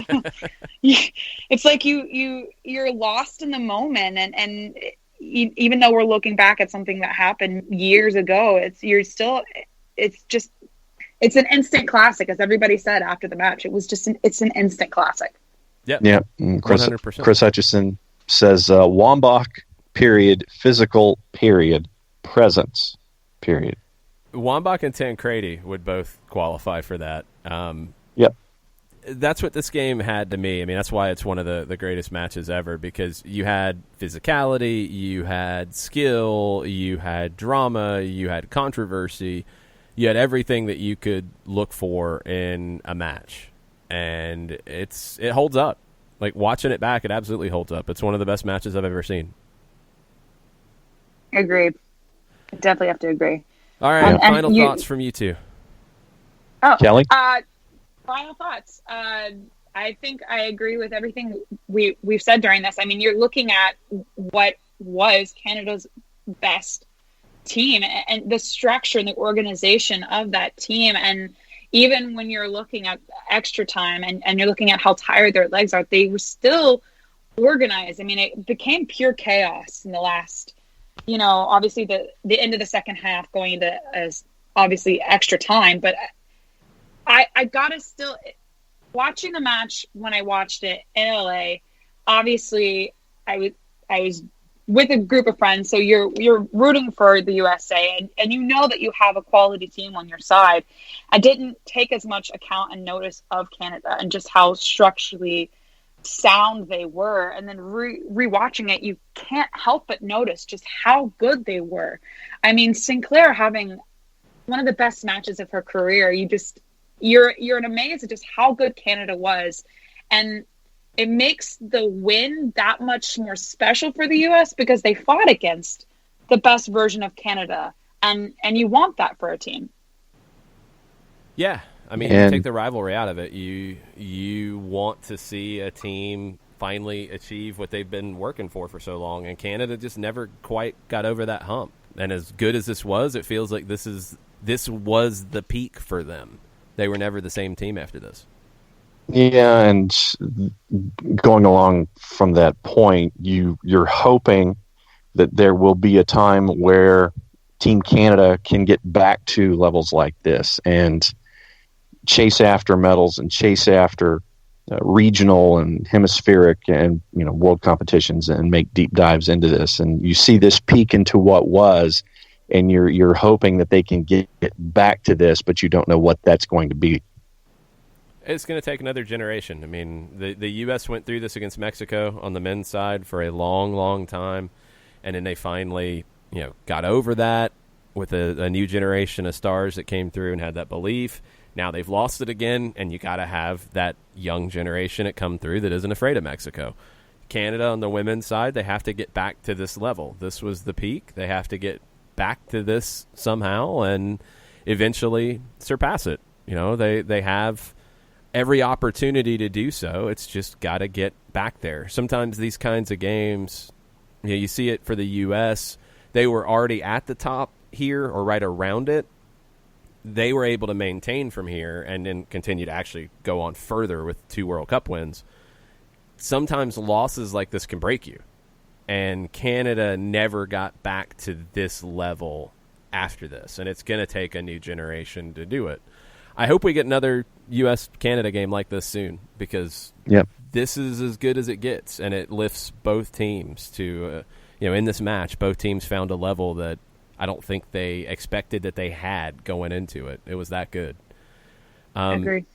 it's like you're lost in the moment, and even though we're looking back at something that happened years ago, it's an instant classic, as everybody said after the match. It's an instant classic. Yep. Yeah. Chris 100%. Chris Hutchison says Wambach, period, physical, period, presence, period. Wambach and Tancredi would both qualify for that. Yep. That's what this game had to me. I mean, that's why it's one of the greatest matches ever, because you had physicality, you had skill, you had drama, you had controversy, you had everything that you could look for in a match. And it holds up. Like, watching it back, it absolutely holds up. It's one of the best matches I've ever seen. Agreed. I definitely have to agree. All right, final thoughts from you two. Oh, Kelly? Final thoughts. I think I agree with everything we've said during this. I mean, you're looking at what was Canada's best team and the structure and the organization of that team. And even when you're looking at extra time and you're looking at how tired their legs are, they were still organized. I mean, it became pure chaos in the last, obviously the end of the second half going into as obviously extra time. But I gotta still, watching the match when I watched it in LA, obviously I was with a group of friends, so you're rooting for the USA, and you know that you have a quality team on your side. I didn't take as much account and notice of Canada and just how structurally sound they were, and then rewatching it, you can't help but notice just how good they were. I mean, Sinclair having one of the best matches of her career, you're amazed at just how good Canada was, and it makes the win that much more special for the US because they fought against the best version of Canada, and you want that for a team. Yeah, I mean, you take the rivalry out of it. You want to see a team finally achieve what they've been working for so long, and Canada just never quite got over that hump. And as good as this was, it feels like this was the peak for them. They were never the same team after this. Yeah, and going along from that point, you're hoping that there will be a time where Team Canada can get back to levels like this and chase after medals and chase after regional and hemispheric and world competitions and make deep dives into this. And you see this peak into what was, and you're hoping that they can get back to this, but you don't know what that's going to be. It's going to take another generation. I mean, the U.S. went through this against Mexico on the men's side for a long, long time, and then they finally, got over that with a new generation of stars that came through and had that belief. Now they've lost it again, and you got to have that young generation that come through that isn't afraid of Mexico. Canada on the women's side, they have to get back to this level. This was the peak. They have to get back to this somehow and eventually surpass it. They have every opportunity to do so. It's just got to get back there. Sometimes these kinds of games, you see it for the U.S. They were already at the top here or right around it. They were able to maintain from here and then continue to actually go on further with 2 World Cup wins. Sometimes losses like this can break you. And Canada never got back to this level after this. And it's going to take a new generation to do it. I hope we get another U.S.-Canada game like this soon because this is as good as it gets, and it lifts both teams to, in this match, both teams found a level that I don't think they expected that they had going into it. It was that good. Agree.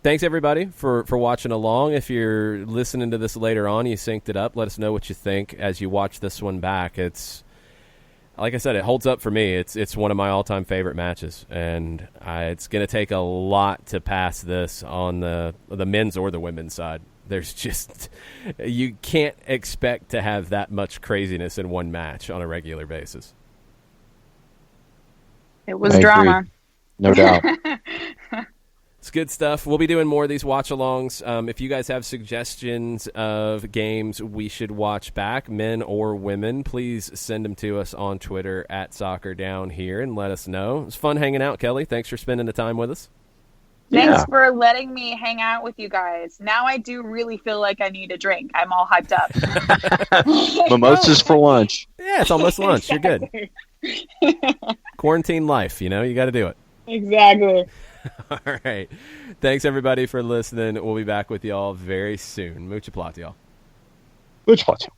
Thanks, everybody, for watching along. If you're listening to this later on, you synced it up, let us know what you think as you watch this one back. It's, like I said, it holds up for me. It's one of my all-time favorite matches, and it's going to take a lot to pass this on the men's or the women's side. There's just, you can't expect to have that much craziness in one match on a regular basis. It was drama. No doubt. It's good stuff. We'll be doing more of these watch-alongs. If you guys have suggestions of games we should watch back, men or women, please send them to us on Twitter at Soccer Down Here and let us know. It was fun hanging out, Kelly. Thanks for spending the time with us. Thanks for letting me hang out with you guys. Now I do really feel like I need a drink. I'm all hyped up. Mimosas for lunch. Yeah, it's almost lunch. You're good. Quarantine life, you got to do it. Exactly. All right. Thanks, everybody, for listening. We'll be back with y'all very soon. Mucha plata, y'all. Mucha plata.